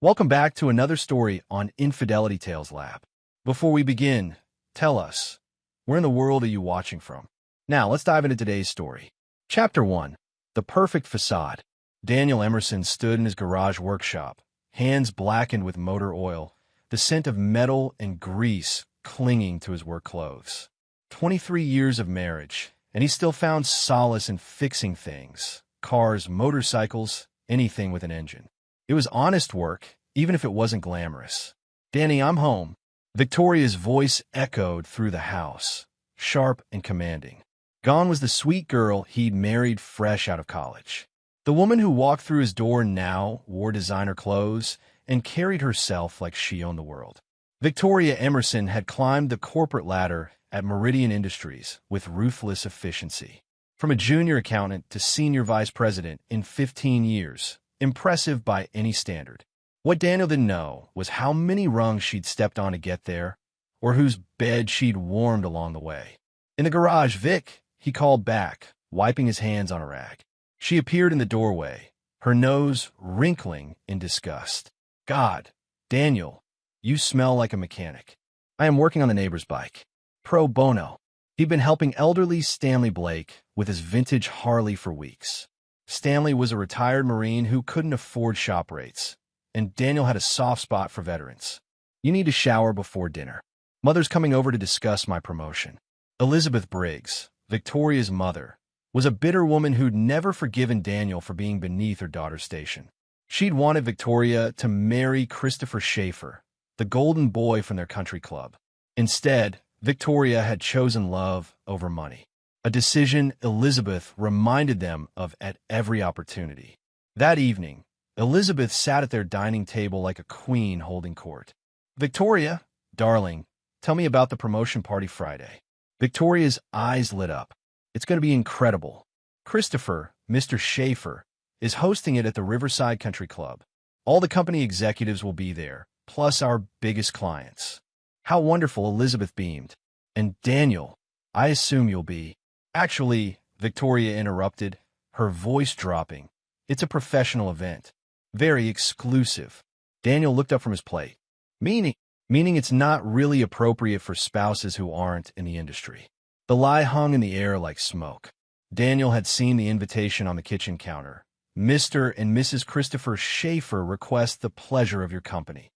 Welcome back to another story on Infidelity Tales Lab. Before we begin, tell us, where in the world are you watching from? Now, let's dive into today's story. Chapter 1. The Perfect Facade. Daniel Emerson stood in his garage workshop, hands blackened with motor oil, the scent of metal and grease clinging to his work clothes. 23 years of marriage, and he still found solace in fixing things. Cars, motorcycles, anything with an engine. It was honest work, even if it wasn't glamorous. "Danny, I'm home." Victoria's voice echoed through the house, sharp and commanding. Gone was the sweet girl he'd married fresh out of college. The woman who walked through his door now wore designer clothes and carried herself like she owned the world. Victoria Emerson had climbed the corporate ladder at Meridian Industries with ruthless efficiency. From a junior accountant to senior vice president in 15 years. Impressive by any standard. What Daniel didn't know was how many rungs she'd stepped on to get there, or whose bed she'd warmed along the way. In the garage, "Vic," he called back, wiping his hands on a rag. She appeared in the doorway, her nose wrinkling in disgust. "God, Daniel, you smell like a mechanic." "I am working on the neighbor's bike. Pro bono." He'd been helping elderly Stanley Blake with his vintage Harley for weeks. Stanley was a retired Marine who couldn't afford shop rates, and Daniel had a soft spot for veterans. "You need to shower before dinner. Mother's coming over to discuss my promotion." Elizabeth Briggs, Victoria's mother, was a bitter woman who'd never forgiven Daniel for being beneath her daughter's station. She'd wanted Victoria to marry Christopher Schaefer, the golden boy from their country club. Instead, Victoria had chosen love over money. A decision Elizabeth reminded them of at every opportunity. That evening, Elizabeth sat at their dining table like a queen holding court. "Victoria, darling, tell me about the promotion party Friday." Victoria's eyes lit up. "It's going to be incredible. Christopher, Mr. Schaefer, is hosting it at the Riverside Country Club. All the company executives will be there, plus our biggest clients." "How wonderful," Elizabeth beamed. "And Daniel, I assume you'll be." "Actually," Victoria interrupted, her voice dropping, "it's a professional event. Very exclusive." Daniel looked up from his plate. Meaning it's not really appropriate for spouses who aren't in the industry." The lie hung in the air like smoke. Daniel had seen the invitation on the kitchen counter. "Mr. and Mrs. Christopher Schaefer request the pleasure of your company."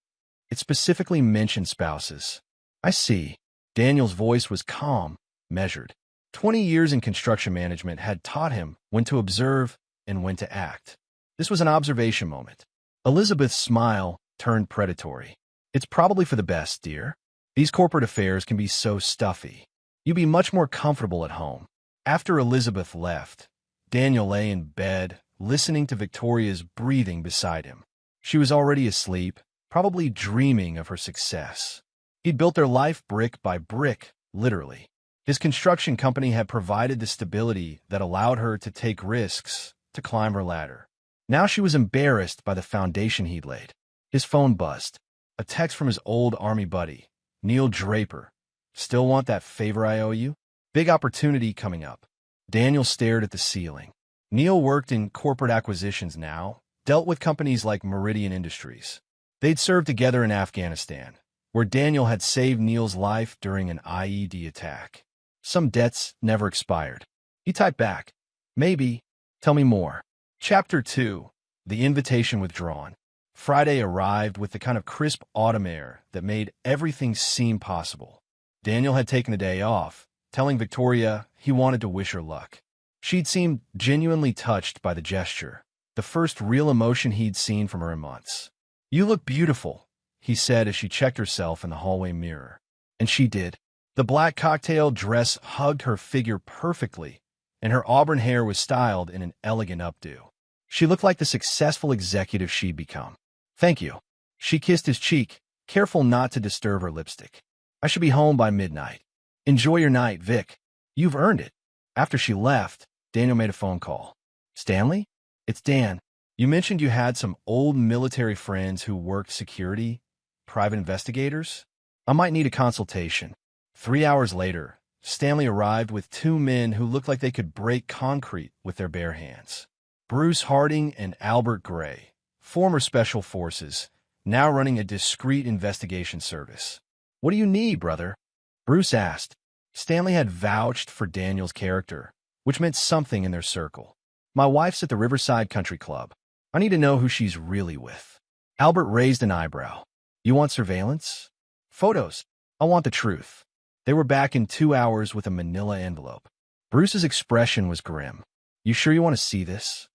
It specifically mentioned spouses. "I see." Daniel's voice was calm, measured. 20 years in construction management had taught him when to observe and when to act. This was an observation moment. Elizabeth's smile turned predatory. "It's probably for the best, dear. These corporate affairs can be so stuffy. You'd be much more comfortable at home." After Elizabeth left, Daniel lay in bed, listening to Victoria's breathing beside him. She was already asleep, probably dreaming of her success. He'd built their life brick by brick, literally. His construction company had provided the stability that allowed her to take risks, to climb her ladder. Now she was embarrassed by the foundation he'd laid. His phone buzzed. A text from his old Army buddy, Neil Draper. "Still want that favor I owe you? Big opportunity coming up." Daniel stared at the ceiling. Neil worked in corporate acquisitions now, dealt with companies like Meridian Industries. They'd served together in Afghanistan, where Daniel had saved Neil's life during an IED attack. Some debts never expired. He typed back, "Maybe. Tell me more." Chapter 2. The Invitation Withdrawn. Friday arrived with the kind of crisp autumn air that made everything seem possible. Daniel had taken the day off, telling Victoria he wanted to wish her luck. She'd seemed genuinely touched by the gesture, the first real emotion he'd seen from her in months. "You look beautiful," he said as she checked herself in the hallway mirror. And she did. The black cocktail dress hugged her figure perfectly, and her auburn hair was styled in an elegant updo. She looked like the successful executive she'd become. "Thank you." She kissed his cheek, careful not to disturb her lipstick. "I should be home by midnight." "Enjoy your night, Vic. You've earned it." After she left, Daniel made a phone call. "Stanley? It's Dan. You mentioned you had some old military friends who worked security, private investigators? I might need a consultation." 3 hours later, Stanley arrived with two men who looked like they could break concrete with their bare hands. Bruce Harding and Albert Gray, former Special Forces, now running a discreet investigation service. "What do you need, brother?" Bruce asked. Stanley had vouched for Daniel's character, which meant something in their circle. "My wife's at the Riverside Country Club. I need to know who she's really with." Albert raised an eyebrow. "You want surveillance?" "Photos. I want the truth." They were back in 2 hours with a manila envelope. Bruce's expression was grim. "You sure you want to see this?"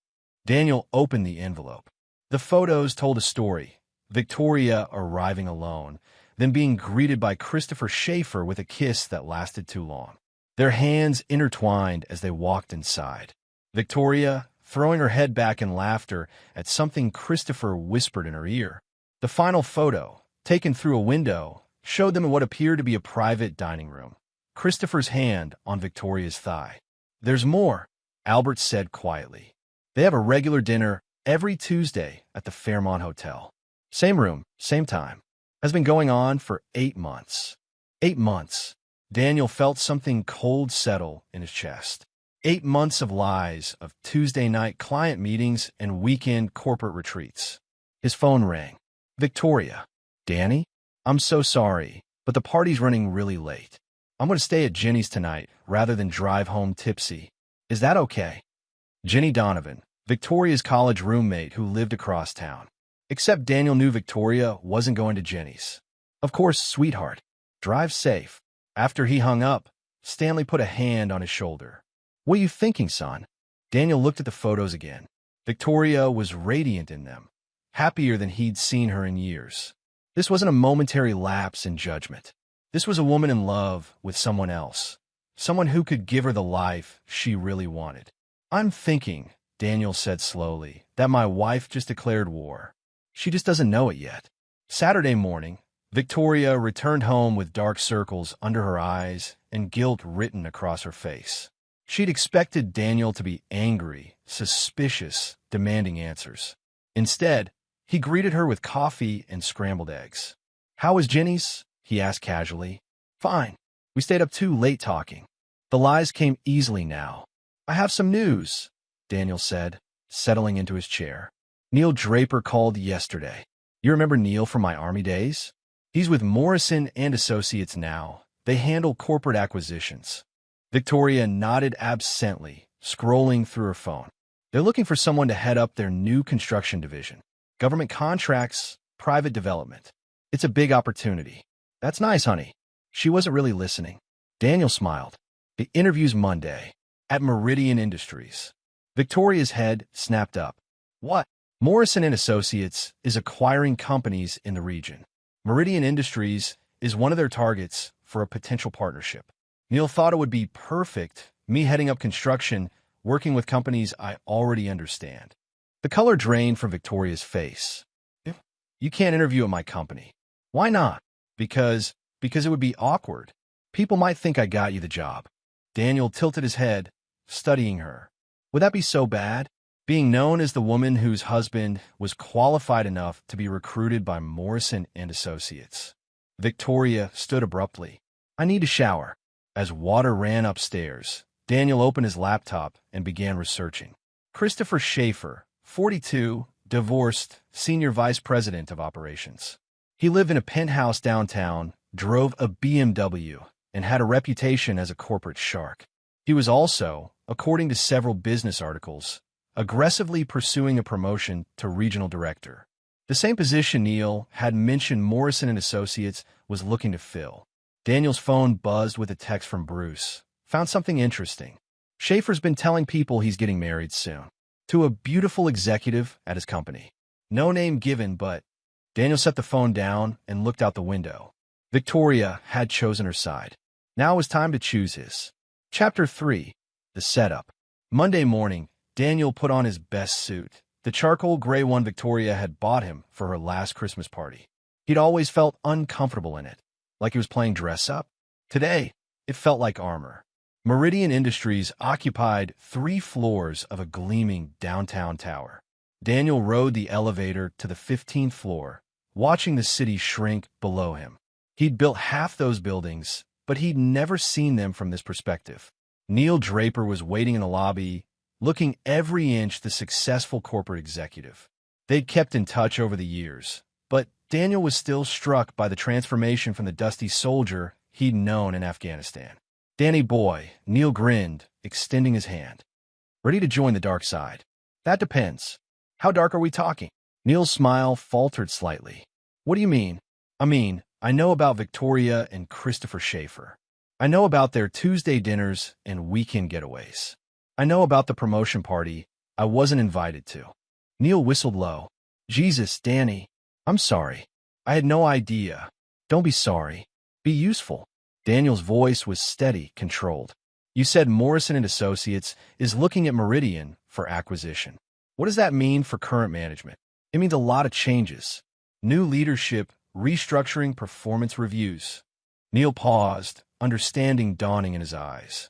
Daniel opened the envelope. The photos told a story. Victoria arriving alone, then being greeted by Christopher Schaefer with a kiss that lasted too long. Their hands intertwined as they walked inside. Victoria throwing her head back in laughter at something Christopher whispered in her ear. The final photo, taken through a window, showed them in what appeared to be a private dining room. Christopher's hand on Victoria's thigh. "There's more," Albert said quietly. "They have a regular dinner every Tuesday at the Fairmont Hotel. Same room, same time. Has been going on for 8 months. 8 months. Daniel felt something cold settle in his chest. 8 months of lies, of Tuesday night client meetings and weekend corporate retreats. His phone rang. "Victoria." "Danny? I'm so sorry, but the party's running really late. I'm going to stay at Jenny's tonight rather than drive home tipsy. Is that okay?" Jenny Donovan, Victoria's college roommate who lived across town. Except Daniel knew Victoria wasn't going to Jenny's. "Of course, sweetheart. Drive safe." After he hung up, Stanley put a hand on his shoulder. "What are you thinking, son?" Daniel looked at the photos again. Victoria was radiant in them, happier than he'd seen her in years. This wasn't a momentary lapse in judgment. This was a woman in love with someone else, someone who could give her the life she really wanted. "I'm thinking," Daniel said slowly, "that my wife just declared war. She just doesn't know it yet." Saturday morning, Victoria returned home with dark circles under her eyes and guilt written across her face. She'd expected Daniel to be angry, suspicious, demanding answers. Instead, he greeted her with coffee and scrambled eggs. "How was Jenny's?" he asked casually. "Fine. We stayed up too late talking." The lies came easily now. "I have some news," Daniel said, settling into his chair. "Neil Draper called yesterday. You remember Neil from my Army days? He's with Morrison and Associates now. They handle corporate acquisitions." Victoria nodded absently, scrolling through her phone. "They're looking for someone to head up their new construction division. Government contracts, private development. It's a big opportunity." "That's nice, honey." She wasn't really listening. Daniel smiled. "The interview's Monday, at Meridian Industries." Victoria's head snapped up. "What?" "Morrison and Associates is acquiring companies in the region. Meridian Industries is one of their targets for a potential partnership. Neil thought it would be perfect, me heading up construction, working with companies I already understand." The color drained from Victoria's face. "You can't interview at my company." "Why not?" Because it would be awkward. People might think I got you the job." Daniel tilted his head, studying her. "Would that be so bad? Being known as the woman whose husband was qualified enough to be recruited by Morrison and Associates." Victoria stood abruptly. "I need a shower." As water ran upstairs, Daniel opened his laptop and began researching. Christopher Schaefer, 42, divorced, senior vice president of operations. He lived in a penthouse downtown, drove a BMW, and had a reputation as a corporate shark. He was also, according to several business articles, aggressively pursuing a promotion to regional director. The same position Neil had mentioned Morrison and Associates was looking to fill. Daniel's phone buzzed with a text from Bruce. "Found something interesting. Schaefer's been telling people he's getting married soon. To a beautiful executive at his company. No name given, but..." Daniel set the phone down and looked out the window. Victoria had chosen her side. Now it was time to choose his. Chapter 3. The Setup. Monday morning, Daniel put on his best suit, the charcoal gray one Victoria had bought him for her last Christmas party. He'd always felt uncomfortable in it, like he was playing dress-up. Today, it felt like armor. Meridian Industries occupied 3 floors of a gleaming downtown tower. Daniel rode the elevator to the 15th floor, watching the city shrink below him. He'd built half those buildings, but he'd never seen them from this perspective. Neil Draper was waiting in the lobby, looking every inch the successful corporate executive. They'd kept in touch over the years, but Daniel was still struck by the transformation from the dusty soldier he'd known in Afghanistan. "Danny boy," Neil grinned, extending his hand. "Ready to join the dark side?" "That depends. How dark are we talking?" Neil's smile faltered slightly. "What do you mean?" I know about Victoria and Christopher Schaefer. I know about their Tuesday dinners and weekend getaways. I know about the promotion party I wasn't invited to." Neil whistled low. "Jesus, Danny. I'm sorry. I had no idea." "Don't be sorry. Be useful." Daniel's voice was steady, controlled. "You said Morrison and Associates is looking at Meridian for acquisition. What does that mean for current management?" "It means a lot of changes. New leadership, restructuring, performance reviews." Neil paused, understanding dawning in his eyes.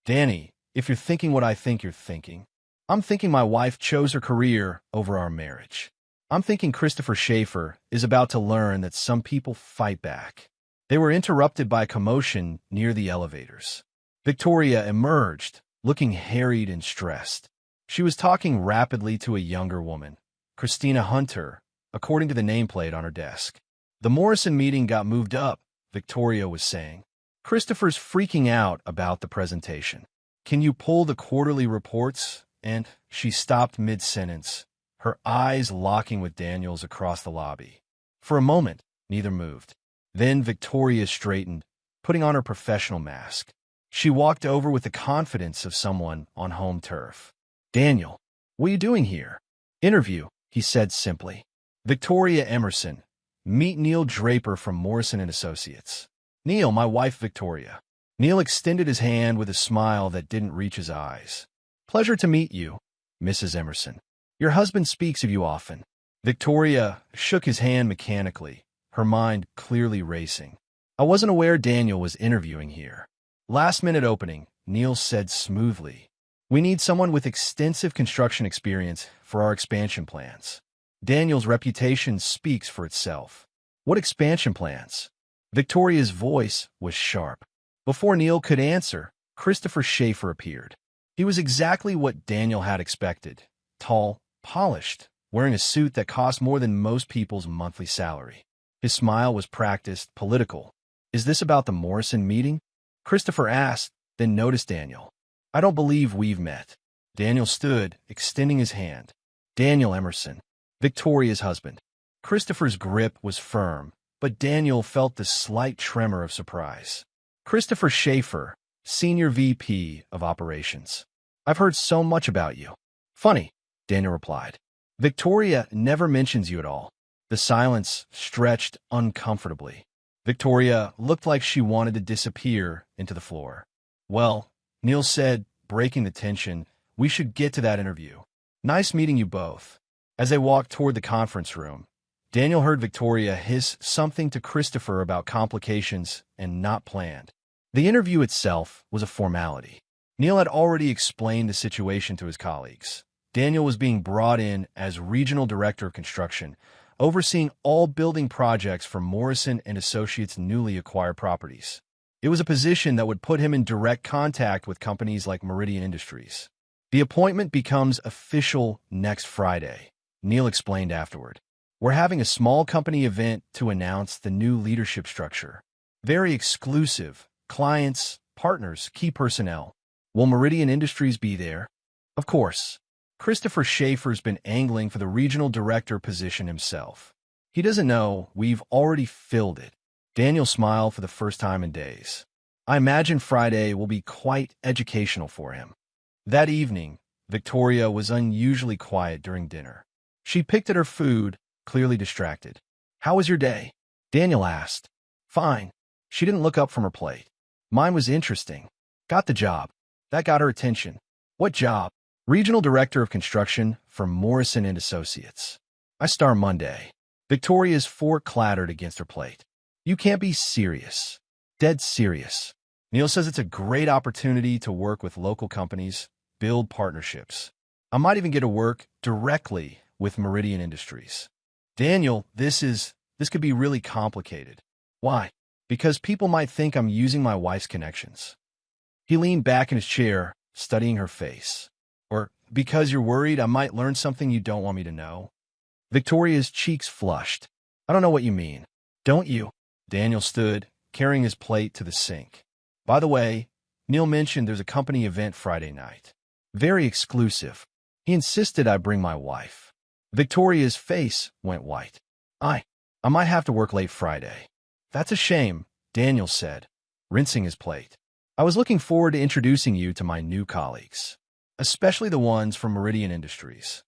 "Danny, if you're thinking what I think you're thinking, I'm thinking my wife chose her career over our marriage. I'm thinking Christopher Schaefer is about to learn that some people fight back." They were interrupted by commotion near the elevators. Victoria emerged, looking harried and stressed. She was talking rapidly to a younger woman, Christina Hunter, according to the nameplate on her desk. "The Morrison meeting got moved up," Victoria was saying. "Christopher's freaking out about the presentation. Can you pull the quarterly reports?" And she stopped mid-sentence, her eyes locking with Daniel's across the lobby. For a moment, neither moved. Then Victoria straightened, putting on her professional mask. She walked over with the confidence of someone on home turf. "Daniel, what are you doing here?" "Interview," he said simply. "Victoria Emerson. Meet Neil Draper from Morrison and Associates." "Neil, my wife Victoria." Neil extended his hand with a smile that didn't reach his eyes. "Pleasure to meet you, Mrs. Emerson. Your husband speaks of you often." Victoria shook his hand mechanically, her mind clearly racing. "I wasn't aware Daniel was interviewing here." "Last-minute opening," Neil said smoothly. "We need someone with extensive construction experience for our expansion plans." Daniel's reputation speaks for itself. "What expansion plans?" Victoria's voice was sharp. Before Neil could answer, Christopher Schaefer appeared. He was exactly what Daniel had expected. Tall, polished, wearing a suit that cost more than most people's monthly salary. His smile was practiced, political. "Is this about the Morrison meeting?" Christopher asked, then noticed Daniel. "I don't believe we've met." Daniel stood, extending his hand. "Daniel Emerson, Victoria's husband." Christopher's grip was firm, but Daniel felt the slight tremor of surprise. "Christopher Schaefer, Senior VP of Operations. I've heard so much about you." "Funny," Daniel replied. "Victoria never mentions you at all." The silence stretched uncomfortably. Victoria looked like she wanted to disappear into the floor. "Well," Neil said, breaking the tension, "we should get to that interview. Nice meeting you both." As they walked toward the conference room, Daniel heard Victoria hiss something to Christopher about complications and not planned. The interview itself was a formality. Neil had already explained the situation to his colleagues. Daniel was being brought in as Regional Director of Construction, overseeing all building projects for Morrison and Associates' newly acquired properties. It was a position that would put him in direct contact with companies like Meridian Industries. "The appointment becomes official next Friday," Neil explained afterward. "We're having a small company event to announce the new leadership structure. Very exclusive. Clients, partners, key personnel. Will Meridian Industries be there?" "Of course." Christopher Schaefer's been angling for the regional director position himself. "He doesn't know we've already filled it." Daniel smiled for the first time in days. "I imagine Friday will be quite educational for him." That evening, Victoria was unusually quiet during dinner. She picked at her food, clearly distracted. "How was your day?" Daniel asked. "Fine." She didn't look up from her plate. "Mine was interesting. Got the job." That got her attention. "What job?" "Regional Director of Construction for Morrison and Associates. I start Monday." Victoria's fork clattered against her plate. "You can't be serious." "Dead serious. Neil says it's a great opportunity to work with local companies, build partnerships. I might even get to work directly with Meridian Industries." "Daniel, this could be really complicated." "Why?" "Because people might think I'm using my wife's connections." He leaned back in his chair, studying her face. "Or because you're worried I might learn something you don't want me to know?" Victoria's cheeks flushed. I don't know what you mean. Don't you? Daniel stood, carrying his plate to the sink. By the way, Neil mentioned there's a company event Friday night. Very exclusive. He insisted I bring my wife. Victoria's face went white. I might have to work late Friday. That's a shame, Daniel said, rinsing his plate. I was looking forward to introducing you to my new colleagues, especially the ones from Meridian Industries.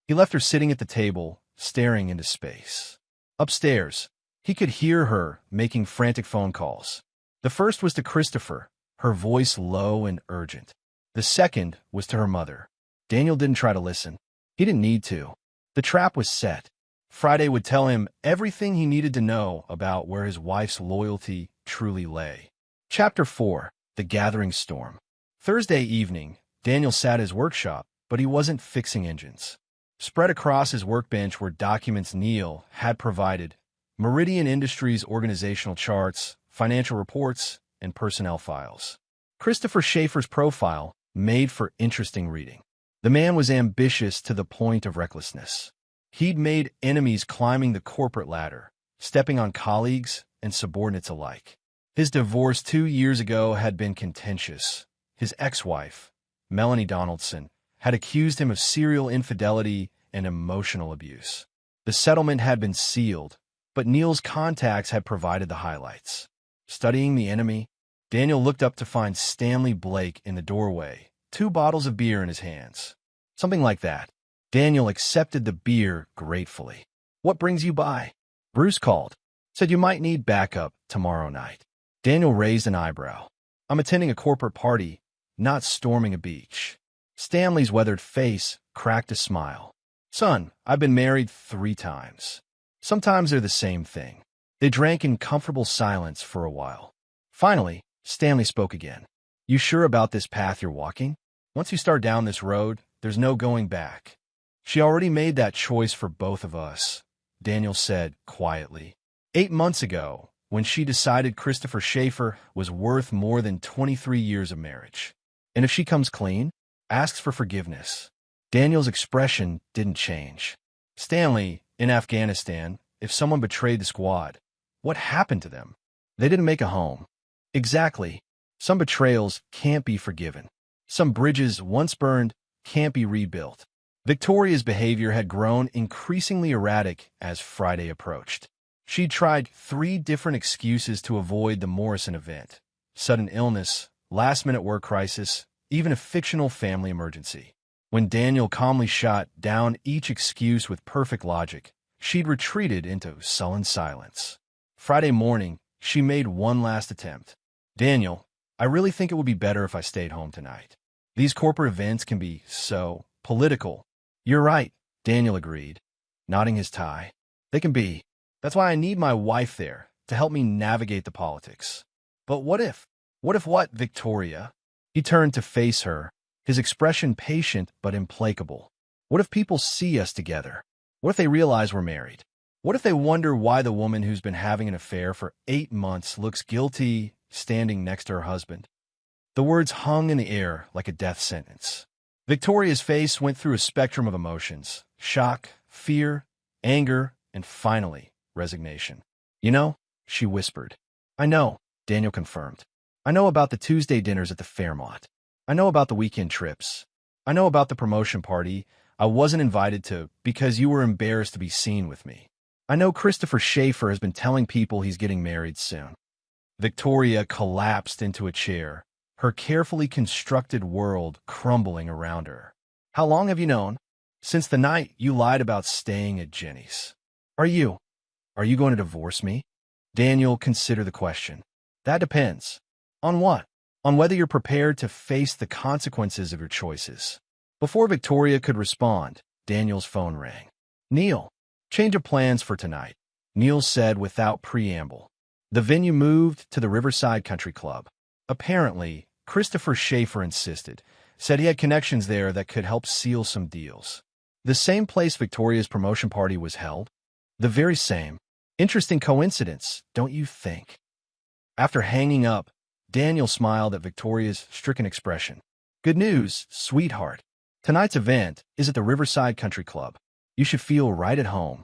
He left her sitting at the table, staring into space. Upstairs, he could hear her making frantic phone calls. The first was to Christopher, her voice low and urgent. The second was to her mother. Daniel didn't try to listen. He didn't need to. The trap was set. Friday would tell him everything he needed to know about where his wife's loyalty truly lay. Chapter 4. The Gathering Storm. Thursday evening, Daniel sat at his workshop, but he wasn't fixing engines. Spread across his workbench were documents Neil had provided, Meridian Industries organizational charts, financial reports, and personnel files. Christopher Schaefer's profile made for interesting reading. The man was ambitious to the point of recklessness. He'd made enemies climbing the corporate ladder, stepping on colleagues and subordinates alike. His divorce 2 years ago had been contentious. His ex-wife, Melanie Donaldson, had accused him of serial infidelity and emotional abuse. The settlement had been sealed, but Neil's contacts had provided the highlights. Studying the enemy, Daniel looked up to find Stanley Blake in the doorway, 2 bottles of beer in his hands. Something like that. Daniel accepted the beer gratefully. What brings you by? Bruce called. Said you might need backup tomorrow night. Daniel raised an eyebrow. I'm attending a corporate party, not storming a beach. Stanley's weathered face cracked a smile. Son, I've been married 3 times. Sometimes they're the same thing. They drank in comfortable silence for a while. Finally, Stanley spoke again. You sure about this path you're walking? Once you start down this road, there's no going back. She already made that choice for both of us, Daniel said quietly. 8 months ago, when she decided Christopher Schaefer was worth more than 23 years of marriage. And if she comes clean, asks for forgiveness. Daniel's expression didn't change. Stanley, in Afghanistan, if someone betrayed the squad, what happened to them? They didn't make a home. Exactly. Some betrayals can't be forgiven. Some bridges once burned can't be rebuilt. Victoria's behavior had grown increasingly erratic as Friday approached. She'd tried 3 different excuses to avoid the Morrison event: sudden illness, last-minute work crisis, even a fictional family emergency. When Daniel calmly shot down each excuse with perfect logic, she'd retreated into sullen silence. Friday morning, she made one last attempt. Daniel, I really think it would be better if I stayed home tonight. These corporate events can be so political. You're right, Daniel agreed, nodding his tie. They can be. That's why I need my wife there, to help me navigate the politics. But what if? What if what, Victoria? He turned to face her, his expression patient but implacable. What if people see us together? What if they realize we're married? What if they wonder why the woman who's been having an affair for 8 months looks guilty standing next to her husband? The words hung in the air like a death sentence. Victoria's face went through a spectrum of emotions: shock, fear, anger, and finally, resignation. You know, she whispered. I know, Daniel confirmed. I know about the Tuesday dinners at the Fairmont. I know about the weekend trips. I know about the promotion party I wasn't invited to because you were embarrassed to be seen with me. I know Christopher Schaefer has been telling people he's getting married soon. Victoria collapsed into a chair, her carefully constructed world crumbling around her. How long have you known? Since the night you lied about staying at Jenny's. Are you going to divorce me? Daniel considered the question. That depends. On what? On whether you're prepared to face the consequences of your choices. Before Victoria could respond, Daniel's phone rang. Neil, change of plans for tonight, Neil said without preamble. The venue moved to the Riverside Country Club. Apparently, Christopher Schaefer insisted, said he had connections there that could help seal some deals. The same place Victoria's promotion party was held? The very same. Interesting coincidence, don't you think? After hanging up, Daniel smiled at Victoria's stricken expression. Good news, sweetheart. Tonight's event is at the Riverside Country Club. You should feel right at home.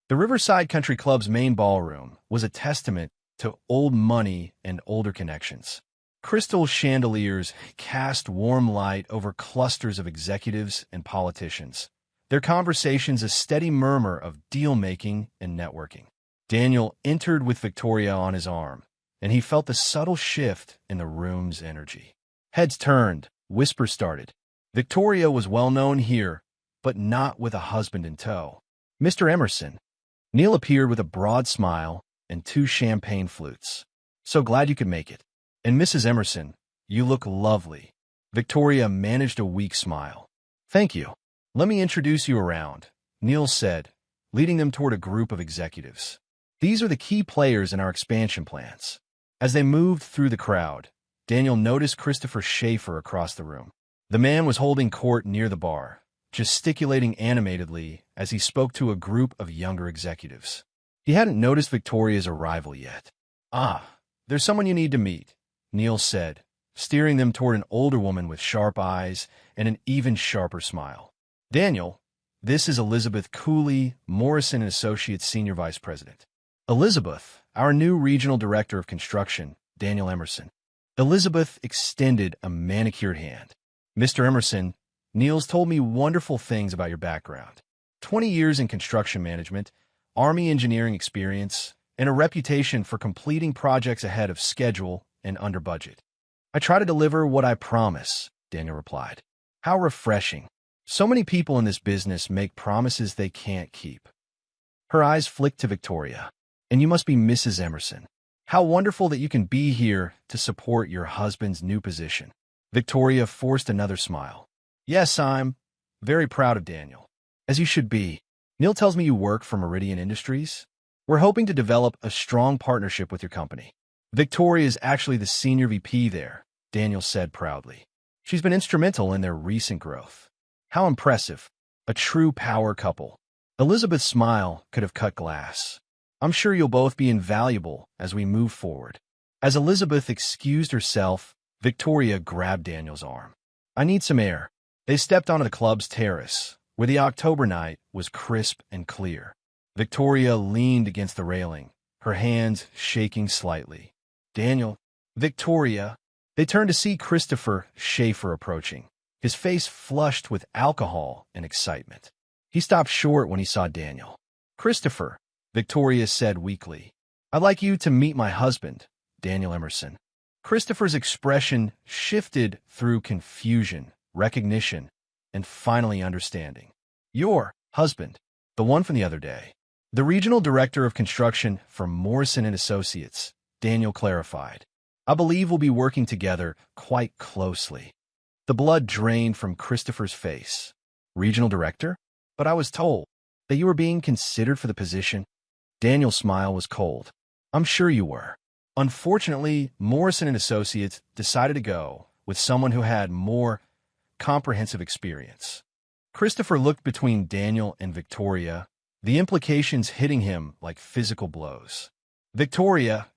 The Riverside Country Club's main ballroom was a testament to old money and older connections. Crystal chandeliers cast warm light over clusters of executives and politicians, their conversations a steady murmur of deal-making and networking. Daniel entered with Victoria on his arm, and he felt the subtle shift in the room's energy. Heads turned, whispers started. Victoria was well known here, but not with a husband in tow. "Mr. Emerson." Neil appeared with a broad smile and 2 champagne flutes. "So glad you could make it. And Mrs. Emerson, you look lovely." Victoria managed a weak smile. "Thank you. Let me introduce you around," Neil said, leading them toward a group of executives. "These are the key players in our expansion plans." As they moved through the crowd, Daniel noticed Christopher Schaefer across the room. The man was holding court near the bar, gesticulating animatedly as he spoke to a group of younger executives. He hadn't noticed Victoria's arrival yet. "Ah, there's someone you need to meet," Neil said, steering them toward an older woman with sharp eyes and an even sharper smile. "Daniel, this is Elizabeth Cooley, Morrison & Associates Senior Vice President." "Elizabeth, our new Regional Director of Construction, Daniel Emerson." Elizabeth extended a manicured hand. "Mr. Emerson, Neil's told me wonderful things about your background. 20 years in construction management, Army engineering experience, and a reputation for completing projects ahead of schedule and under budget." "I try to deliver what I promise," Daniel replied. "How refreshing. So many people in this business make promises they can't keep." Her eyes flicked to Victoria. "And you must be Mrs. Emerson. How wonderful that you can be here to support your husband's new position." Victoria forced another smile. "Yes, I'm very proud of Daniel." "As you should be. Neil tells me you work for Meridian Industries. We're hoping to develop a strong partnership with your company." "Victoria is actually the senior VP there," Daniel said proudly. "She's been instrumental in their recent growth." "How impressive. A true power couple." Elizabeth's smile could have cut glass. "I'm sure you'll both be invaluable as we move forward." As Elizabeth excused herself, Victoria grabbed Daniel's arm. "I need some air." They stepped onto the club's terrace, where the October night was crisp and clear. Victoria leaned against the railing, her hands shaking slightly. "Daniel." "Victoria." They turned to see Christopher Schaefer approaching, his face flushed with alcohol and excitement. He stopped short when he saw Daniel. "Christopher," Victoria said weakly. "I'd like you to meet my husband, Daniel Emerson." Christopher's expression shifted through confusion, recognition, and finally understanding. "Your husband, the one from the other day." "The Regional Director of Construction for Morrison & Associates," Daniel clarified. "I believe we'll be working together quite closely." The blood drained from Christopher's face. "Regional Director? But I was told that you were being considered for the position." Daniel's smile was cold. "I'm sure you were. Unfortunately, Morrison & Associates decided to go with someone who had more comprehensive experience." Christopher looked between Daniel and Victoria, the implications hitting him like physical blows. "Victoria,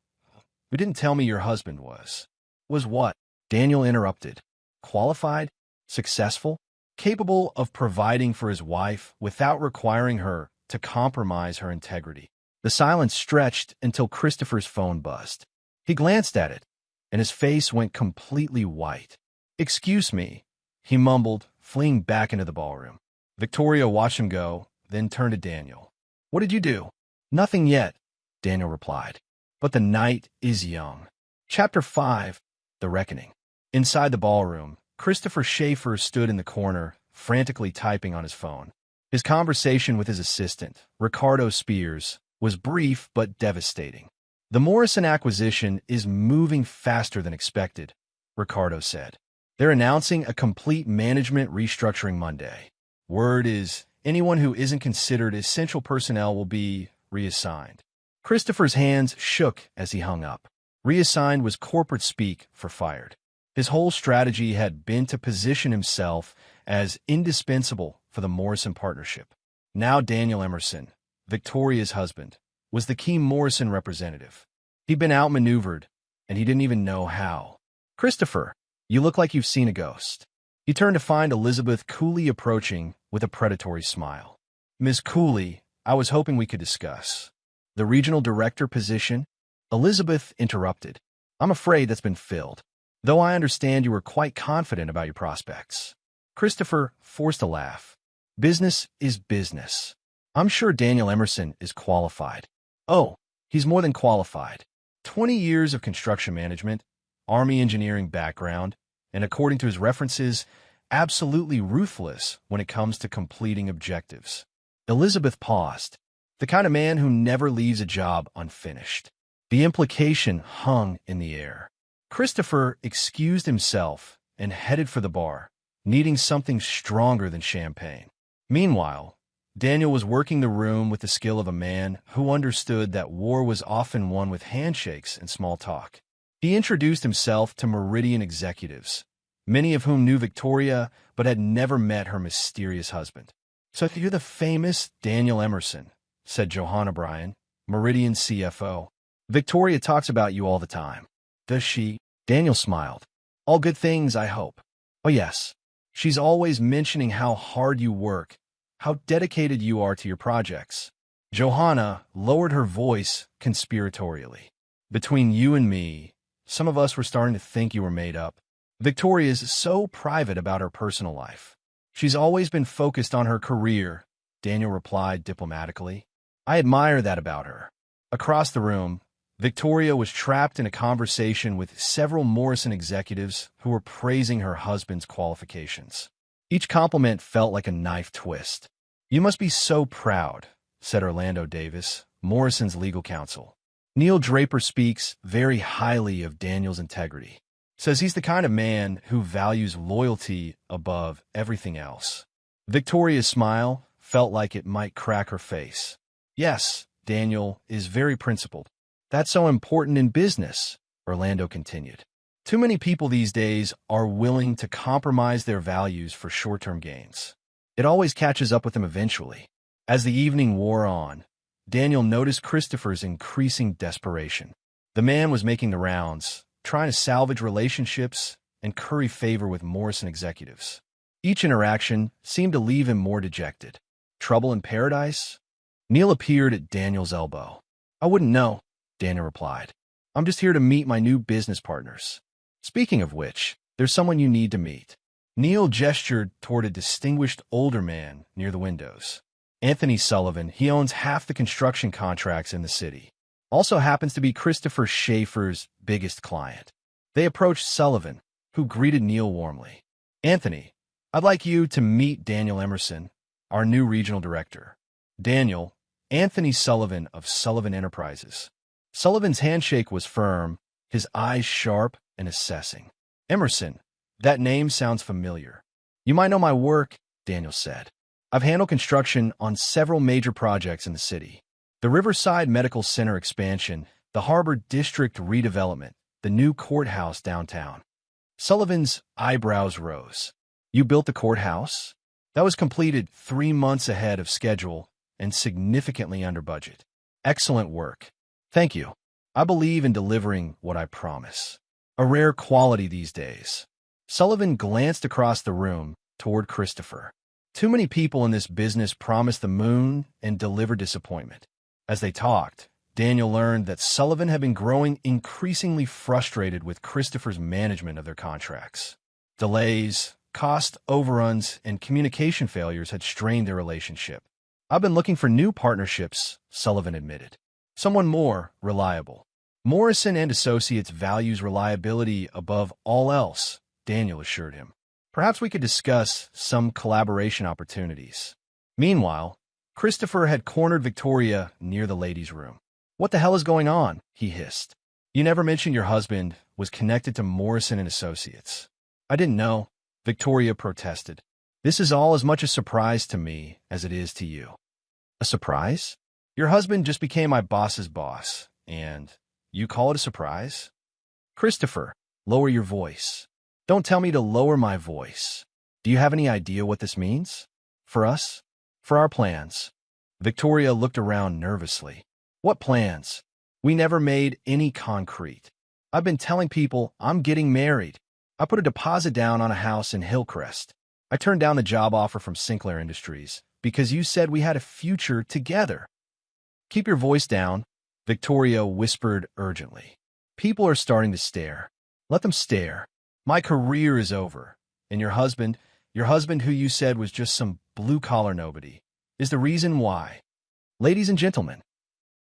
you didn't tell me your husband was." "Was what?" Daniel interrupted. "Qualified, successful, capable of providing for his wife without requiring her to compromise her integrity." The silence stretched until Christopher's phone buzzed. He glanced at it, and his face went completely white. "Excuse me," he mumbled, fleeing back into the ballroom. Victoria watched him go, then turned to Daniel. "What did you do?" "Nothing yet," Daniel replied. "But the night is young." Chapter 5, The Reckoning. Inside the ballroom, Christopher Schaefer stood in the corner, frantically typing on his phone. His conversation with his assistant, Ricardo Spears, was brief but devastating. "The Morrison acquisition is moving faster than expected," Ricardo said. "They're announcing a complete management restructuring Monday. Word is anyone who isn't considered essential personnel will be reassigned." Christopher's hands shook as he hung up. Reassigned was corporate speak for fired. His whole strategy had been to position himself as indispensable for the Morrison partnership. Now Daniel Emerson, Victoria's husband, was the key Morrison representative. He'd been outmaneuvered, and he didn't even know how. "Christopher, you look like you've seen a ghost." He turned to find Elizabeth coolly approaching with a predatory smile. "Miss Cooley, I was hoping we could discuss. The regional director position? Elizabeth interrupted. I'm afraid that's been filled, though I understand you were quite confident about your prospects. Christopher forced a laugh. Business is business. I'm sure Daniel Emerson is qualified. Oh, he's more than qualified. 20 years of construction management, Army engineering background, and according to his references, absolutely ruthless when it comes to completing objectives. Elizabeth paused. The kind of man who never leaves a job unfinished. The implication hung in the air. Christopher excused himself and headed for the bar, needing something stronger than champagne. Meanwhile, Daniel was working the room with the skill of a man who understood that war was often won with handshakes and small talk. He introduced himself to Meridian executives, many of whom knew Victoria but had never met her mysterious husband. So you're the famous Daniel Emerson, said Johanna Bryan, Meridian's CFO. Victoria talks about you all the time. Does she? Daniel smiled. All good things, I hope. Oh yes. She's always mentioning how hard you work, how dedicated you are to your projects. Johanna lowered her voice conspiratorially. Between you and me, some of us were starting to think you were made up. Victoria's so private about her personal life. She's always been focused on her career, Daniel replied diplomatically. I admire that about her. Across the room, Victoria was trapped in a conversation with several Morrison executives who were praising her husband's qualifications. Each compliment felt like a knife twist. You must be so proud, said Orlando Davis, Morrison's legal counsel. Neil Draper speaks very highly of Daniel's integrity. Says he's the kind of man who values loyalty above everything else. Victoria's smile felt like it might crack her face. Yes, Daniel is very principled. That's so important in business, Orlando continued. Too many people these days are willing to compromise their values for short-term gains. It always catches up with them eventually. As the evening wore on, Daniel noticed Christopher's increasing desperation. The man was making the rounds, trying to salvage relationships and curry favor with Morrison executives. Each interaction seemed to leave him more dejected. Trouble in paradise? Neil appeared at Daniel's elbow. I wouldn't know, Daniel replied. I'm just here to meet my new business partners. Speaking of which, there's someone you need to meet. Neil gestured toward a distinguished older man near the windows. Anthony Sullivan, he owns half the construction contracts in the city. Also happens to be Christopher Schaefer's biggest client. They approached Sullivan, who greeted Neil warmly. Anthony, I'd like you to meet Daniel Emerson, our new regional director. Daniel, Anthony Sullivan of Sullivan Enterprises. Sullivan's handshake was firm, his eyes sharp and assessing. Emerson, that name sounds familiar. You might know my work, Daniel said. I've handled construction on several major projects in the city. The Riverside Medical Center expansion, the Harbor District redevelopment, the new courthouse downtown. Sullivan's eyebrows rose. You built the courthouse? That was completed 3 months ahead of schedule and significantly under budget. Excellent work. Thank you. I believe in delivering what I promise. A rare quality these days. Sullivan glanced across the room toward Christopher. Too many people in this business promise the moon and deliver disappointment. As they talked, Daniel learned that Sullivan had been growing increasingly frustrated with Christopher's management of their contracts. Delays, cost overruns, and communication failures had strained their relationship. I've been looking for new partnerships, Sullivan admitted. Someone more reliable. Morrison and Associates values reliability above all else, Daniel assured him. Perhaps we could discuss some collaboration opportunities. Meanwhile, Christopher had cornered Victoria near the ladies' room. What the hell is going on? He hissed. You never mentioned your husband was connected to Morrison and Associates. I didn't know, Victoria protested. This is all as much a surprise to me as it is to you. A surprise? Your husband just became my boss's boss, and you call it a surprise? Christopher, lower your voice. Don't tell me to lower my voice. Do you have any idea what this means? For us? For our plans? Victoria looked around nervously. What plans? We never made any concrete. I've been telling people I'm getting married. I put a deposit down on a house in Hillcrest. I turned down the job offer from Sinclair Industries, because you said we had a future together. Keep your voice down, Victoria whispered urgently. People are starting to stare. Let them stare. My career is over. And your husband who you said was just some blue-collar nobody, is the reason why. Ladies and gentlemen,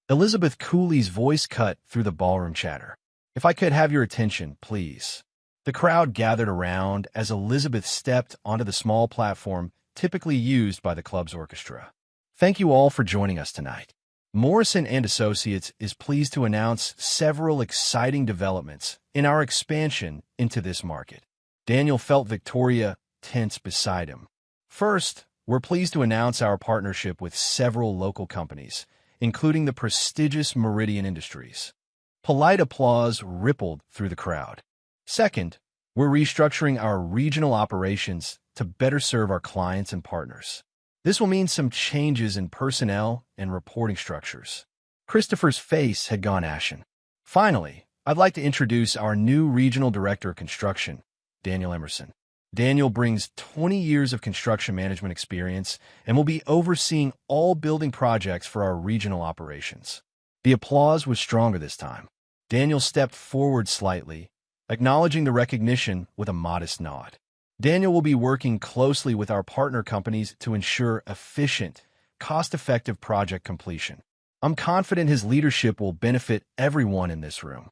Elizabeth Cooley's voice cut through the ballroom chatter. If I could have your attention, please. The crowd gathered around as Elizabeth stepped onto the small platform typically used by the club's orchestra. Thank you all for joining us tonight. Morrison & Associates is pleased to announce several exciting developments in our expansion into this market. Daniel felt Victoria tense beside him. First, we're pleased to announce our partnership with several local companies, including the prestigious Meridian Industries. Polite applause rippled through the crowd. Second, we're restructuring our regional operations to better serve our clients and partners. This will mean some changes in personnel and reporting structures. Christopher's face had gone ashen. Finally, I'd like to introduce our new Regional Director of Construction, Daniel Emerson. Daniel brings 20 years of construction management experience and will be overseeing all building projects for our regional operations. The applause was stronger this time. Daniel stepped forward slightly, acknowledging the recognition with a modest nod. Daniel will be working closely with our partner companies to ensure efficient, cost-effective project completion. I'm confident his leadership will benefit everyone in this room.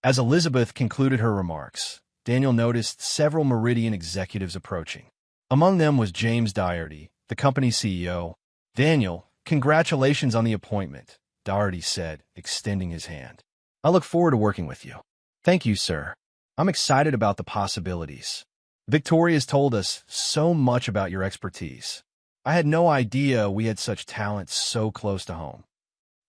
As Elizabeth concluded her remarks, Daniel noticed several Meridian executives approaching. Among them was James Doherty, the company's CEO. Daniel, congratulations on the appointment, Doherty said, extending his hand. I look forward to working with you. Thank you, sir. I'm excited about the possibilities. Victoria's told us so much about your expertise. I had no idea we had such talent so close to home.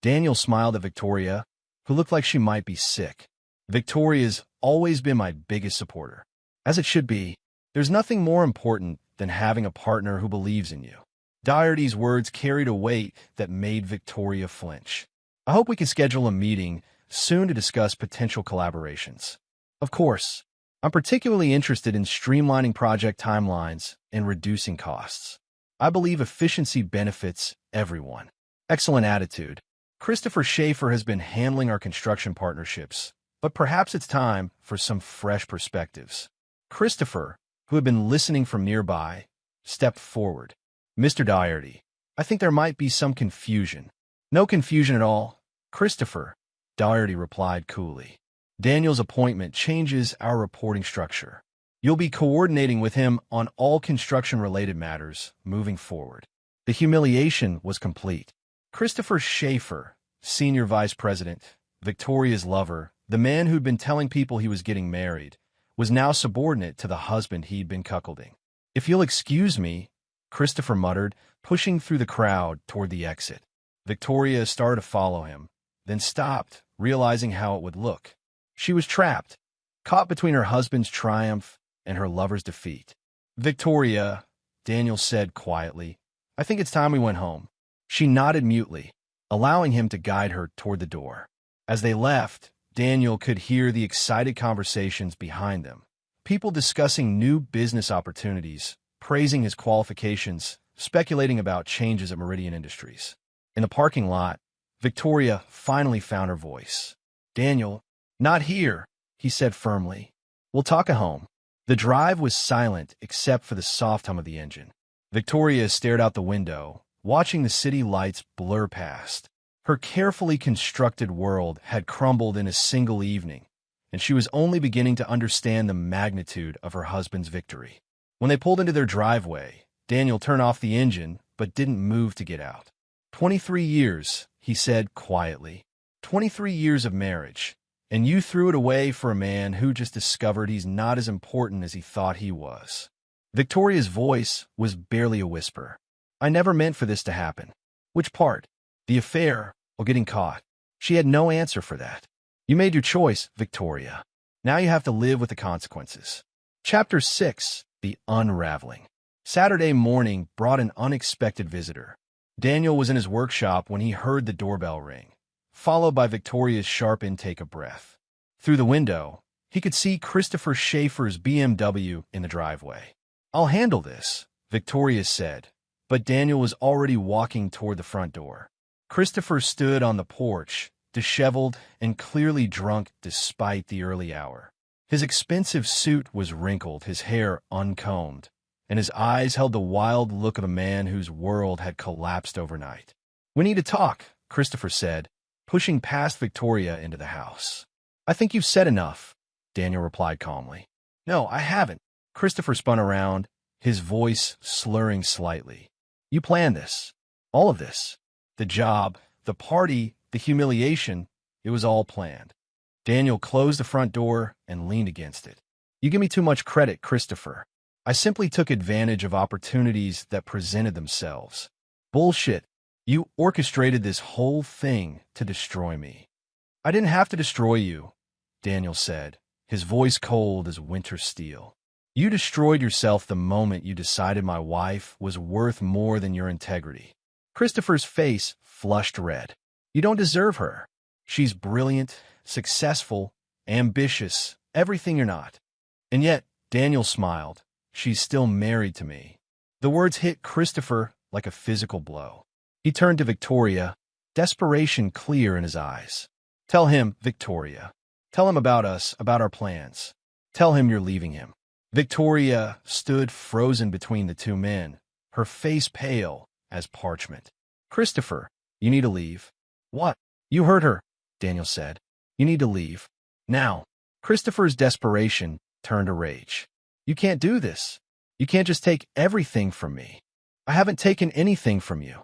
Daniel smiled at Victoria, who looked like she might be sick. Victoria's always been my biggest supporter. As it should be, there's nothing more important than having a partner who believes in you. Doherty's words carried a weight that made Victoria flinch. I hope we can schedule a meeting soon to discuss potential collaborations. Of course, I'm particularly interested in streamlining project timelines and reducing costs. I believe efficiency benefits everyone. Excellent attitude. Christopher Schaefer has been handling our construction partnerships, but perhaps it's time for some fresh perspectives. Christopher, who had been listening from nearby, stepped forward. Mr. Doherty, I think there might be some confusion. No confusion at all, Christopher, Doherty replied coolly. Daniel's appointment changes our reporting structure. You'll be coordinating with him on all construction-related matters moving forward. The humiliation was complete. Christopher Schaefer, Senior Vice President, Victoria's lover, the man who'd been telling people he was getting married, was now subordinate to the husband he'd been cuckolding. If you'll excuse me, Christopher muttered, pushing through the crowd toward the exit. Victoria started to follow him, then stopped, realizing how it would look. She was trapped, caught between her husband's triumph and her lover's defeat. Victoria, Daniel said quietly, I think it's time we went home. She nodded mutely, allowing him to guide her toward the door. As they left, Daniel could hear the excited conversations behind them. People discussing new business opportunities, praising his qualifications, speculating about changes at Meridian Industries. In the parking lot, Victoria finally found her voice. Daniel, not here, he said firmly. We'll talk at home. The drive was silent except for the soft hum of the engine. Victoria stared out the window, watching the city lights blur past. Her carefully constructed world had crumbled in a single evening, and she was only beginning to understand the magnitude of her husband's victory. When they pulled into their driveway, Daniel turned off the engine but didn't move to get out. 23 years, he said quietly. 23 years of marriage, and you threw it away for a man who just discovered he's not as important as he thought he was. Victoria's voice was barely a whisper. I never meant for this to happen. Which part? The affair or getting caught? She had no answer for that. You made your choice, Victoria. Now you have to live with the consequences. Chapter 6, The Unraveling. Saturday morning brought an unexpected visitor. Daniel was in his workshop when he heard the doorbell ring, followed by Victoria's sharp intake of breath. Through the window, he could see Christopher Schaefer's BMW in the driveway. I'll handle this, Victoria said, but Daniel was already walking toward the front door. Christopher stood on the porch, disheveled and clearly drunk despite the early hour. His expensive suit was wrinkled, his hair uncombed, and his eyes held the wild look of a man whose world had collapsed overnight. "We need to talk," Christopher said, pushing past Victoria into the house. "I think you've said enough," Daniel replied calmly. "No, I haven't." Christopher spun around, his voice slurring slightly. "You planned this. All of this. The job, the party, the humiliation. It was all planned." Daniel closed the front door and leaned against it. "You give me too much credit, Christopher. I simply took advantage of opportunities that presented themselves." "Bullshit. You orchestrated this whole thing to destroy me." "I didn't have to destroy you," Daniel said, his voice cold as winter steel. "You destroyed yourself the moment you decided my wife was worth more than your integrity." Christopher's face flushed red. "You don't deserve her. She's brilliant, successful, ambitious, everything you're not." "And yet," Daniel smiled, "she's still married to me." The words hit Christopher like a physical blow. He turned to Victoria, desperation clear in his eyes. "Tell him, Victoria. Tell him about us, about our plans. Tell him you're leaving him." Victoria stood frozen between the two men, her face pale as parchment. "Christopher, you need to leave." "What?" "You heard her," Daniel said. "You need to leave. Now." Christopher's desperation turned to rage. "You can't do this. You can't just take everything from me." "I haven't taken anything from you,"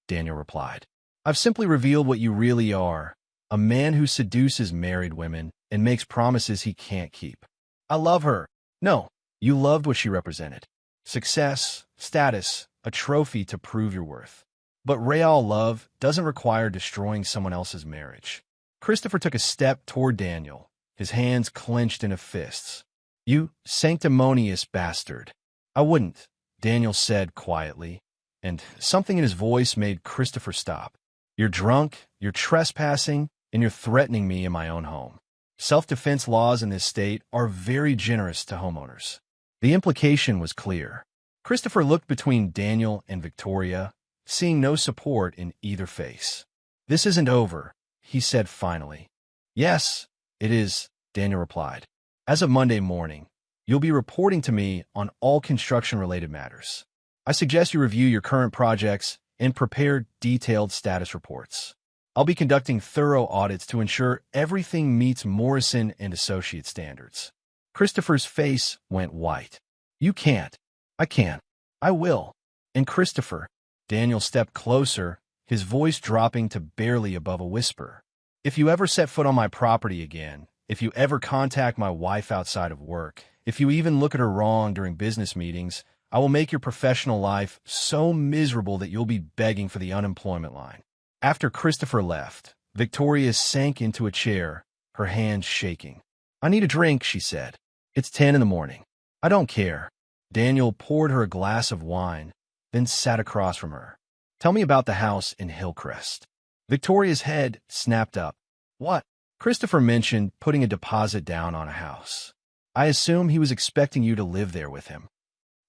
Daniel replied. "I've simply revealed what you really are, a man who seduces married women and makes promises he can't keep." "I love her." "No, you loved what she represented. Success, status, a trophy to prove your worth. But real love doesn't require destroying someone else's marriage." Christopher took a step toward Daniel, his hands clenched into fists. "You sanctimonious bastard." "I wouldn't," Daniel said quietly, and something in his voice made Christopher stop. "You're drunk, you're trespassing, and you're threatening me in my own home. Self-defense laws in this state are very generous to homeowners." The implication was clear. Christopher looked between Daniel and Victoria, seeing no support in either face. "This isn't over," he said finally. "Yes, it is," Daniel replied. "As of Monday morning, you'll be reporting to me on all construction-related matters. I suggest you review your current projects and prepare detailed status reports. I'll be conducting thorough audits to ensure everything meets Morrison and Associates standards." Christopher's face went white. "You can't." "I can. I will." "And Christopher," Daniel stepped closer, his voice dropping to barely above a whisper, "if you ever set foot on my property again, if you ever contact my wife outside of work, if you even look at her wrong during business meetings, I will make your professional life so miserable that you'll be begging for the unemployment line." After Christopher left, Victoria sank into a chair, her hands shaking. "I need a drink," she said. "It's 10 in the morning." "I don't care." Daniel poured her a glass of wine, then sat across from her. "Tell me about the house in Hillcrest." Victoria's head snapped up. "What?" "Christopher mentioned putting a deposit down on a house. I assume he was expecting you to live there with him."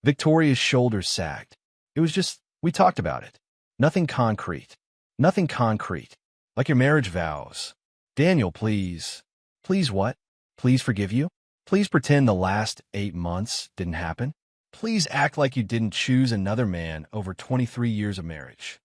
Victoria's shoulders sagged. "It was just, we talked about it. Nothing concrete. Nothing concrete. Like your marriage vows." "Daniel, please." "Please what? Please forgive you? Please pretend the last 8 months didn't happen? Please act like you didn't choose another man over 23 years of marriage."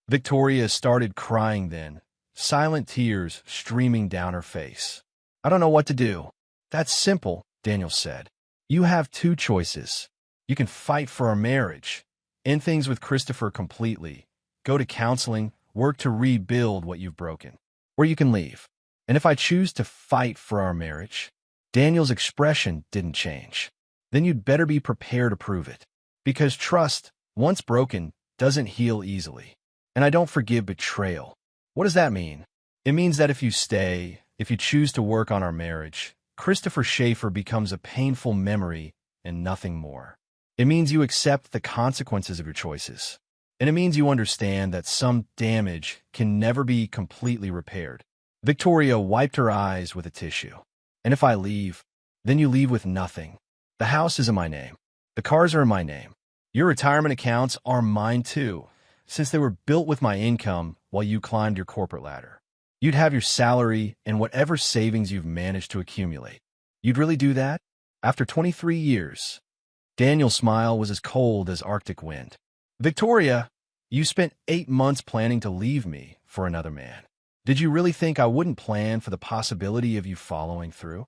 Victoria started crying then, silent tears streaming down her face. "I don't know what to do." "That's simple," Daniel said. "You have two choices. You can fight for our marriage, end things with Christopher completely, go to counseling, work to rebuild what you've broken, or you can leave. And if I choose to fight for our marriage," Daniel's expression didn't change, "then you'd better be prepared to prove it. Because trust, once broken, doesn't heal easily. And I don't forgive betrayal." "What does that mean?" "It means that if you stay, if you choose to work on our marriage, Christopher Schaefer becomes a painful memory and nothing more. It means you accept the consequences of your choices. And it means you understand that some damage can never be completely repaired." Victoria wiped her eyes with a tissue. "And if I leave, then you leave with nothing. The house is in my name. The cars are in my name. Your retirement accounts are mine too, since they were built with my income while you climbed your corporate ladder. You'd have your salary and whatever savings you've managed to accumulate. You'd really do that? After 23 years. Daniel's smile was as cold as Arctic wind. Victoria, you spent 8 months planning to leave me for another man. Did you really think I wouldn't plan for the possibility of you following through?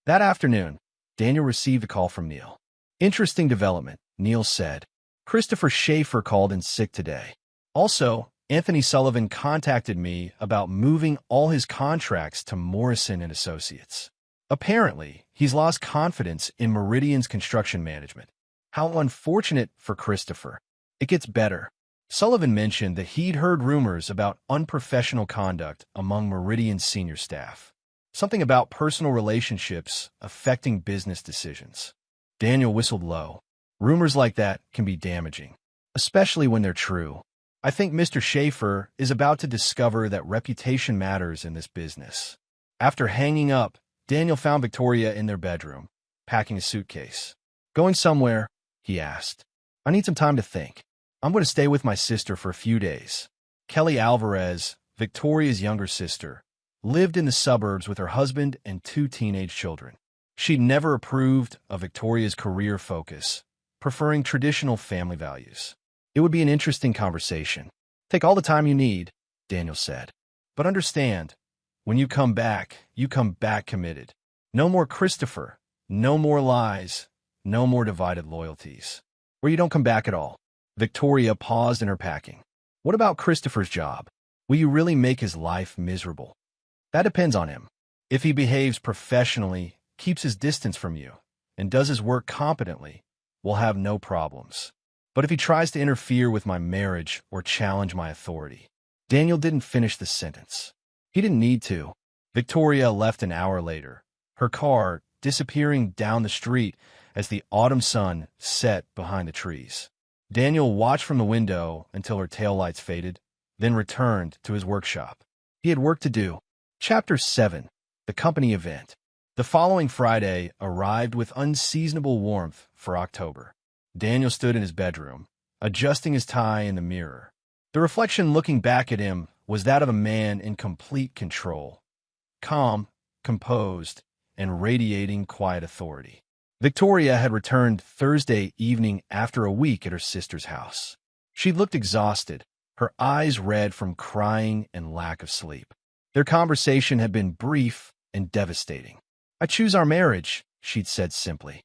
That afternoon, Daniel received a call from Neil. Interesting development, Neil said. Christopher Schaefer called in sick today. Also, Anthony Sullivan contacted me about moving all his contracts to Morrison & Associates. Apparently, he's lost confidence in Meridian's construction management. How unfortunate for Christopher. It gets better. Sullivan mentioned that he'd heard rumors about unprofessional conduct among Meridian's senior staff. Something about personal relationships affecting business decisions. Daniel whistled low. Rumors like that can be damaging, especially when they're true. I think Mr. Schaefer is about to discover that reputation matters in this business. After hanging up, Daniel found Victoria in their bedroom, packing a suitcase. Going somewhere? He asked. I need some time to think. I'm going to stay with my sister for a few days. Kelly Alvarez, Victoria's younger sister, lived in the suburbs with her husband and 2 teenage children. She'd never approved of Victoria's career focus, preferring traditional family values. It would be an interesting conversation. Take all the time you need, Daniel said. But understand, when you come back committed. No more Christopher, no more lies, no more divided loyalties. Or you don't come back at all. Victoria paused in her packing. What about Christopher's job? Will you really make his life miserable? That depends on him. If he behaves professionally, keeps his distance from you, and does his work competently, we'll have no problems. But if he tries to interfere with my marriage or challenge my authority. Daniel didn't finish the sentence. He didn't need to. Victoria left an hour later, her car disappearing down the street as the autumn sun set behind the trees. Daniel watched from the window until her taillights faded, then returned to his workshop. He had work to do. Chapter 7. The Company Event. The following Friday arrived with unseasonable warmth for October. Daniel stood in his bedroom, adjusting his tie in the mirror. The reflection looking back at him was that of a man in complete control. Calm, composed, and radiating quiet authority. Victoria had returned Thursday evening after a week at her sister's house. She looked exhausted, her eyes red from crying and lack of sleep. Their conversation had been brief and devastating. I choose our marriage, she'd said simply.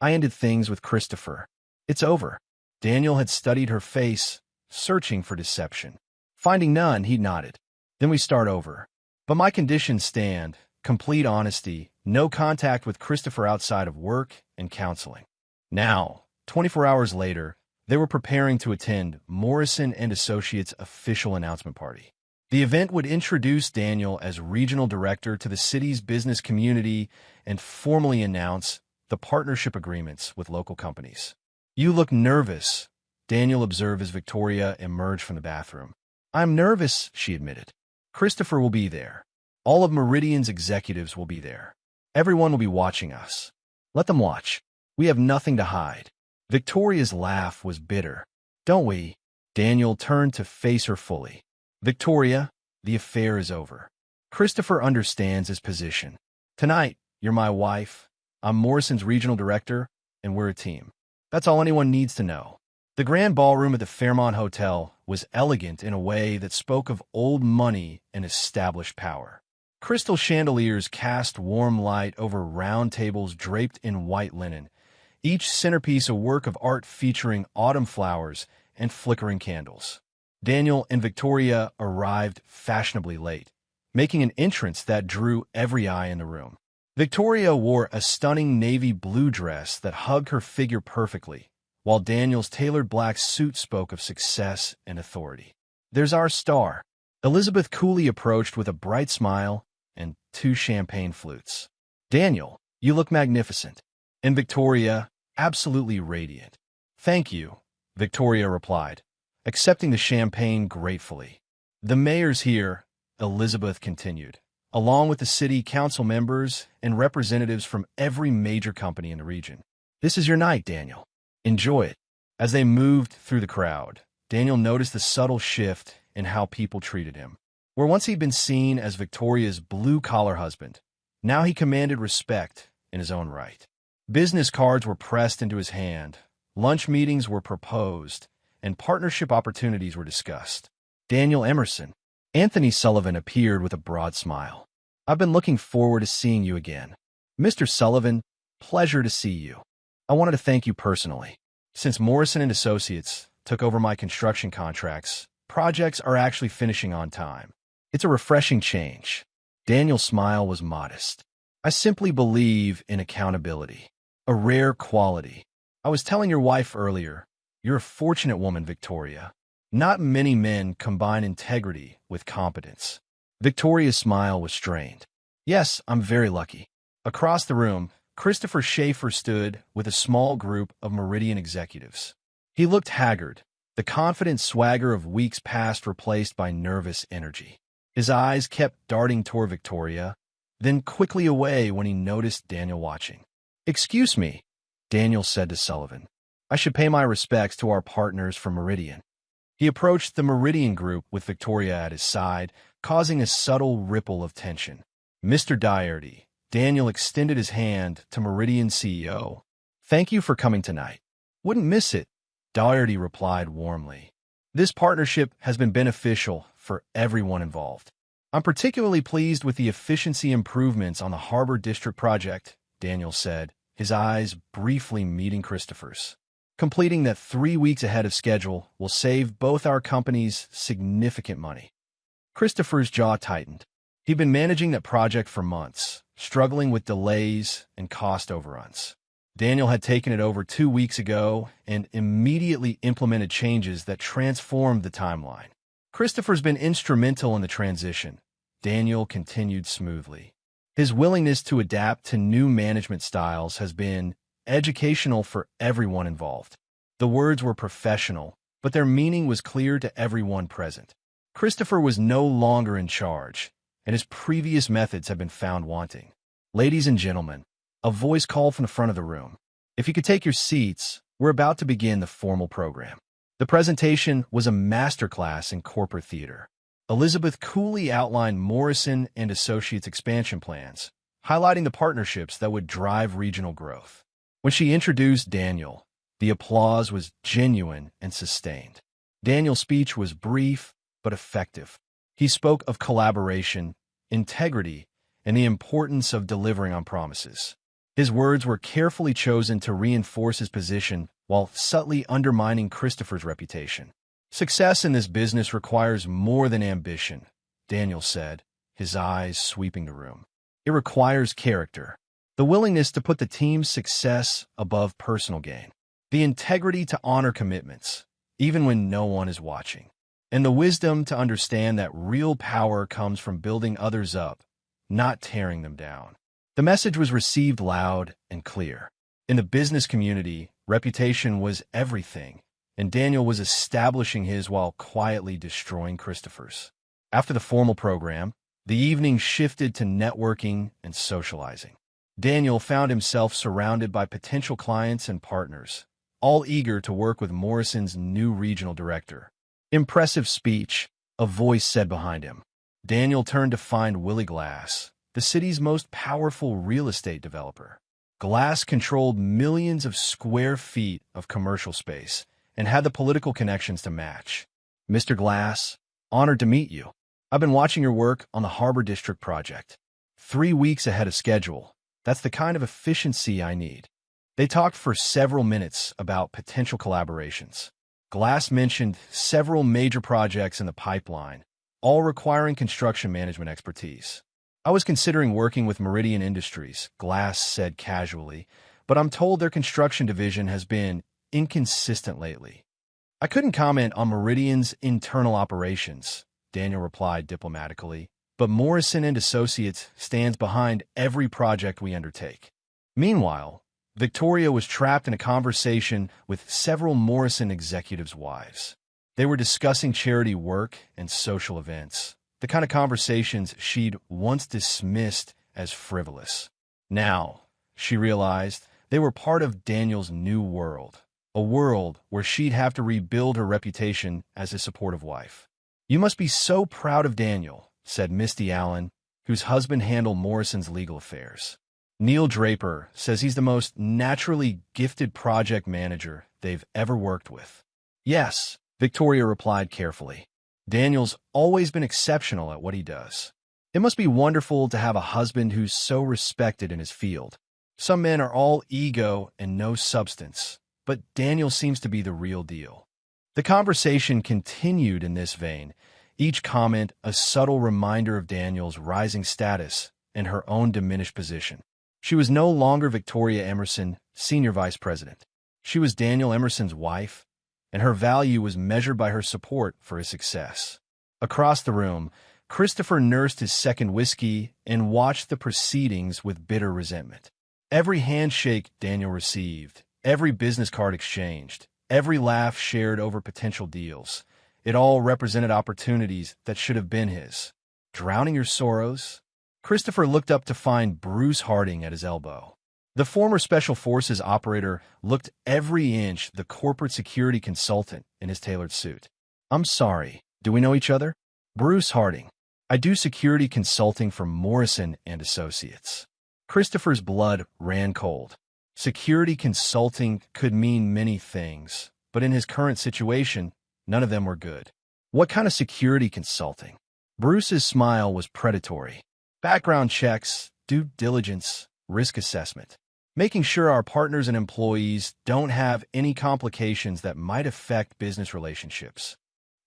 I ended things with Christopher. It's over. Daniel had studied her face, searching for deception. Finding none, he nodded. Then we start over. But my conditions stand: complete honesty, no contact with Christopher outside of work and counseling. Now, 24 hours later, they were preparing to attend Morrison & Associates' official announcement party. The event would introduce Daniel as regional director to the city's business community and formally announce the partnership agreements with local companies. You look nervous, Daniel observed as Victoria emerged from the bathroom. I'm nervous, she admitted. Christopher will be there. All of Meridian's executives will be there. Everyone will be watching us. Let them watch. We have nothing to hide. Victoria's laugh was bitter. Don't we? Daniel turned to face her fully. Victoria, the affair is over. Christopher understands his position. Tonight, you're my wife, I'm Morrison's regional director, and we're a team. That's all anyone needs to know. The grand ballroom at the Fairmont Hotel was elegant in a way that spoke of old money and established power. Crystal chandeliers cast warm light over round tables draped in white linen, each centerpiece a work of art featuring autumn flowers and flickering candles. Daniel and Victoria arrived fashionably late, making an entrance that drew every eye in the room. Victoria wore a stunning navy blue dress that hugged her figure perfectly, while Daniel's tailored black suit spoke of success and authority. There's our star. Elizabeth coolly approached with a bright smile and 2 champagne flutes. Daniel, you look magnificent. And Victoria, absolutely radiant. Thank you, Victoria replied, accepting the champagne gratefully. The mayor's here, Elizabeth continued, along with the city council members and representatives from every major company in the region. This is your night, Daniel. Enjoy it. As they moved through the crowd, Daniel noticed the subtle shift in how people treated him. Where once he'd been seen as Victoria's blue-collar husband, now he commanded respect in his own right. Business cards were pressed into his hand, lunch meetings were proposed, and partnership opportunities were discussed. Daniel Emerson. Anthony Sullivan appeared with a broad smile. I've been looking forward to seeing you again. Mr. Sullivan, pleasure to see you. I wanted to thank you personally. Since Morrison & Associates took over my construction contracts, projects are actually finishing on time. It's a refreshing change. Daniel's smile was modest. I simply believe in accountability, a rare quality. I was telling your wife earlier, you're a fortunate woman, Victoria. Not many men combine integrity with competence. Victoria's smile was strained. Yes, I'm very lucky. Across the room, Christopher Schaefer stood with a small group of Meridian executives. He looked haggard, the confident swagger of weeks past replaced by nervous energy. His eyes kept darting toward Victoria, then quickly away when he noticed Daniel watching. Excuse me, Daniel said to Sullivan. I should pay my respects to our partners from Meridian. He approached the Meridian group with Victoria at his side, causing a subtle ripple of tension. Mr. Doherty, Daniel extended his hand to Meridian CEO. Thank you for coming tonight. Wouldn't miss it, Doherty replied warmly. This partnership has been beneficial for everyone involved. I'm particularly pleased with the efficiency improvements on the Harbor District project, Daniel said, his eyes briefly meeting Christopher's. Completing that 3 weeks ahead of schedule will save both our companies significant money. Christopher's jaw tightened. He'd been managing that project for months, struggling with delays and cost overruns. Daniel had taken it over 2 weeks ago and immediately implemented changes that transformed the timeline. Christopher's been instrumental in the transition, Daniel continued smoothly. His willingness to adapt to new management styles has been educational for everyone involved. The words were professional, but their meaning was clear to everyone present. Christopher was no longer in charge, and his previous methods had been found wanting. Ladies and gentlemen, a voice called from the front of the room. If you could take your seats, we're about to begin the formal program. The presentation was a masterclass in corporate theater. Elizabeth coolly outlined Morrison & Associates' expansion plans, highlighting the partnerships that would drive regional growth. When she introduced Daniel, the applause was genuine and sustained. Daniel's speech was brief but effective. He spoke of collaboration, integrity, and the importance of delivering on promises. His words were carefully chosen to reinforce his position while subtly undermining Christopher's reputation. Success in this business requires more than ambition, Daniel said, his eyes sweeping the room. It requires character. The willingness to put the team's success above personal gain, the integrity to honor commitments, even when no one is watching, and the wisdom to understand that real power comes from building others up, not tearing them down. The message was received loud and clear. In the business community, reputation was everything, and Daniel was establishing his while quietly destroying Christopher's. After the formal program, the evening shifted to networking and socializing. Daniel found himself surrounded by potential clients and partners, all eager to work with Morrison's new regional director. Impressive speech, a voice said behind him. Daniel turned to find Willie Glass, the city's most powerful real estate developer. Glass controlled millions of square feet of commercial space and had the political connections to match. Mr. Glass, honored to meet you. I've been watching your work on the Harbor District project. 3 weeks ahead of schedule. That's the kind of efficiency I need. They talked for several minutes about potential collaborations. Glass mentioned several major projects in the pipeline, all requiring construction management expertise. I was considering working with Meridian Industries, Glass said casually, but I'm told their construction division has been inconsistent lately. I couldn't comment on Meridian's internal operations, Daniel replied diplomatically, but Morrison & Associates stands behind every project we undertake. Meanwhile, Victoria was trapped in a conversation with several Morrison executives' wives. They were discussing charity work and social events, the kind of conversations she'd once dismissed as frivolous. Now, she realized, they were part of Daniel's new world, a world where she'd have to rebuild her reputation as a supportive wife. "You must be so proud of Daniel," said Misty Allen, whose husband handled Morrison's legal affairs. "Neil Draper says he's the most naturally gifted project manager they've ever worked with." "Yes," Victoria replied carefully. "Daniel's always been exceptional at what he does. It must be wonderful to have a husband who's so respected in his field. Some men are all ego and no substance, but Daniel seems to be the real deal." The conversation continued in this vein, each comment a subtle reminder of Daniel's rising status and her own diminished position. She was no longer Victoria Emerson, Senior Vice President. She was Daniel Emerson's wife, and her value was measured by her support for his success. Across the room, Christopher nursed his second whiskey and watched the proceedings with bitter resentment. Every handshake Daniel received, every business card exchanged, every laugh shared over potential deals, it all represented opportunities that should have been his. "Drowning your sorrows?" Christopher looked up to find Bruce Harding at his elbow. The former Special Forces operator looked every inch the corporate security consultant in his tailored suit. "I'm sorry, do we know each other?" "Bruce Harding. I do security consulting for Morrison and Associates." Christopher's blood ran cold. Security consulting could mean many things, but in his current situation, none of them were good. "What kind of security consulting?" Bruce's smile was predatory. "Background checks, due diligence, risk assessment. Making sure our partners and employees don't have any complications that might affect business relationships."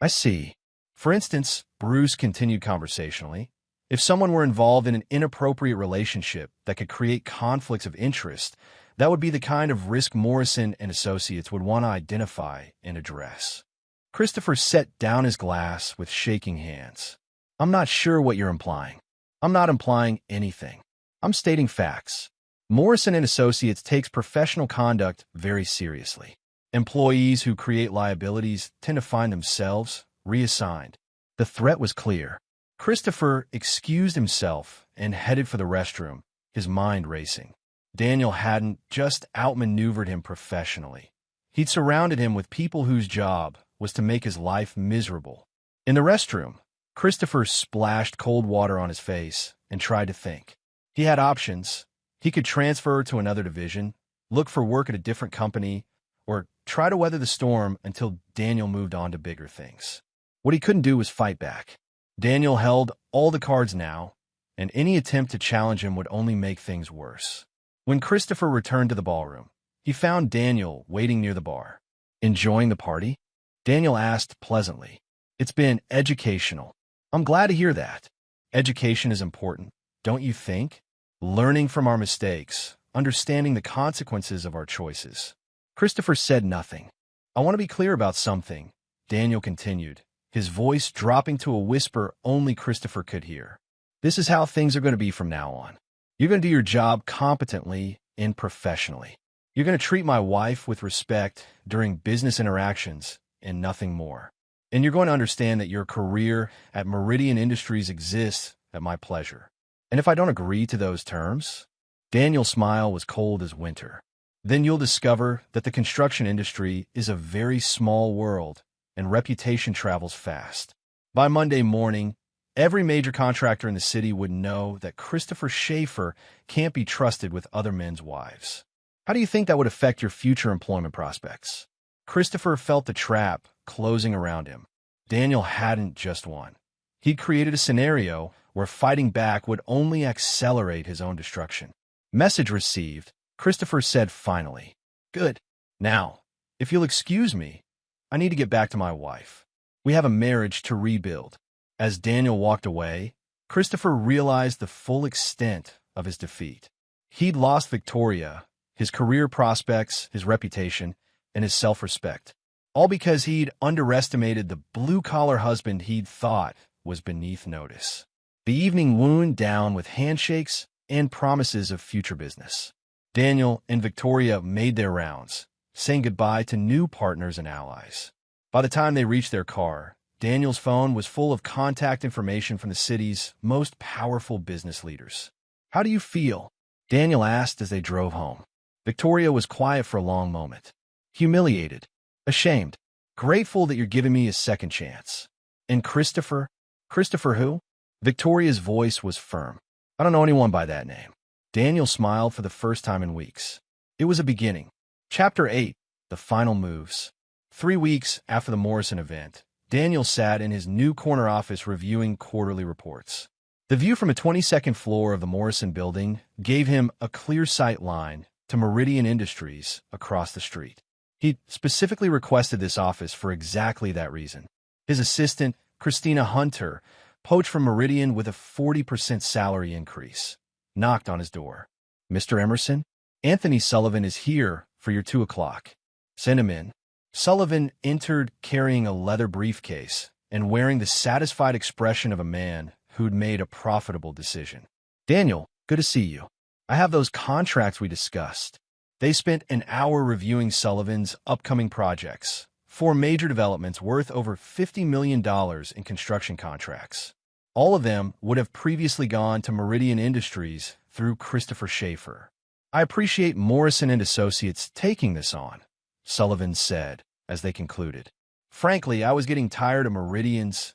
"I see. For instance," Bruce continued conversationally, "if someone were involved in an inappropriate relationship that could create conflicts of interest, that would be the kind of risk Morrison and Associates would want to identify and address." Christopher set down his glass with shaking hands. "I'm not sure what you're implying." "I'm not implying anything. I'm stating facts. Morrison and Associates takes professional conduct very seriously. Employees who create liabilities tend to find themselves reassigned." The threat was clear. Christopher excused himself and headed for the restroom, his mind racing. Daniel hadn't just outmaneuvered him professionally. He'd surrounded him with people whose job was to make his life miserable. In the restroom, Christopher splashed cold water on his face and tried to think. He had options. He could transfer to another division, look for work at a different company, or try to weather the storm until Daniel moved on to bigger things. What he couldn't do was fight back. Daniel held all the cards now, and any attempt to challenge him would only make things worse. When Christopher returned to the ballroom, he found Daniel waiting near the bar. "Enjoying the party?" Daniel asked pleasantly. "It's been educational." "I'm glad to hear that. Education is important, don't you think? Learning from our mistakes, understanding the consequences of our choices." Christopher said nothing. "I want to be clear about something," Daniel continued, his voice dropping to a whisper only Christopher could hear. "This is how things are going to be from now on. You're going to do your job competently and professionally. You're going to treat my wife with respect during business interactions and nothing more. And you're going to understand that your career at Meridian Industries exists at my pleasure. And if I don't agree to those terms," Daniel's smile was cold as winter, "then you'll discover that the construction industry is a very small world and reputation travels fast. By Monday morning, every major contractor in the city would know that Christopher Schaefer can't be trusted with other men's wives. How do you think that would affect your future employment prospects?" Christopher felt the trap closing around him. Daniel hadn't just won. He'd created a scenario where fighting back would only accelerate his own destruction. "Message received," Christopher said finally. "Good. Now, if you'll excuse me, I need to get back to my wife. We have a marriage to rebuild." As Daniel walked away, Christopher realized the full extent of his defeat. He'd lost Victoria, his career prospects, his reputation, and his self-respect, all because he'd underestimated the blue-collar husband he'd thought was beneath notice. The evening wound down with handshakes and promises of future business. Daniel and Victoria made their rounds, saying goodbye to new partners and allies. By the time they reached their car, Daniel's phone was full of contact information from the city's most powerful business leaders. "How do you feel?" Daniel asked as they drove home. Victoria was quiet for a long moment. humiliated, ashamed, grateful that you're giving me a second chance. And Christopher? Christopher who? Victoria's voice was firm. I don't know anyone by that name. Daniel smiled for the first time in weeks. It was a beginning. Chapter 8. The Final Moves. 3 weeks after the Morrison event, Daniel sat in his new corner office reviewing quarterly reports. The view from a 22nd floor of the Morrison building gave him a clear sight line to Meridian Industries across the street. He specifically requested this office for exactly that reason. His assistant, Christina Hunter, poached from Meridian with a 40% salary increase, knocked on his door. "Mr. Emerson, Anthony Sullivan is here for your 2 o'clock. Send him in." Sullivan entered carrying a leather briefcase and wearing the satisfied expression of a man who'd made a profitable decision. "Daniel, good to see you. I have those contracts we discussed." They spent an hour reviewing Sullivan's upcoming projects, 4 major developments worth over $50 million in construction contracts. All of them would have previously gone to Meridian Industries through Christopher Schaefer. "I appreciate Morrison and Associates taking this on," Sullivan said as they concluded. "Frankly, I was getting tired of Meridian's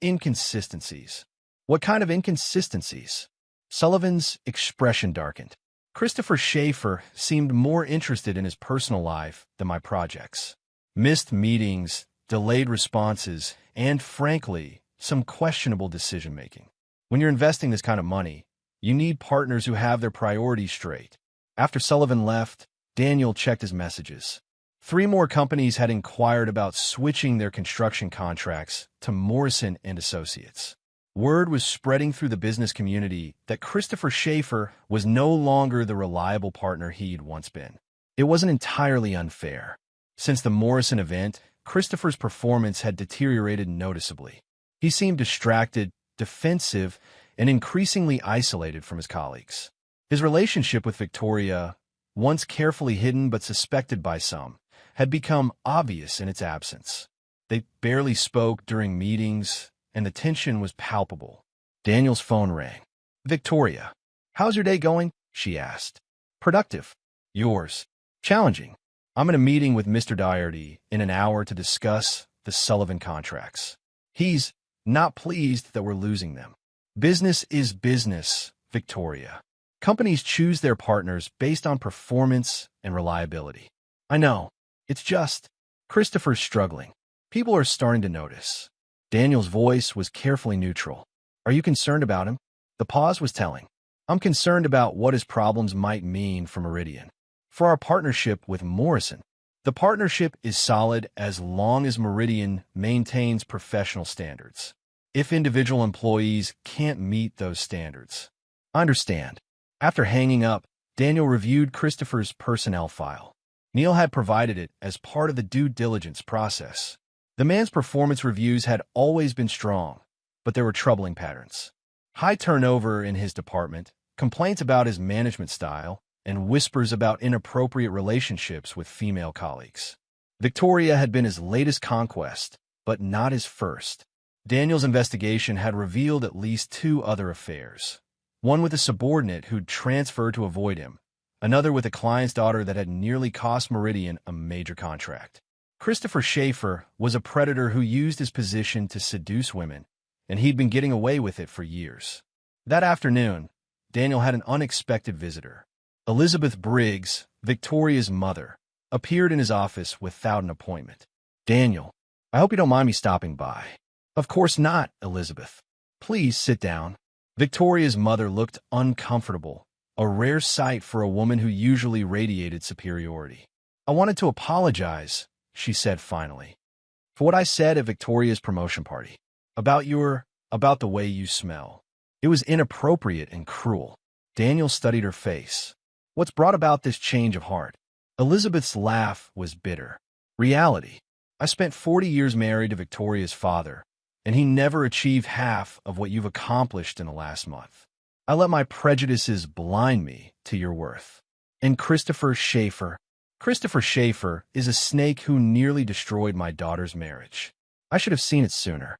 inconsistencies." "What kind of inconsistencies?" Sullivan's expression darkened. "Christopher Schaefer seemed more interested in his personal life than my projects. Missed meetings, delayed responses, and, frankly, some questionable decision-making. When you're investing this kind of money, you need partners who have their priorities straight." After Sullivan left, Daniel checked his messages. 3 more companies had inquired about switching their construction contracts to Morrison and Associates. Word was spreading through the business community that Christopher Schaefer was no longer the reliable partner he'd once been. It wasn't entirely unfair. Since the Morrison event, Christopher's performance had deteriorated noticeably. He seemed distracted, defensive, and increasingly isolated from his colleagues. His relationship with Victoria, once carefully hidden but suspected by some, had become obvious in its absence. They barely spoke during meetings, and the tension was palpable. Daniel's phone rang. "Victoria, how's your day going?" she asked. "Productive. Yours?" "Challenging. I'm in a meeting with Mr. Doherty in an hour to discuss the Sullivan contracts. He's not pleased that we're losing them." "Business is business, Victoria. Companies choose their partners based on performance and reliability." "I know. It's just..." Christopher's struggling. "People are starting to notice." Daniel's voice was carefully neutral. "Are you concerned about him?" The pause was telling. "I'm concerned about what his problems might mean for Meridian. For our partnership with Morrison. The partnership is solid as long as Meridian maintains professional standards. If individual employees can't meet those standards..." "I understand." After hanging up, Daniel reviewed Christopher's personnel file. Neil had provided it as part of the due diligence process. The man's performance reviews had always been strong, but there were troubling patterns. High turnover in his department, complaints about his management style, and whispers about inappropriate relationships with female colleagues. Victoria had been his latest conquest, but not his first. Daniel's investigation had revealed at least 2 other affairs. One with a subordinate who'd transferred to avoid him, another with a client's daughter that had nearly cost Meridian a major contract. Christopher Schaefer was a predator who used his position to seduce women, and he'd been getting away with it for years. That afternoon, Daniel had an unexpected visitor. Elizabeth Briggs, Victoria's mother, appeared in his office without an appointment. "Daniel, I hope you don't mind me stopping by." "Of course not, Elizabeth. Please sit down." Victoria's mother looked uncomfortable, a rare sight for a woman who usually radiated superiority. "I wanted to apologize," she said finally, "for what I said at Victoria's promotion party. About the way you smell. It was inappropriate and cruel." Daniel studied her face. "What's brought about this change of heart?" Elizabeth's laugh was bitter. "Reality. I spent 40 years married to Victoria's father, and he never achieved half of what you've accomplished in the last month. I let my prejudices blind me to your worth." "And Christopher Schaefer?" "Christopher Schaefer is a snake who nearly destroyed my daughter's marriage. I should have seen it sooner."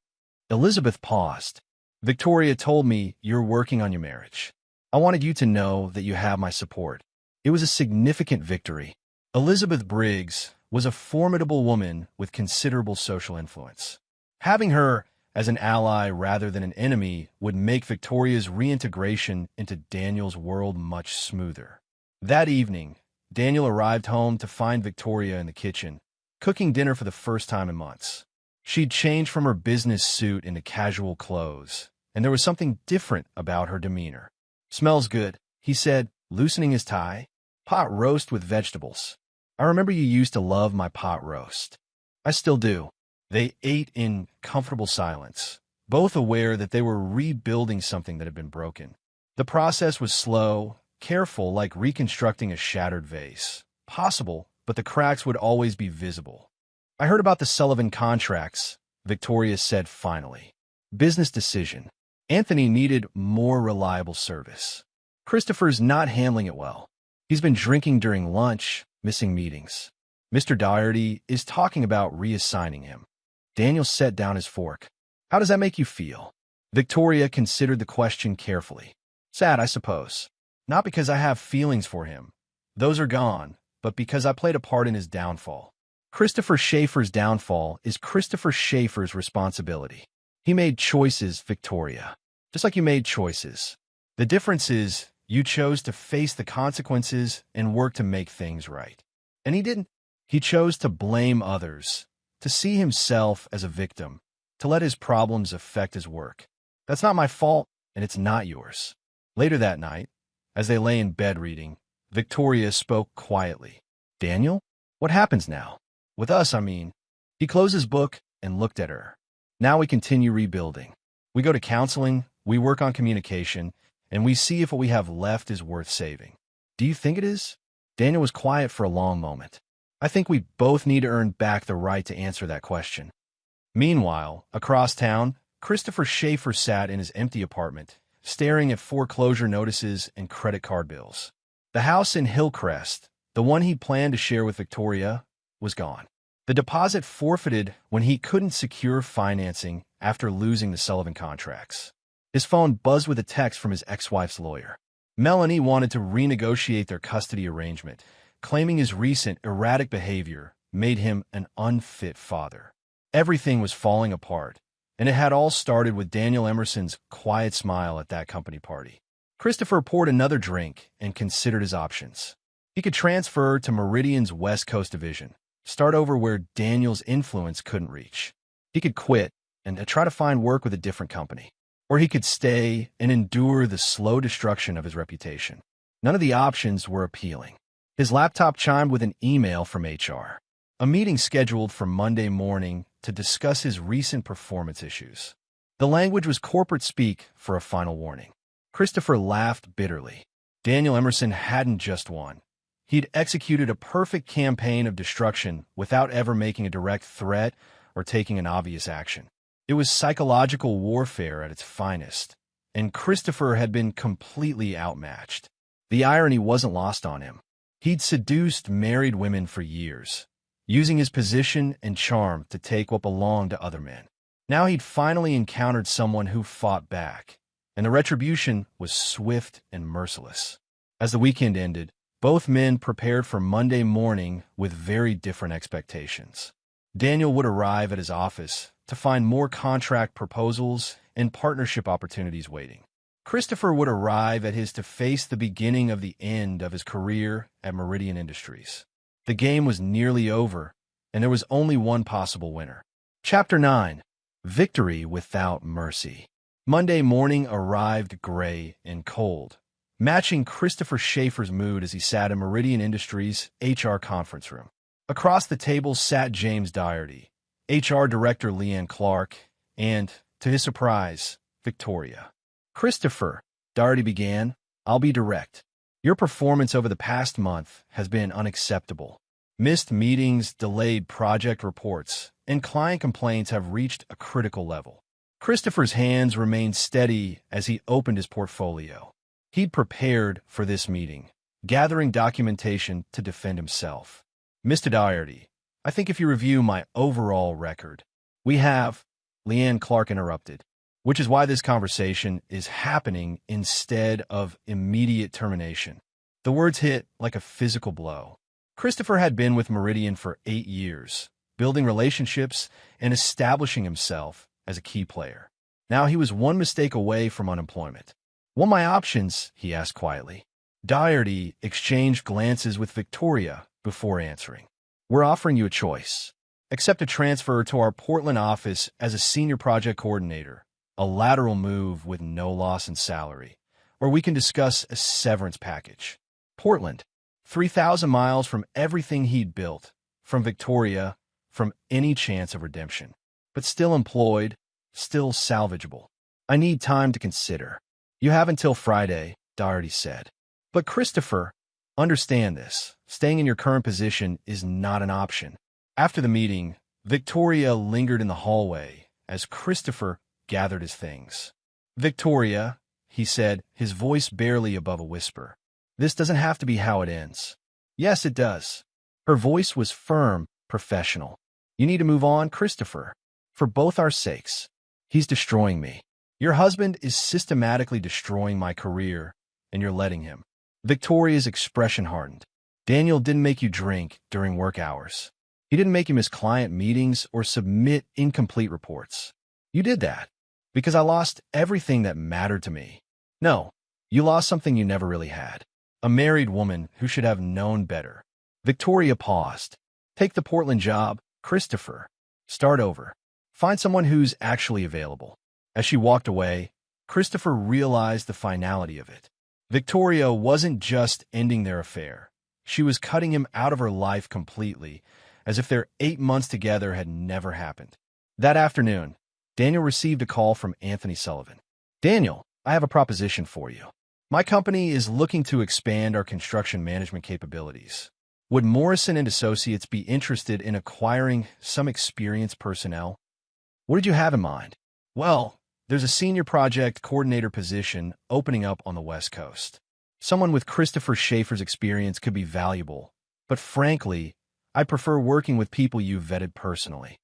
Elizabeth paused. "Victoria told me you're working on your marriage. I wanted you to know that you have my support." It was a significant victory. Elizabeth Briggs was a formidable woman with considerable social influence. Having her as an ally rather than an enemy would make Victoria's reintegration into Daniel's world much smoother. That evening, Daniel arrived home to find Victoria in the kitchen, cooking dinner for the first time in months. She'd changed from her business suit into casual clothes, and there was something different about her demeanor. "Smells good," he said, loosening his tie. "Pot roast with vegetables. I remember you used to love my pot roast." "I still do." They ate in comfortable silence, both aware that they were rebuilding something that had been broken. The process was slow, careful, like reconstructing a shattered vase. Possible, but the cracks would always be visible. "I heard about the Sullivan contracts," Victoria said finally. "Business decision. Anthony needed more reliable service. Christopher's not handling it well. He's been drinking during lunch, missing meetings. Mr. Doherty is talking about reassigning him." Daniel set down his fork. "How does that make you feel?" Victoria considered the question carefully. "Sad, I suppose. Not because I have feelings for him. Those are gone, but because I played a part in his downfall. Christopher Schaefer's downfall is Christopher Schaefer's responsibility. He made choices, Victoria. Just like you made choices. The difference is you chose to face the consequences and work to make things right. And he didn't. He chose to blame others, to see himself as a victim, to let his problems affect his work. That's not my fault, and it's not yours." Later that night, as they lay in bed reading, Victoria spoke quietly. "Daniel, what happens now? With us, I mean." He closed his book and looked at her. "Now we continue rebuilding. We go to counseling, we work on communication, and we see if what we have left is worth saving." "Do you think it is?" Daniel was quiet for a long moment. "I think we both need to earn back the right to answer that question." Meanwhile, across town, Christopher Schaefer sat in his empty apartment, staring at foreclosure notices and credit card bills. The house in Hillcrest, the one he planned to share with Victoria, was gone. The deposit forfeited when he couldn't secure financing after losing the Sullivan contracts. His phone buzzed with a text from his ex-wife's lawyer. Melanie wanted to renegotiate their custody arrangement, claiming his recent erratic behavior made him an unfit father. Everything was falling apart, and it had all started with Daniel Emerson's quiet smile at that company party. Christopher poured another drink and considered his options. He could transfer to Meridian's West Coast division, start over where Daniel's influence couldn't reach. He could quit and try to find work with a different company. Or he could stay and endure the slow destruction of his reputation. None of the options were appealing. His laptop chimed with an email from HR. A meeting scheduled for Monday morning to discuss his recent performance issues. The language was corporate speak for a final warning. Christopher laughed bitterly. Daniel Emerson hadn't just won. He'd executed a perfect campaign of destruction without ever making a direct threat or taking an obvious action. It was psychological warfare at its finest, and Christopher had been completely outmatched. The irony wasn't lost on him. He'd seduced married women for years, using his position and charm to take what belonged to other men. Now he'd finally encountered someone who fought back, and the retribution was swift and merciless. As the weekend ended, both men prepared for Monday morning with very different expectations. Daniel would arrive at his office to find more contract proposals and partnership opportunities waiting. Christopher would arrive at his to face the beginning of the end of his career at Meridian Industries. The game was nearly over, and there was only one possible winner. Chapter 9. Victory Without Mercy. Monday morning arrived gray and cold, matching Christopher Schaefer's mood as he sat in Meridian Industries' HR conference room. Across the table sat James Doherty, HR Director Leanne Clark, and, to his surprise, Victoria. "Christopher," Doherty began, "I'll be direct. Your performance over the past month has been unacceptable. Missed meetings, delayed project reports, and client complaints have reached a critical level." Christopher's hands remained steady as he opened his portfolio. He'd prepared for this meeting, gathering documentation to defend himself. "Mr. Doherty, I think if you review my overall record, we have," Leanne Clark interrupted, "which is why this conversation is happening instead of immediate termination." The words hit like a physical blow. Christopher had been with Meridian for 8 years, building relationships and establishing himself as a key player. Now he was one mistake away from unemployment. "What are my options?" he asked quietly. Doherty exchanged glances with Victoria before answering. "We're offering you a choice. Accept a transfer to our Portland office as a senior project coordinator, a lateral move with no loss in salary, or we can discuss a severance package." Portland, 3,000 miles from everything he'd built, from Victoria, from any chance of redemption. But still employed, still salvageable. "I need time to consider." "You have until Friday," Doherty said. "But Christopher, understand this. Staying in your current position is not an option." After the meeting, Victoria lingered in the hallway as Christopher gathered his things. "Victoria," he said, his voice barely above a whisper, "this doesn't have to be how it ends." "Yes, it does." Her voice was firm, professional. "You need to move on, Christopher. For both our sakes. He's destroying me. Your husband is systematically destroying my career, and you're letting him." Victoria's expression hardened. "Daniel didn't make you drink during work hours. He didn't make you miss client meetings or submit incomplete reports. You did that because I lost everything that mattered to me. No, you lost something you never really had. A married woman who should have known better." Victoria paused. "Take the Portland job, Christopher. Start over. Find someone who's actually available." As she walked away, Christopher realized the finality of it. Victoria wasn't just ending their affair. She was cutting him out of her life completely, as if their 8 months together had never happened. That afternoon, Daniel received a call from Anthony Sullivan. "Daniel, I have a proposition for you. My company is looking to expand our construction management capabilities. Would Morrison & Associates be interested in acquiring some experienced personnel?" "What did you have in mind?" "Well, there's a senior project coordinator position opening up on the West Coast. Someone with Christopher Schaefer's experience could be valuable, but frankly, I prefer working with people you've vetted personally."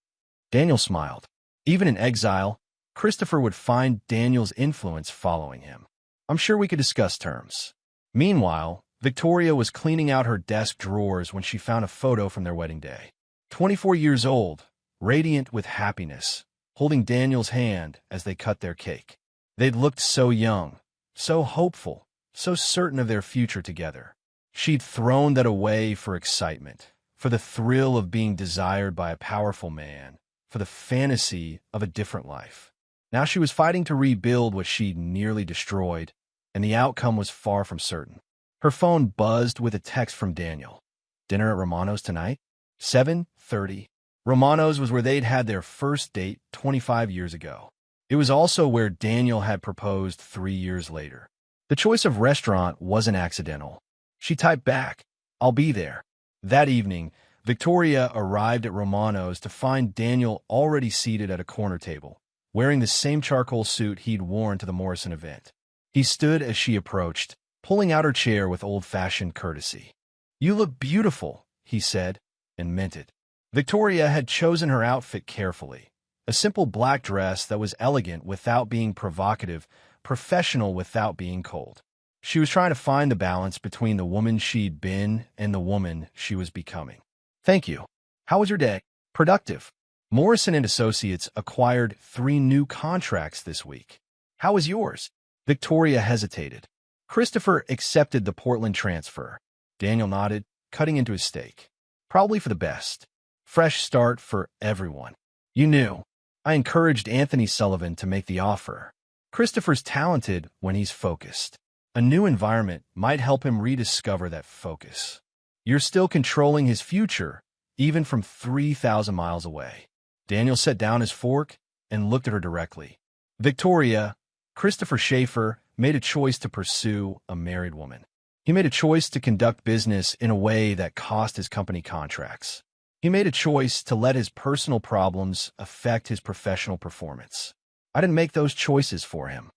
Daniel smiled. Even in exile, Christopher would find Daniel's influence following him. "I'm sure we could discuss terms." Meanwhile, Victoria was cleaning out her desk drawers when she found a photo from their wedding day. 24 years old, radiant with happiness, holding Daniel's hand as they cut their cake. They'd looked so young, so hopeful, so certain of their future together. She'd thrown that away for excitement, for the thrill of being desired by a powerful man, for the fantasy of a different life. Now she was fighting to rebuild what she'd nearly destroyed, and the outcome was far from certain. Her phone buzzed with a text from Daniel. "Dinner at Romano's tonight? 7:30. Romano's was where they'd had their first date 25 years ago. It was also where Daniel had proposed 3 years later. The choice of restaurant wasn't accidental. She typed back, "I'll be there." That evening, Victoria arrived at Romano's to find Daniel already seated at a corner table, wearing the same charcoal suit he'd worn to the Morrison event. He stood as she approached, pulling out her chair with old-fashioned courtesy. "You look beautiful," he said, and meant it. Victoria had chosen her outfit carefully. A simple black dress that was elegant without being provocative, professional without being cold. She was trying to find the balance between the woman she'd been and the woman she was becoming. "Thank you. How was your day?" "Productive. Morrison & Associates acquired 3 new contracts this week." "How was yours?" Victoria hesitated. Christopher accepted the Portland transfer. Daniel nodded, cutting into his steak. "Probably for the best. Fresh start for everyone. You knew. I encouraged Anthony Sullivan to make the offer. Christopher's talented when he's focused. A new environment might help him rediscover that focus. You're still controlling his future, even from 3,000 miles away." Daniel set down his fork and looked at her directly. "Victoria, Christopher Schaefer made a choice to pursue a married woman. He made a choice to conduct business in a way that cost his company contracts. He made a choice to let his personal problems affect his professional performance. I didn't make those choices for him.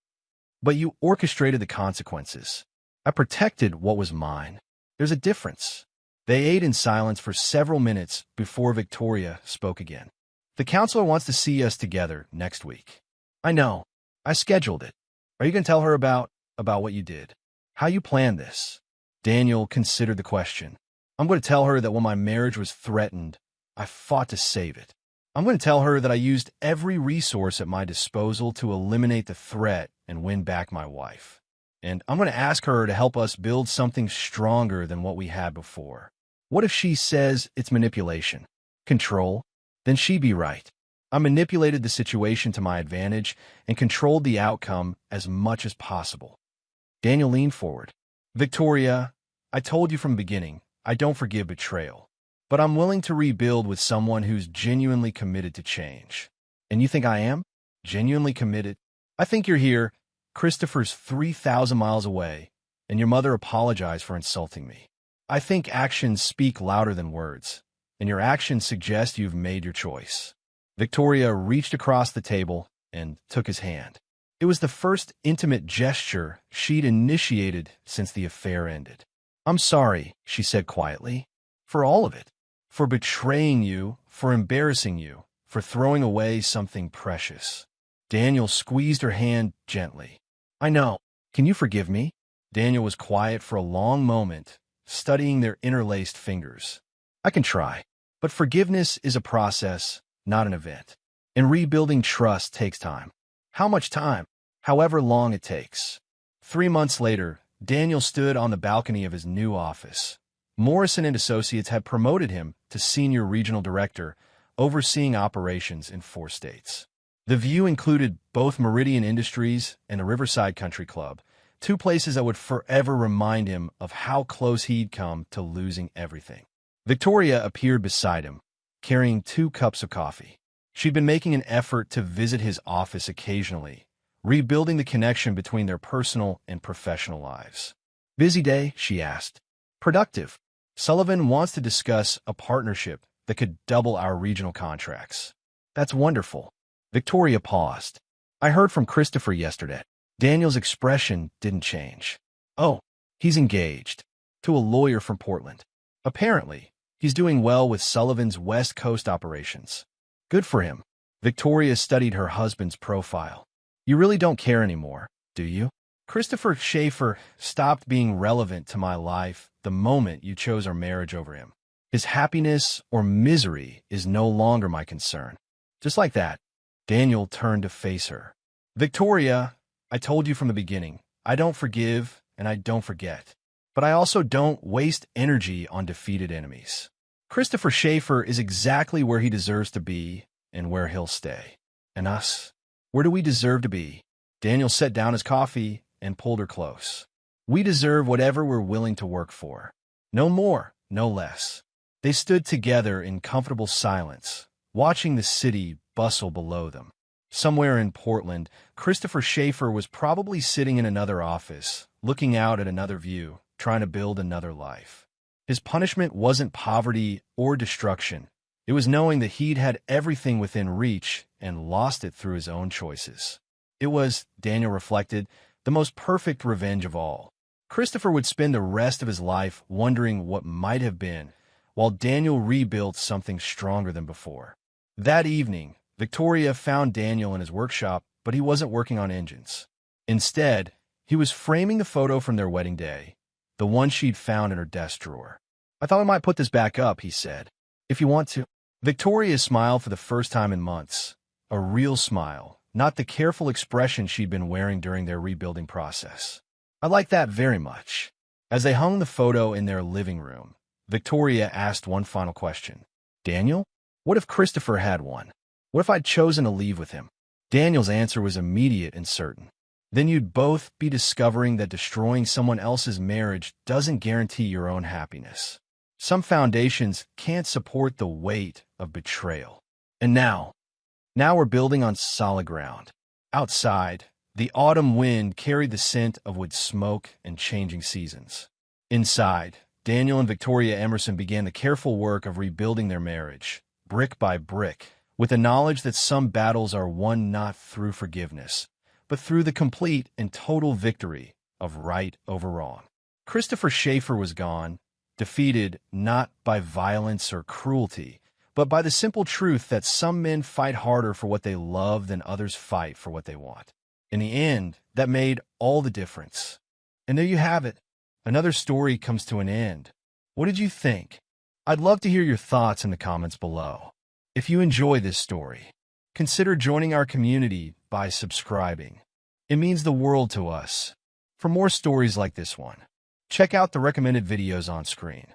But you orchestrated the consequences. I protected what was mine. There's a difference." They ate in silence for several minutes before Victoria spoke again. "The counselor wants to see us together next week." "I know. I scheduled it. Are you going to tell her about what you did? How you planned this?" Daniel considered the question. I'm going to tell her that when my marriage was threatened, I fought to save it. I'm going to tell her that I used every resource at my disposal to eliminate the threat and win back my wife. And I'm going to ask her to help us build something stronger than what we had before. What if she says it's manipulation, control? Then she'd be right. I manipulated the situation to my advantage and controlled the outcome as much as possible. Daniel leaned forward. Victoria, I told you from the beginning, I don't forgive betrayal. But I'm willing to rebuild with someone who's genuinely committed to change. And you think I am? Genuinely committed? I think you're here. Christopher's 3,000 miles away, and your mother apologized for insulting me. I think actions speak louder than words, and your actions suggest you've made your choice. Victoria reached across the table and took his hand. It was the first intimate gesture she'd initiated since the affair ended. I'm sorry, she said quietly, for all of it. For betraying you, for embarrassing you, for throwing away something precious. Daniel squeezed her hand gently. I know. Can you forgive me? Daniel was quiet for a long moment, studying their interlaced fingers. I can try, but forgiveness is a process, not an event. And rebuilding trust takes time. How much time? However long it takes. 3 months later, Daniel stood on the balcony of his new office. Morrison & Associates had promoted him to senior regional director, overseeing operations in 4 states. The view included both Meridian Industries and a Riverside Country Club, 2 places that would forever remind him of how close he'd come to losing everything. Victoria appeared beside him, carrying 2 cups of coffee. She'd been making an effort to visit his office occasionally, rebuilding the connection between their personal and professional lives. Busy day, she asked. Productive. Sullivan wants to discuss a partnership that could double our regional contracts. That's wonderful. Victoria paused. I heard from Christopher yesterday. Daniel's expression didn't change. Oh, he's engaged. To a lawyer from Portland. Apparently, he's doing well with Sullivan's West Coast operations. Good for him. Victoria studied her husband's profile. You really don't care anymore, do you? Christopher Schaefer stopped being relevant to my life the moment you chose our marriage over him. His happiness or misery is no longer my concern. Just like that, Daniel turned to face her. Victoria, I told you from the beginning, I don't forgive and I don't forget. But I also don't waste energy on defeated enemies. Christopher Schaefer is exactly where he deserves to be and where he'll stay. And us? Where do we deserve to be? Daniel set down his coffee and pulled her close. We deserve whatever we're willing to work for. No more, no less. They stood together in comfortable silence, watching the city bustle below them. Somewhere in Portland, Christopher Schaefer was probably sitting in another office, looking out at another view, trying to build another life. His punishment wasn't poverty or destruction. It was knowing that he'd had everything within reach and lost it through his own choices. It was, Daniel reflected, the most perfect revenge of all. Christopher would spend the rest of his life wondering what might have been, while Daniel rebuilt something stronger than before. That evening, Victoria found Daniel in his workshop, but he wasn't working on engines. Instead, he was framing the photo from their wedding day, the one she'd found in her desk drawer. I thought I might put this back up, he said. If you want to. Victoria smiled for the first time in months. A real smile, not the careful expression she'd been wearing during their rebuilding process. I like that very much. As they hung the photo in their living room, Victoria asked one final question. Daniel, what if Christopher had one? What if I'd chosen to leave with him? Daniel's answer was immediate and certain. Then you'd both be discovering that destroying someone else's marriage doesn't guarantee your own happiness. Some foundations can't support the weight of betrayal. And now we're building on solid ground. Outside, the autumn wind carried the scent of wood smoke and changing seasons. Inside, Daniel and Victoria Emerson began the careful work of rebuilding their marriage, brick by brick, with the knowledge that some battles are won not through forgiveness, but through the complete and total victory of right over wrong. Christopher Schaefer was gone, defeated not by violence or cruelty, but by the simple truth that some men fight harder for what they love than others fight for what they want. In the end, that made all the difference. And there you have it. Another story comes to an end. What did you think? I'd love to hear your thoughts in the comments below. If you enjoy this story, consider joining our community by subscribing. It means the world to us. For more stories like this one, check out the recommended videos on screen.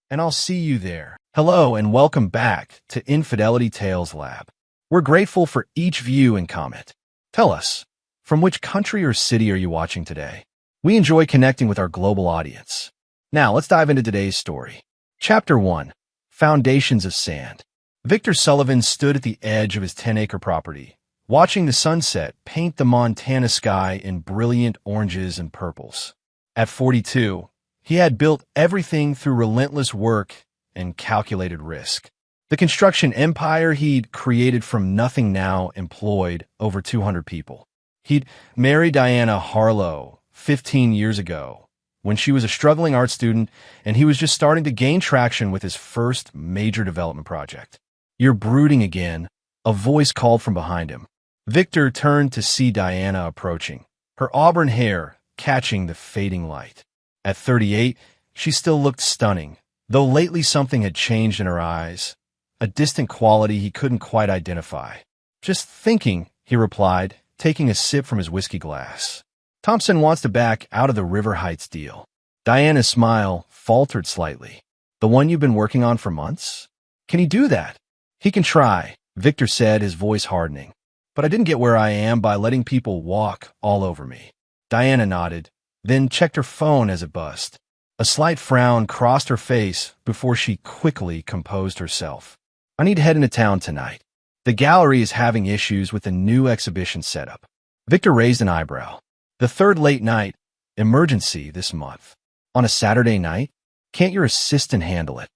And I'll see you there. Hello and welcome back to Infidelity Tales Lab. We're grateful for each view and comment. Tell us, from which country or city are you watching today? We enjoy connecting with our global audience. Now, let's dive into today's story. Chapter 1. Foundations of Sand. Victor Sullivan stood at the edge of his 10-acre property, watching the sunset paint the Montana sky in brilliant oranges and purples. At 42, he had built everything through relentless work and calculated risk. The construction empire he'd created from nothing now employed over 200 people. He'd married Diana Harlow 15 years ago, when she was a struggling art student, and he was just starting to gain traction with his first major development project. "You're brooding again," a voice called from behind him. Victor turned to see Diana approaching, her auburn hair catching the fading light. At 38, she still looked stunning, though lately something had changed in her eyes, a distant quality he couldn't quite identify. "Just thinking," he replied, taking a sip from his whiskey glass. "Thompson wants to back out of the River Heights deal." Diana's smile faltered slightly. "The one you've been working on for months? Can he do that?" "He can try," Victor said, his voice hardening. "But I didn't get where I am by letting people walk all over me." Diana nodded, then checked her phone as it buzzed. A slight frown crossed her face before she quickly composed herself. "I need to head into town tonight. The gallery is having issues with the new exhibition setup." Victor raised an eyebrow. "The third late night emergency this month. On a Saturday night? Can't your assistant handle it?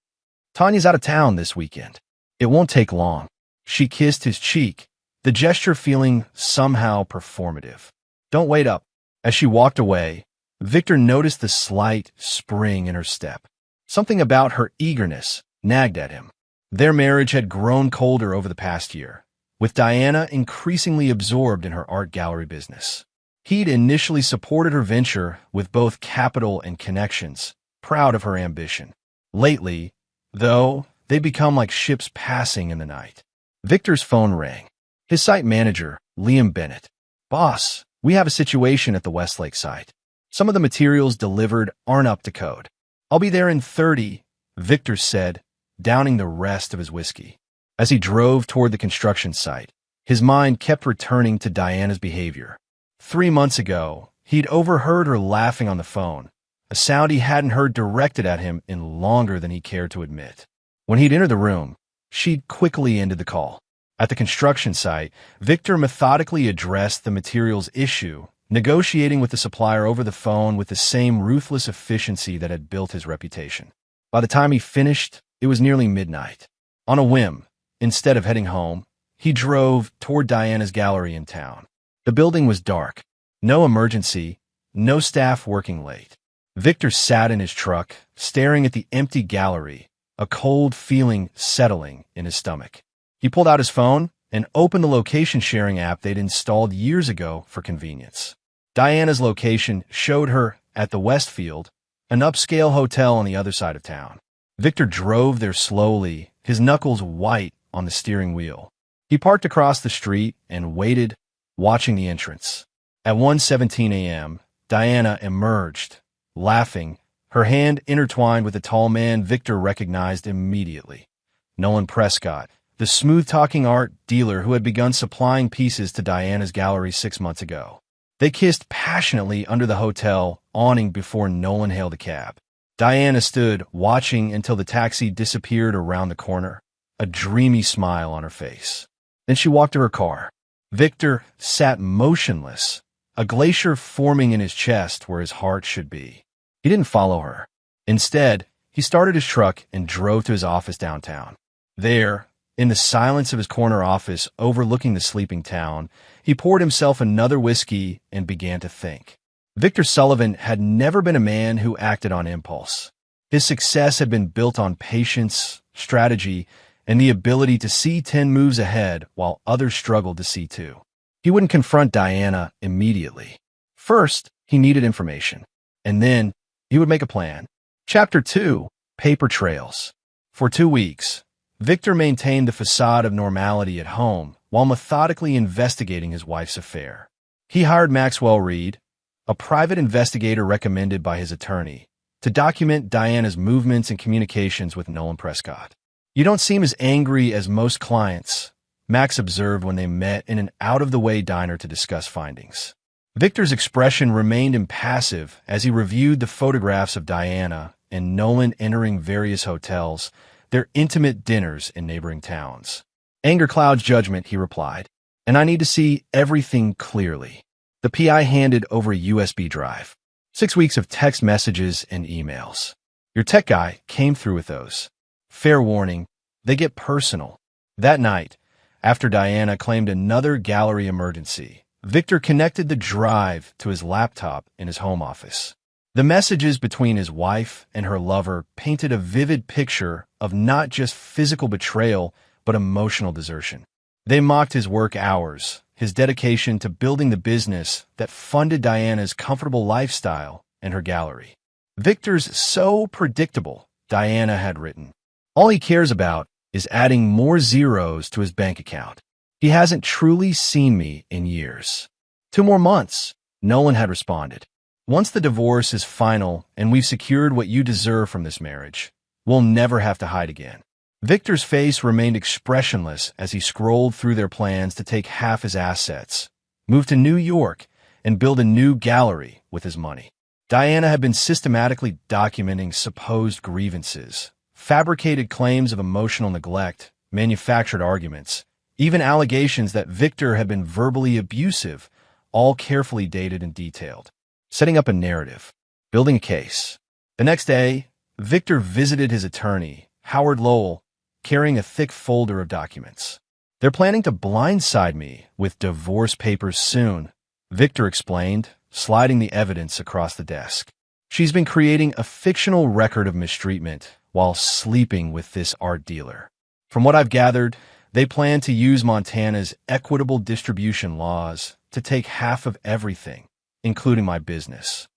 Tanya's out of town this weekend. It won't take long." She kissed his cheek, the gesture feeling somehow performative. "Don't wait up." As she walked away, Victor noticed the slight spring in her step. Something about her eagerness nagged at him. Their marriage had grown colder over the past year, with Diana increasingly absorbed in her art gallery business. He'd initially supported her venture with both capital and connections, proud of her ambition. Lately, though, they'd become like ships passing in the night. Victor's phone rang. His site manager, Liam Bennett. "Boss, we have a situation at the Westlake site. Some of the materials delivered aren't up to code. I'll be there in 30, Victor said, downing the rest of his whiskey. As he drove toward the construction site, his mind kept returning to Diana's behavior. 3 months ago, he'd overheard her laughing on the phone, a sound he hadn't heard directed at him in longer than he cared to admit. When he'd entered the room, she'd quickly ended the call. At the construction site, Victor methodically addressed the materials issue, negotiating with the supplier over the phone with the same ruthless efficiency that had built his reputation. By the time he finished, it was nearly midnight. On a whim, instead of heading home, he drove toward Diana's gallery in town. The building was dark. No emergency, no staff working late. Victor sat in his truck, staring at the empty gallery, a cold feeling settling in his stomach. He pulled out his phone and opened the location-sharing app they'd installed years ago for convenience. Diana's location showed her at the Westfield, an upscale hotel on the other side of town. Victor drove there slowly, his knuckles white on the steering wheel. He parked across the street and waited, watching the entrance. At 1:17 a.m., Diana emerged, laughing, her hand intertwined with a tall man Victor recognized immediately. Nolan Prescott, the smooth-talking art dealer who had begun supplying pieces to Diana's gallery 6 months ago. They kissed passionately under the hotel awning before Nolan hailed a cab. Diana stood, watching until the taxi disappeared around the corner, a dreamy smile on her face. Then she walked to her car. Victor sat motionless, a glacier forming in his chest where his heart should be. He didn't follow her. Instead, he started his truck and drove to his office downtown. There, in the silence of his corner office overlooking the sleeping town, he poured himself another whiskey and began to think. Victor Sullivan had never been a man who acted on impulse. His success had been built on patience, strategy, and the ability to see 10 moves ahead while others struggled to see 2. He wouldn't confront Diana immediately. First, he needed information. And then, he would make a plan. Chapter 2. Paper trails. For 2 weeks, Victor maintained the facade of normality at home while methodically investigating his wife's affair. He hired Maxwell Reed, a private investigator recommended by his attorney, to document Diana's movements and communications with Nolan Prescott. "You don't seem as angry as most clients," Max observed when they met in an out-of-the-way diner to discuss findings. Victor's expression remained impassive as he reviewed the photographs of Diana and Nolan entering various hotels, their intimate dinners in neighboring towns. "Anger clouds judgment," he replied, "and I need to see everything clearly." The PI handed over a USB drive. 6 weeks of text messages and emails. "Your tech guy came through with those. Fair warning, they get personal." That night, after Diana claimed another gallery emergency, Victor connected the drive to his laptop in his home office. The messages between his wife and her lover painted a vivid picture of not just physical betrayal, but emotional desertion. They mocked his work hours, his dedication to building the business that funded Diana's comfortable lifestyle and her gallery. "Victor's so predictable," Diana had written. "All he cares about is adding more zeros to his bank account. He hasn't truly seen me in years." 2 more months, Nolan had responded. "Once the divorce is final and we've secured what you deserve from this marriage, we'll never have to hide again." Victor's face remained expressionless as he scrolled through their plans to take half his assets, move to New York, and build a new gallery with his money. Diana had been systematically documenting supposed grievances, fabricated claims of emotional neglect, manufactured arguments, even allegations that Victor had been verbally abusive, all carefully dated and detailed. Setting up a narrative, building a case. The next day, Victor visited his attorney, Howard Lowell, carrying a thick folder of documents. "They're planning to blindside me with divorce papers soon," Victor explained, sliding the evidence across the desk. "She's been creating a fictional record of mistreatment while sleeping with this art dealer. From what I've gathered, they plan to use Montana's equitable distribution laws to take half of everything, including my business."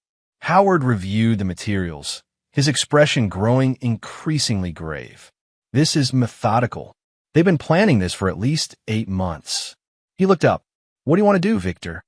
Howard reviewed the materials, his expression growing increasingly grave. "This is methodical. They've been planning this for at least 8 months. He looked up. "What do you want to do, Victor?"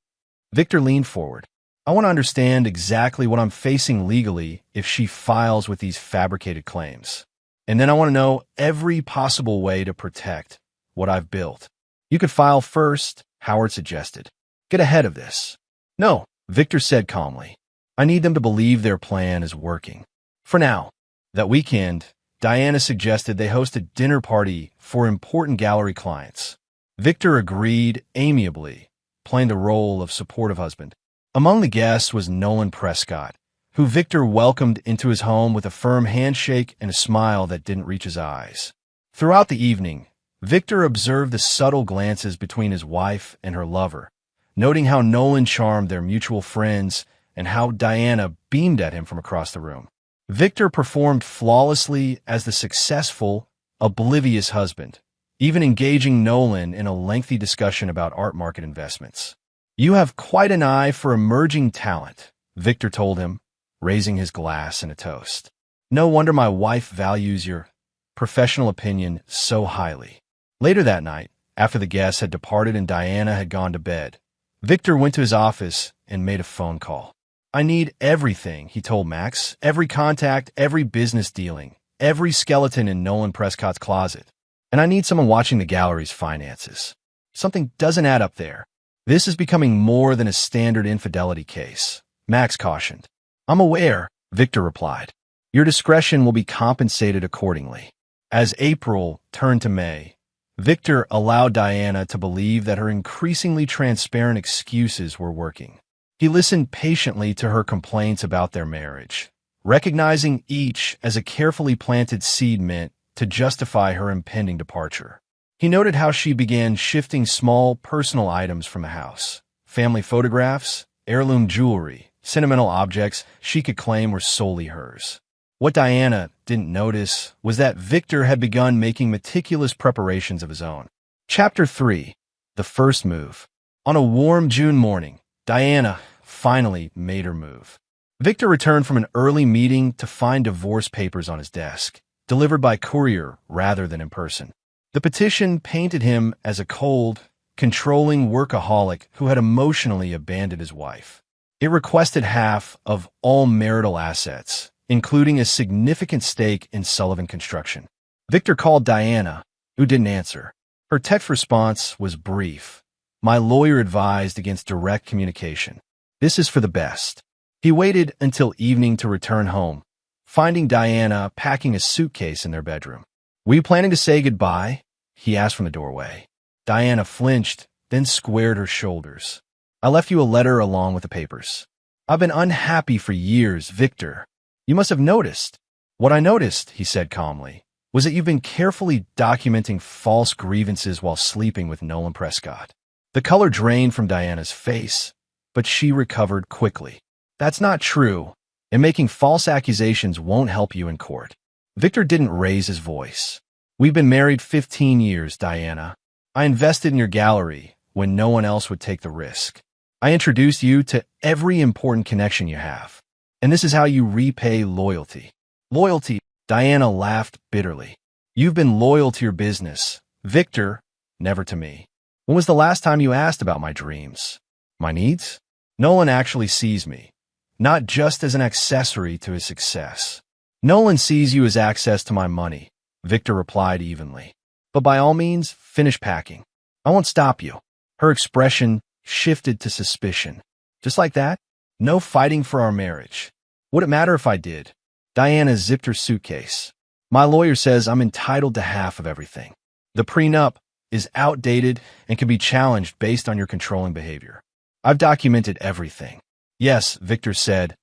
Victor leaned forward. "I want to understand exactly what I'm facing legally if she files with these fabricated claims. And then I want to know every possible way to protect what I've built." "You could file first," Howard suggested. "Get ahead of this." "No," Victor said calmly. "I need them to believe their plan is working. For now." That weekend, Diana suggested they host a dinner party for important gallery clients. Victor agreed amiably, playing the role of supportive husband. Among the guests was Nolan Prescott, who Victor welcomed into his home with a firm handshake and a smile that didn't reach his eyes. Throughout the evening, Victor observed the subtle glances between his wife and her lover, noting how Nolan charmed their mutual friends and how Diana beamed at him from across the room. Victor performed flawlessly as the successful, oblivious husband, even engaging Nolan in a lengthy discussion about art market investments. "You have quite an eye for emerging talent," Victor told him, raising his glass in a toast. "No wonder my wife values your professional opinion so highly." Later that night, after the guests had departed and Diana had gone to bed, Victor went to his office and made a phone call. "I need everything," he told Max. "Every contact, every business dealing, every skeleton in Nolan Prescott's closet. And I need someone watching the gallery's finances. Something doesn't add up there." "This is becoming more than a standard infidelity case," Max cautioned. "I'm aware," Victor replied. "Your discretion will be compensated accordingly." As April turned to May, Victor allowed Diana to believe that her increasingly transparent excuses were working. He listened patiently to her complaints about their marriage, recognizing each as a carefully planted seed meant to justify her impending departure. He noted how she began shifting small personal items from the house, family photographs, heirloom jewelry, sentimental objects she could claim were solely hers. What Diana didn't notice was that Victor had begun making meticulous preparations of his own. Chapter 3. The First Move. On a warm June morning, Diana finally made her move. Victor returned from an early meeting to find divorce papers on his desk, delivered by courier rather than in person. The petition painted him as a cold, controlling workaholic who had emotionally abandoned his wife. It requested half of all marital assets, including a significant stake in Sullivan Construction. Victor called Diana, who didn't answer. Her text response was brief. My lawyer advised against direct communication. This is for the best. He waited until evening to return home, finding Diana packing a suitcase in their bedroom. Were you planning to say goodbye? He asked from the doorway. Diana flinched, then squared her shoulders. I left you a letter along with the papers. I've been unhappy for years, Victor. You must have noticed. What I noticed, he said calmly, was that you've been carefully documenting false grievances while sleeping with Nolan Prescott. The color drained from Diana's face, but she recovered quickly. That's not true, and making false accusations won't help you in court. Victor didn't raise his voice. We've been married 15 years, Diana. I invested in your gallery when no one else would take the risk. I introduced you to every important connection you have. And this is how you repay loyalty. Loyalty, Diana laughed bitterly. You've been loyal to your business. Victor, never to me. When was the last time you asked about my dreams? My needs? Nolan actually sees me, not just as an accessory to his success. Nolan sees you as access to my money, Victor replied evenly. But by all means, finish packing. I won't stop you. Her expression shifted to suspicion. Just like that? No fighting for our marriage. Would it matter if I did? Diana zipped her suitcase. My lawyer says I'm entitled to half of everything. The prenup is outdated and can be challenged based on your controlling behavior. I've documented everything. Yes, Victor said.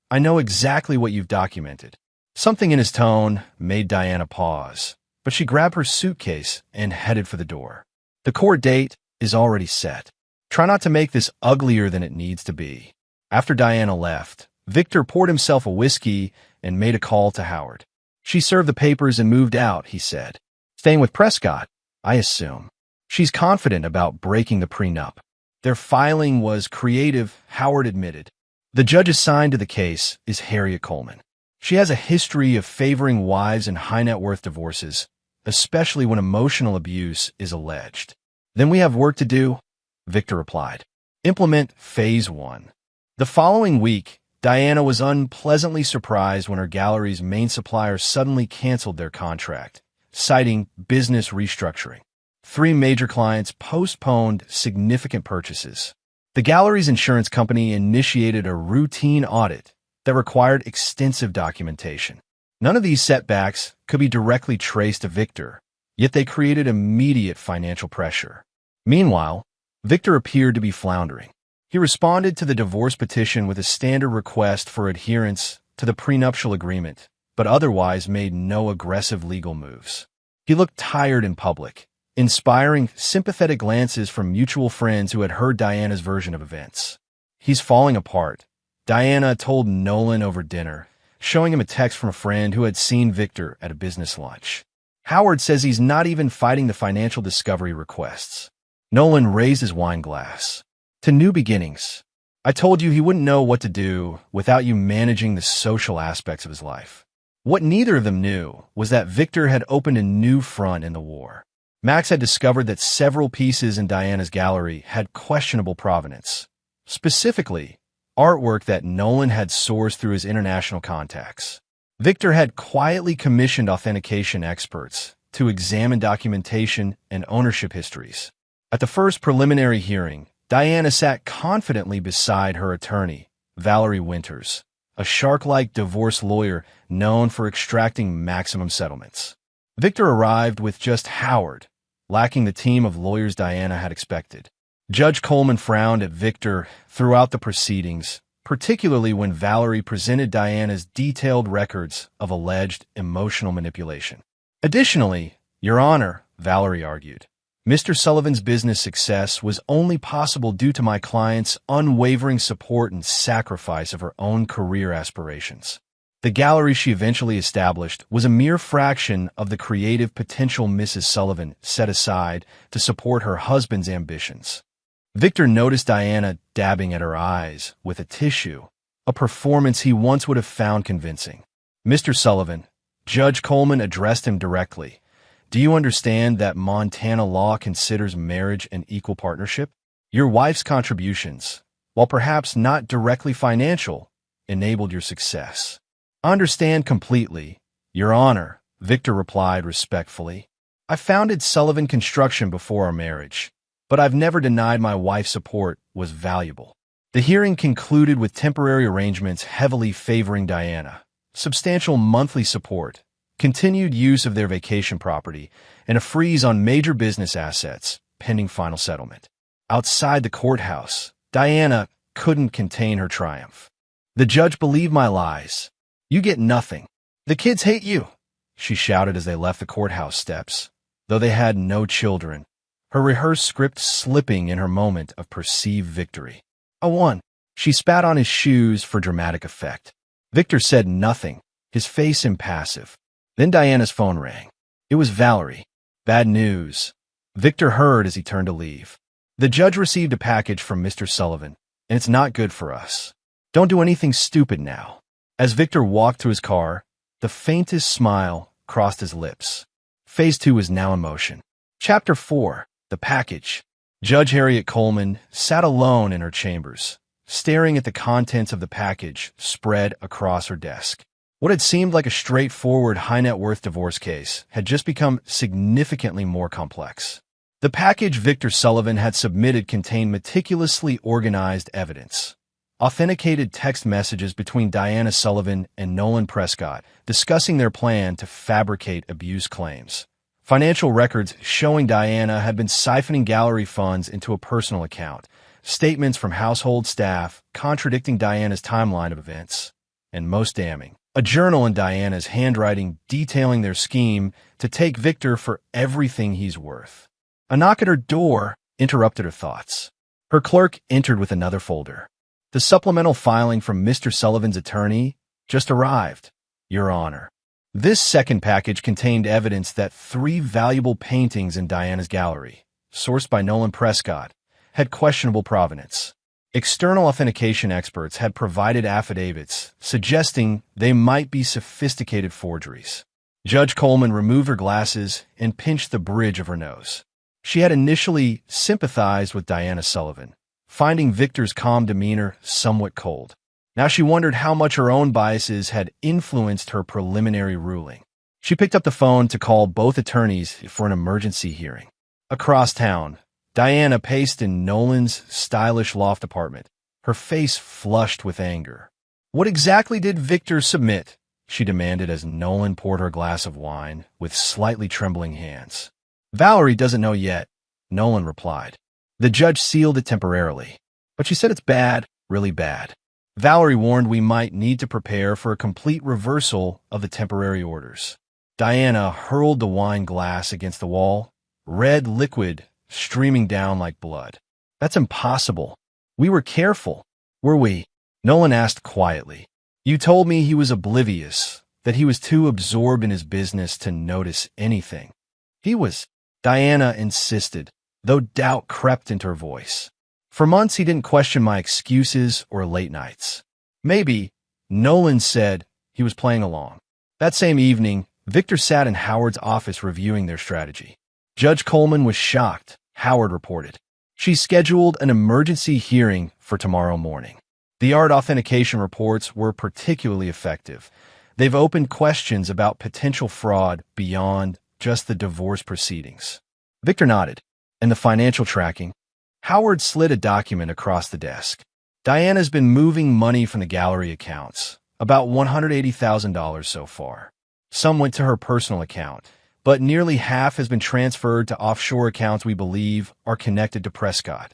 I know exactly what you've documented. Something in his tone made Diana pause, but she grabbed her suitcase and headed for the door. The court date is already set. Try not to make this uglier than it needs to be. After Diana left, Victor poured himself a whiskey and made a call to Howard. She served the papers and moved out, he said. Staying with Prescott, I assume. She's confident about breaking the prenup. Their filing was creative, Howard admitted. The judge assigned to the case is Harriet Coleman. She has a history of favoring wives in high-net-worth divorces, especially when emotional abuse is alleged. Then we have work to do, Victor replied. Implement Phase 1. The following week, Diana was unpleasantly surprised when her gallery's main supplier suddenly canceled their contract, citing business restructuring. 3 major clients postponed significant purchases. The gallery's insurance company initiated a routine audit that required extensive documentation. None of these setbacks could be directly traced to Victor, yet they created immediate financial pressure. Meanwhile, Victor appeared to be floundering. He responded to the divorce petition with a standard request for adherence to the prenuptial agreement, but otherwise made no aggressive legal moves. He looked tired in public, inspiring sympathetic glances from mutual friends who had heard Diana's version of events. He's falling apart, Diana told Nolan over dinner, showing him a text from a friend who had seen Victor at a business lunch. Howard says he's not even fighting the financial discovery requests. Nolan raised his wine glass. To new beginnings. I told you he wouldn't know what to do without you managing the social aspects of his life. What neither of them knew was that Victor had opened a new front in the war. Max had discovered that several pieces in Diana's gallery had questionable provenance. Specifically, artwork that Nolan had sourced through his international contacts. Victor had quietly commissioned authentication experts to examine documentation and ownership histories. At the first preliminary hearing, Diana sat confidently beside her attorney, Valerie Winters, a shark-like divorce lawyer known for extracting maximum settlements. Victor arrived with just Howard, lacking the team of lawyers Diana had expected. Judge Coleman frowned at Victor throughout the proceedings, particularly when Valerie presented Diana's detailed records of alleged emotional manipulation. Additionally, Your Honor, Valerie argued, Mr. Sullivan's business success was only possible due to my client's unwavering support and sacrifice of her own career aspirations. The gallery she eventually established was a mere fraction of the creative potential Mrs. Sullivan set aside to support her husband's ambitions. Victor noticed Diana dabbing at her eyes with a tissue, a performance he once would have found convincing. "Mr. Sullivan," Judge Coleman addressed him directly, "do you understand that Montana law considers marriage an equal partnership? Your wife's contributions, while perhaps not directly financial, enabled your success." "I understand completely, Your Honor," Victor replied respectfully. "I founded Sullivan Construction before our marriage, but I've never denied my wife's support was valuable." The hearing concluded with temporary arrangements heavily favoring Diana, substantial monthly support, continued use of their vacation property, and a freeze on major business assets, pending final settlement. Outside the courthouse, Diana couldn't contain her triumph. "The judge believed my lies. You get nothing. The kids hate you," she shouted as they left the courthouse steps. Though they had no children, her rehearsed script slipping in her moment of perceived victory. "I won." She spat on his shoes for dramatic effect. Victor said nothing, his face impassive. Then Diana's phone rang. It was Valerie. "Bad news," Victor heard as he turned to leave. "The judge received a package from Mr. Sullivan, and it's not good for us. Don't do anything stupid now." As Victor walked to his car, the faintest smile crossed his lips. Phase 2 was now in motion. Chapter 4. The Package. Judge Harriet Coleman sat alone in her chambers, staring at the contents of the package spread across her desk. What had seemed like a straightforward high-net-worth divorce case had just become significantly more complex. The package Victor Sullivan had submitted contained meticulously organized evidence. Authenticated text messages between Diana Sullivan and Nolan Prescott discussing their plan to fabricate abuse claims. Financial records showing Diana had been siphoning gallery funds into a personal account. Statements from household staff contradicting Diana's timeline of events. And most damning, a journal in Diana's handwriting detailing their scheme to take Victor for everything he's worth. A knock at her door interrupted her thoughts. Her clerk entered with another folder. "The supplemental filing from Mr. Sullivan's attorney just arrived, Your Honor." This second package contained evidence that 3 valuable paintings in Diana's gallery, sourced by Nolan Prescott, had questionable provenance. External authentication experts had provided affidavits suggesting they might be sophisticated forgeries. Judge Coleman removed her glasses and pinched the bridge of her nose. She had initially sympathized with Diana Sullivan, finding Victor's calm demeanor somewhat cold. Now she wondered how much her own biases had influenced her preliminary ruling. She picked up the phone to call both attorneys for an emergency hearing. Across town, Diana paced in Nolan's stylish loft apartment, her face flushed with anger. "What exactly did Victor submit?" she demanded as Nolan poured her a glass of wine with slightly trembling hands. "Valerie doesn't know yet," Nolan replied. "The judge sealed it temporarily, but she said it's bad, really bad. Valerie warned we might need to prepare for a complete reversal of the temporary orders." Diana hurled the wine glass against the wall, red liquid streaming down like blood. "That's impossible. We were careful." "Were we?" Nolan asked quietly. "You told me he was oblivious, that he was too absorbed in his business to notice anything." "He was," Diana insisted, though doubt crept into her voice. "For months he didn't question my excuses or late nights." "Maybe," Nolan said. He was playing along. That same evening, Victor sat in Howard's office reviewing their strategy. Judge Coleman was shocked, Howard reported. "She scheduled an emergency hearing for tomorrow morning. The art authentication reports were particularly effective. They've opened questions about potential fraud beyond just the divorce proceedings." Victor nodded. "And the financial tracking?" Howard slid a document across the desk. "Diana's been moving money from the gallery accounts, about $180,000 so far. Some went to her personal account, but nearly half has been transferred to offshore accounts we believe are connected to Prescott."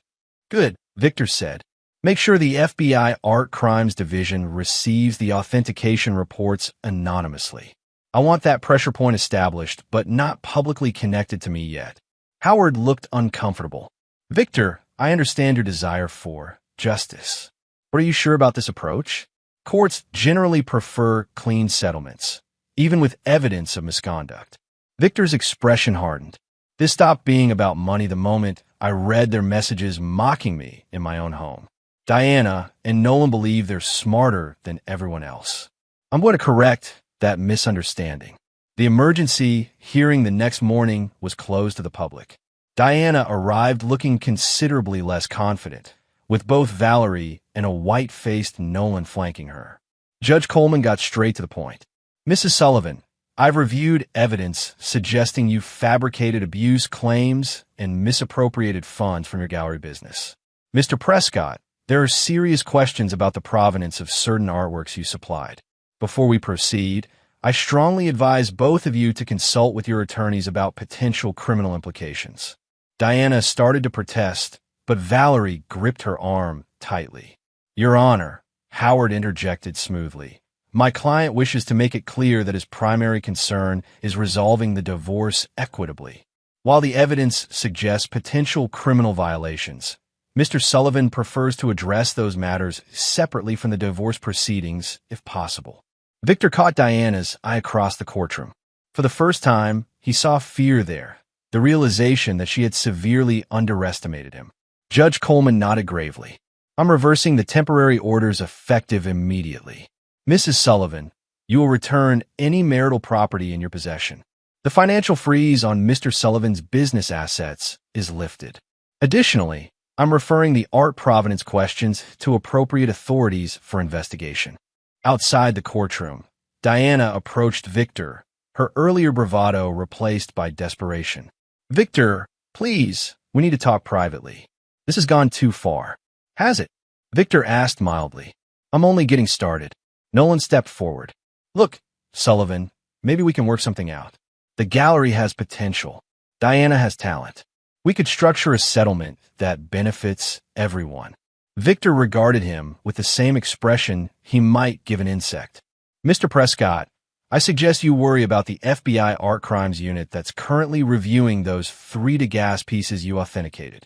"Good," Victor said. "Make sure the FBI Art Crimes Division receives the authentication reports anonymously. I want that pressure point established, but not publicly connected to me yet." Howard looked uncomfortable. "Victor, I understand your desire for justice. But are you sure about this approach? Courts generally prefer clean settlements, even with evidence of misconduct." Victor's expression hardened. "This stopped being about money the moment I read their messages mocking me in my own home." Diana and Nolan believe they're smarter than everyone else. I'm going to correct that misunderstanding. The emergency hearing the next morning was closed to the public. Diana arrived looking considerably less confident, with both Valerie and a white-faced Nolan flanking her. Judge Coleman got straight to the point. Mrs. Sullivan, I've reviewed evidence suggesting you fabricated abuse claims and misappropriated funds from your gallery business. Mr. Prescott, there are serious questions about the provenance of certain artworks you supplied. Before we proceed, I strongly advise both of you to consult with your attorneys about potential criminal implications. Diana started to protest, but Valerie gripped her arm tightly. Your Honor, Howard interjected smoothly. My client wishes to make it clear that his primary concern is resolving the divorce equitably. While the evidence suggests potential criminal violations, Mr. Sullivan prefers to address those matters separately from the divorce proceedings, if possible. Victor caught Diana's eye across the courtroom. For the first time, he saw fear there, the realization that she had severely underestimated him. Judge Coleman nodded gravely. I'm reversing the temporary orders effective immediately. Mrs. Sullivan, you will return any marital property in your possession. The financial freeze on Mr. Sullivan's business assets is lifted. Additionally, I'm referring the art provenance questions to appropriate authorities for investigation. Outside the courtroom, Diana approached Victor, her earlier bravado replaced by desperation. Victor, please, we need to talk privately. This has gone too far. Has it? Victor asked mildly. I'm only getting started. Nolan stepped forward. Look, Sullivan, maybe we can work something out. The gallery has potential. Diana has talent. We could structure a settlement that benefits everyone. Victor regarded him with the same expression he might give an insect. Mr. Prescott, I suggest you worry about the FBI Art Crimes Unit that's currently reviewing those 3-to-gas pieces you authenticated.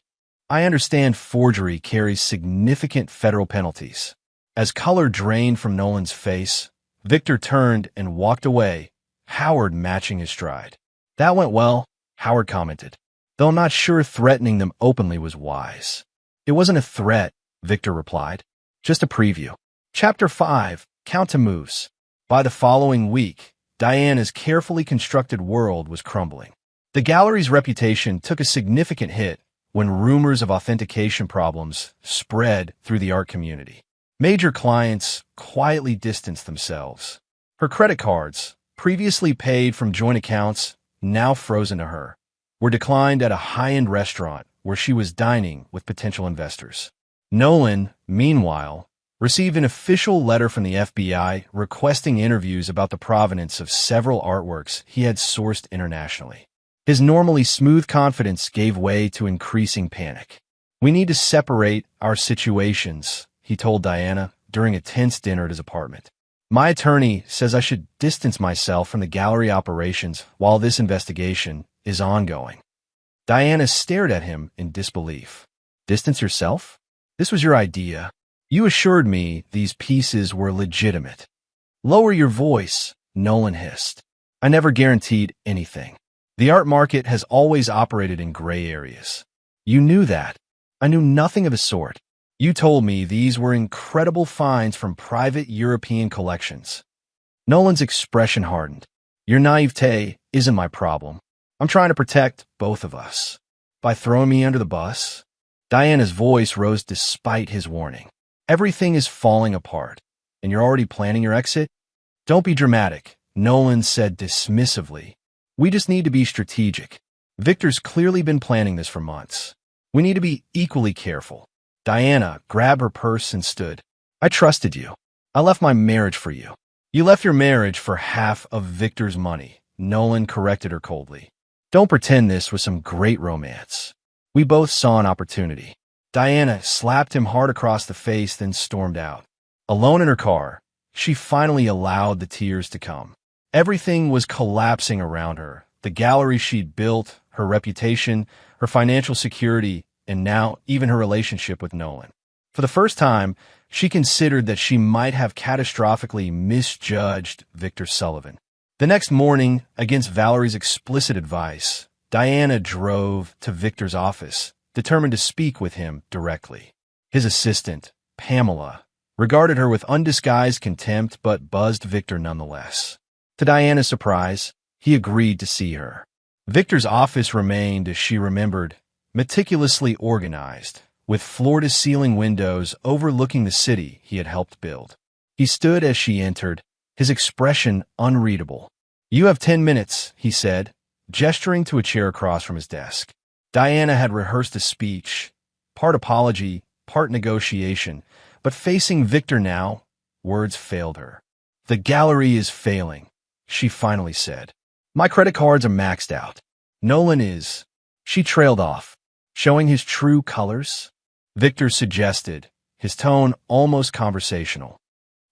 I understand forgery carries significant federal penalties. As color drained from Nolan's face, Victor turned and walked away, Howard matching his stride. That went well, Howard commented, though I'm not sure threatening them openly was wise. It wasn't a threat, Victor replied. Just a preview. Chapter 5, Count to Moose. By the following week, Diana's carefully constructed world was crumbling. The gallery's reputation took a significant hit when rumors of authentication problems spread through the art community. Major clients quietly distanced themselves. Her credit cards, previously paid from joint accounts, now frozen to her, were declined at a high-end restaurant where she was dining with potential investors. Nolan, meanwhile, received an official letter from the FBI requesting interviews about the provenance of several artworks he had sourced internationally. His normally smooth confidence gave way to increasing panic. We need to separate our situations, he told Diana during a tense dinner at his apartment. My attorney says I should distance myself from the gallery operations while this investigation is ongoing. Diana stared at him in disbelief. Distance yourself? This was your idea. You assured me these pieces were legitimate. Lower your voice, Nolan hissed. I never guaranteed anything. The art market has always operated in gray areas. You knew that. I knew nothing of the sort. You told me these were incredible finds from private European collections. Nolan's expression hardened. Your naivete isn't my problem. I'm trying to protect both of us. By throwing me under the bus? Diana's voice rose despite his warning. Everything is falling apart, and you're already planning your exit? Don't be dramatic, Nolan said dismissively. We just need to be strategic. Victor's clearly been planning this for months. We need to be equally careful. Diana grabbed her purse and stood. I trusted you. I left my marriage for you. You left your marriage for half of Victor's money, Nolan corrected her coldly. Don't pretend this was some great romance. We both saw an opportunity. Diana slapped him hard across the face, then stormed out. Alone in her car, she finally allowed the tears to come. Everything was collapsing around her. The gallery she'd built, her reputation, her financial security, and now even her relationship with Nolan. For the first time, she considered that she might have catastrophically misjudged Victor Sullivan. The next morning, against Valerie's explicit advice, Diana drove to Victor's office, determined to speak with him directly. His assistant, Pamela, regarded her with undisguised contempt but buzzed Victor nonetheless. To Diana's surprise, he agreed to see her. Victor's office remained, as she remembered, meticulously organized, with floor-to-ceiling windows overlooking the city he had helped build. He stood as she entered, his expression unreadable. "You have 10 minutes, he said, gesturing to a chair across from his desk. Diana had rehearsed a speech, part apology, part negotiation, but facing Victor now, words failed her. "The gallery is failing," she finally said. "My credit cards are maxed out. Nolan is." She trailed off, showing his true colors. Victor suggested, his tone almost conversational.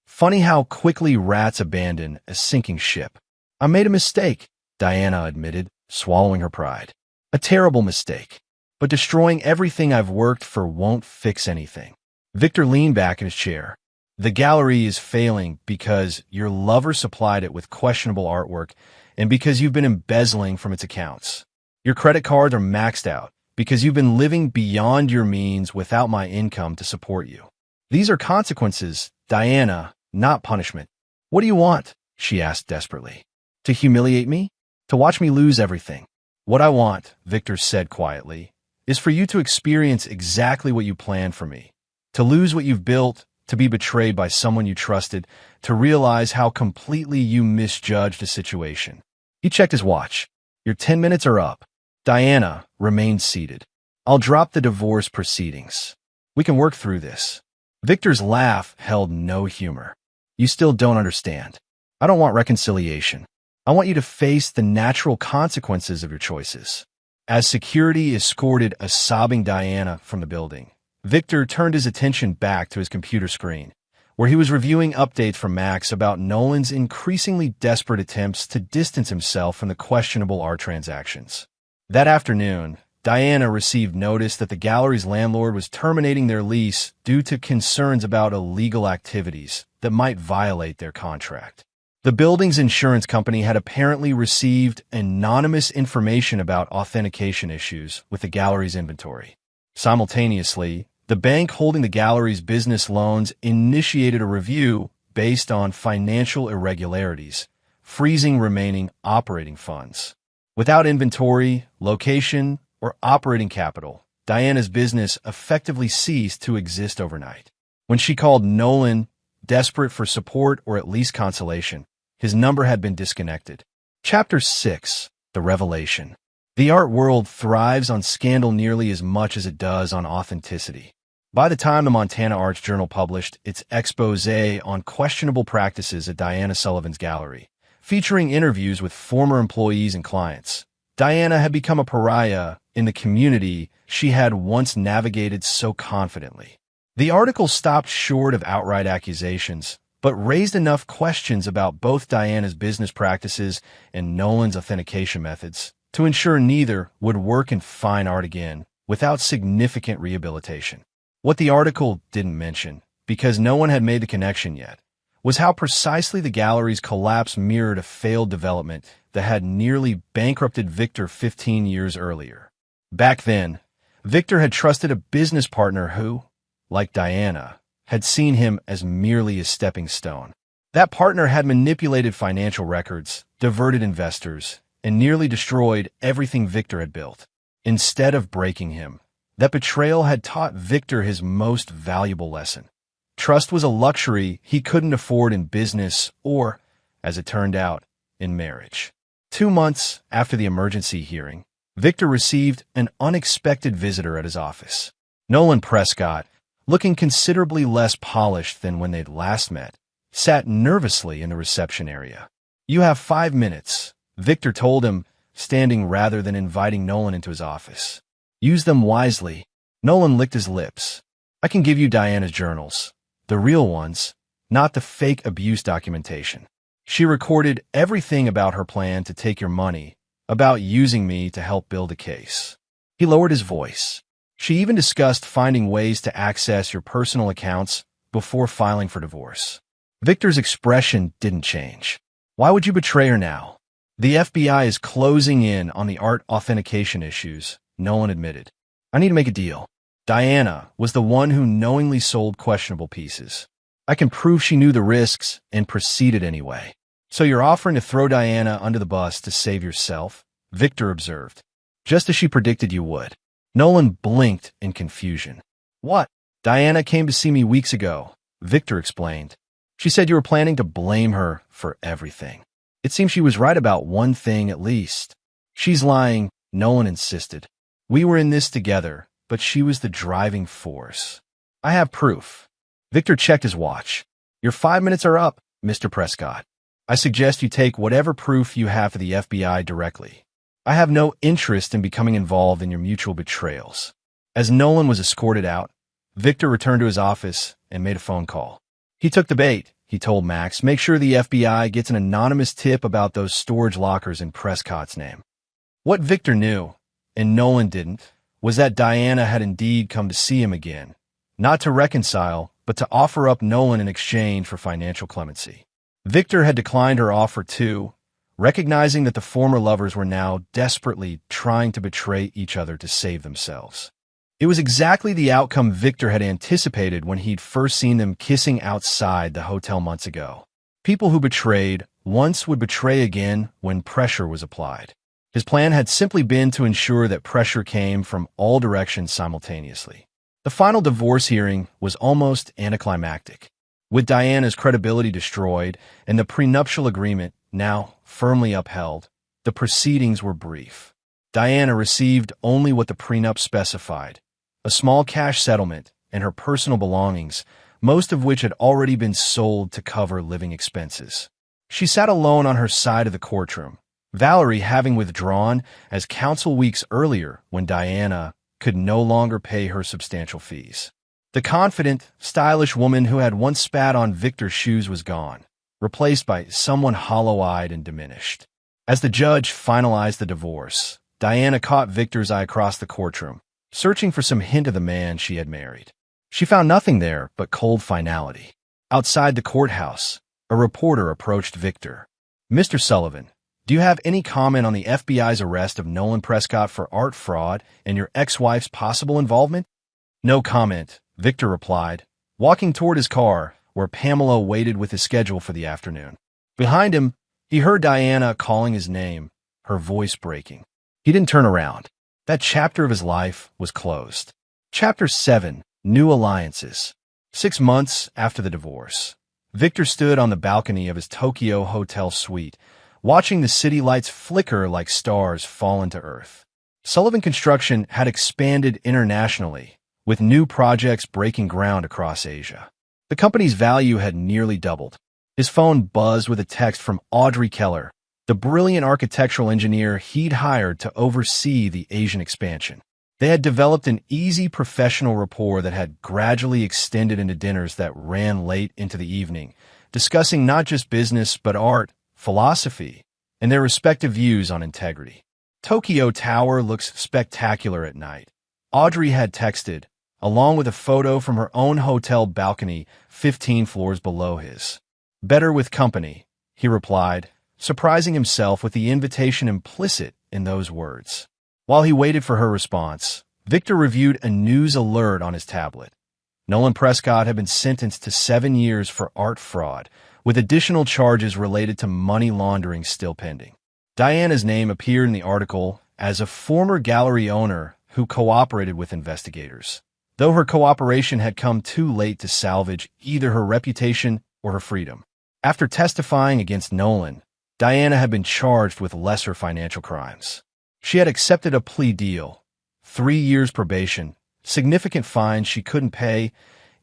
"Funny how quickly rats abandon a sinking ship." "I made a mistake," Diana admitted, swallowing her pride. "A terrible mistake. But destroying everything I've worked for won't fix anything." Victor leaned back in his chair. "The gallery is failing because your lover supplied it with questionable artwork and because you've been embezzling from its accounts. Your credit cards are maxed out because you've been living beyond your means without my income to support you. These are consequences, Diana, not punishment." "What do you want?" she asked desperately. "To humiliate me? To watch me lose everything?" "What I want," Victor said quietly, "is for you to experience exactly what you planned for me. To lose what you've built, to be betrayed by someone you trusted, to realize how completely you misjudged a situation." He checked his watch. "Your 10 minutes are up." Diana remained seated. "I'll drop the divorce proceedings. We can work through this." Victor's laugh held no humor. "You still don't understand. I don't want reconciliation. I want you to face the natural consequences of your choices." As security escorted a sobbing Diana from the building, Victor turned his attention back to his computer screen, where he was reviewing updates from Max about Nolan's increasingly desperate attempts to distance himself from the questionable art transactions. That afternoon, Diana received notice that the gallery's landlord was terminating their lease due to concerns about illegal activities that might violate their contract. The building's insurance company had apparently received anonymous information about authentication issues with the gallery's inventory. Simultaneously, the bank holding the gallery's business loans initiated a review based on financial irregularities, freezing remaining operating funds. Without inventory, location, or operating capital, Diana's business effectively ceased to exist overnight. When she called Nolan, desperate for support or at least consolation, his number had been disconnected. Chapter 6. The Revelation. The art world thrives on scandal nearly as much as it does on authenticity. By the time the Montana Arts Journal published its exposé on questionable practices at Diana Sullivan's gallery, featuring interviews with former employees and clients, Diana had become a pariah in the community she had once navigated so confidently. The article stopped short of outright accusations, but raised enough questions about both Diana's business practices and Nolan's authentication methods to ensure neither would work in fine art again without significant rehabilitation. What the article didn't mention, because no one had made the connection yet, was how precisely the gallery's collapse mirrored a failed development that had nearly bankrupted Victor 15 years earlier. Back then, Victor had trusted a business partner who, like Diana, had seen him as merely a stepping stone. That partner had manipulated financial records, diverted investors, and nearly destroyed everything Victor had built. Instead of breaking him, that betrayal had taught Victor his most valuable lesson. Trust was a luxury he couldn't afford in business or, as it turned out, in marriage. 2 months after the emergency hearing, Victor received an unexpected visitor at his office. Nolan Prescott, looking considerably less polished than when they'd last met, sat nervously in the reception area. "You have 5 minutes," Victor told him, standing rather than inviting Nolan into his office. "Use them wisely." Nolan licked his lips. "I can give you Diana's journals. The real ones, not the fake abuse documentation. She recorded everything about her plan to take your money, about using me to help build a case." He lowered his voice. "She even discussed finding ways to access your personal accounts before filing for divorce." Victor's expression didn't change. "Why would you betray her now?" "The FBI is closing in on the art authentication issues," Nolan admitted. "I need to make a deal." Diana was the one who knowingly sold questionable pieces. I can prove she knew the risks and proceeded anyway. So you're offering to throw Diana under the bus to save yourself? Victor observed. Just as she predicted you would. Nolan blinked in confusion. What? Diana came to see me weeks ago, Victor explained. She said you were planning to blame her for everything. It seems she was right about one thing at least. She's lying, Nolan insisted. We were in this together, but she was the driving force. I have proof. Victor checked his watch. Your 5 minutes are up, Mr. Prescott. I suggest you take whatever proof you have to the FBI directly. I have no interest in becoming involved in your mutual betrayals. As Nolan was escorted out, Victor returned to his office and made a phone call. He took the bait, he told Max. Make sure the FBI gets an anonymous tip about those storage lockers in Prescott's name. What Victor knew, and Nolan didn't, was that Diana had indeed come to see him again, not to reconcile, but to offer up Nolan in exchange for financial clemency. Victor had declined her offer too, recognizing that the former lovers were now desperately trying to betray each other to save themselves. It was exactly the outcome Victor had anticipated when he'd first seen them kissing outside the hotel months ago. People who betrayed once would betray again when pressure was applied. His plan had simply been to ensure that pressure came from all directions simultaneously. The final divorce hearing was almost anticlimactic. With Diana's credibility destroyed and the prenuptial agreement now firmly upheld, the proceedings were brief. Diana received only what the prenup specified, a small cash settlement and her personal belongings, most of which had already been sold to cover living expenses. She sat alone on her side of the courtroom, Valerie having withdrawn as counsel weeks earlier when Diana could no longer pay her substantial fees. The confident, stylish woman who had once spat on Victor's shoes was gone, replaced by someone hollow-eyed and diminished. As the judge finalized the divorce, Diana caught Victor's eye across the courtroom, searching for some hint of the man she had married. She found nothing there but cold finality. Outside the courthouse, a reporter approached Victor. Mr. Sullivan, do you have any comment on the FBI's arrest of Nolan Prescott for art fraud and your ex-wife's possible involvement? No comment, Victor replied, walking toward his car, where Pamela waited with his schedule for the afternoon. Behind him, he heard Diana calling his name, her voice breaking. He didn't turn around. That chapter of his life was closed. Chapter 7, New Alliances. 6 months after the divorce, Victor stood on the balcony of his Tokyo hotel suite, watching the city lights flicker like stars fallen to earth. Sullivan Construction had expanded internationally, with new projects breaking ground across Asia. The company's value had nearly doubled. His phone buzzed with a text from Audrey Keller, the brilliant architectural engineer he'd hired to oversee the Asian expansion. They had developed an easy professional rapport that had gradually extended into dinners that ran late into the evening, discussing not just business but art, philosophy, and their respective views on integrity. Tokyo Tower looks spectacular at night, Audrey had texted, along with a photo from her own hotel balcony 15 floors below his. Better with company, he replied, surprising himself with the invitation implicit in those words. While he waited for her response, Victor reviewed a news alert on his tablet. Nolan Prescott had been sentenced to 7 years for art fraud, with additional charges related to money laundering still pending. Diana's name appeared in the article as a former gallery owner who cooperated with investigators, though her cooperation had come too late to salvage either her reputation or her freedom. After testifying against Nolan, Diana had been charged with lesser financial crimes. She had accepted a plea deal, 3 years probation, significant fines she couldn't pay,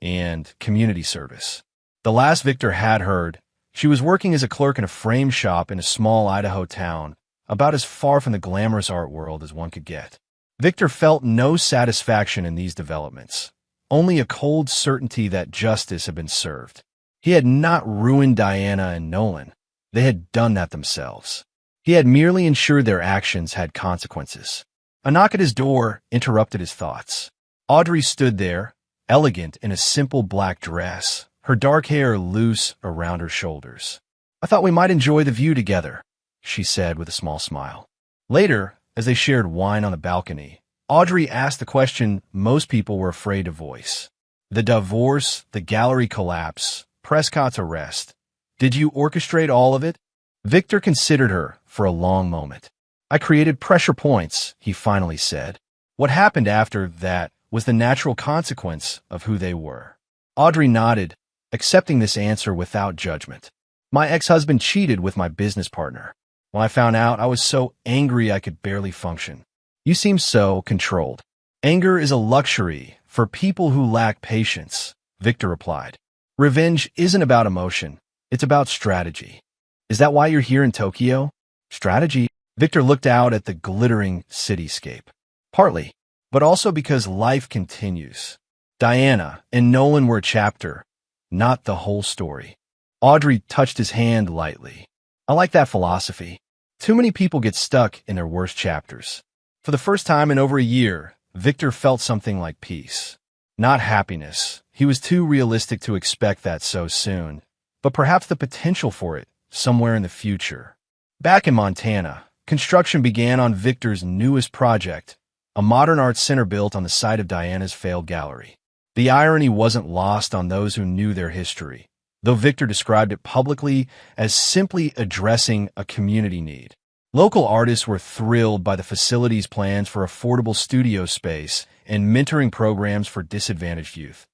and community service. The last Victor had heard, she was working as a clerk in a frame shop in a small Idaho town, about as far from the glamorous art world as one could get. Victor felt no satisfaction in these developments, only a cold certainty that justice had been served. He had not ruined Diana and Nolan. They had done that themselves. He had merely ensured their actions had consequences. A knock at his door interrupted his thoughts. Audrey stood there, elegant in a simple black dress, her dark hair loose around her shoulders. "I thought we might enjoy the view together," she said with a small smile. Later, as they shared wine on the balcony, Audrey asked the question most people were afraid to voice. The divorce, the gallery collapse, Prescott's arrest. Did you orchestrate all of it? Victor considered her for a long moment. I created pressure points, he finally said. What happened after that was the natural consequence of who they were. Audrey nodded, accepting this answer without judgment. My ex-husband cheated with my business partner. When I found out, I was so angry I could barely function. You seem so controlled. Anger is a luxury for people who lack patience, Victor replied. Revenge isn't about emotion. It's about strategy. Is that why you're here in Tokyo? Strategy? Victor looked out at the glittering cityscape. Partly, but also because life continues. Diana and Nolan were a chapter, not the whole story. Audrey touched his hand lightly. I like that philosophy. Too many people get stuck in their worst chapters. For the first time in over a year, Victor felt something like peace. Not happiness. He was too realistic to expect that so soon, but perhaps the potential for it somewhere in the future. Back in Montana, construction began on Victor's newest project, a modern art center built on the site of Diana's failed gallery. The irony wasn't lost on those who knew their history, though Victor described it publicly as simply addressing a community need. Local artists were thrilled by the facility's plans for affordable studio space and mentoring programs for disadvantaged youth.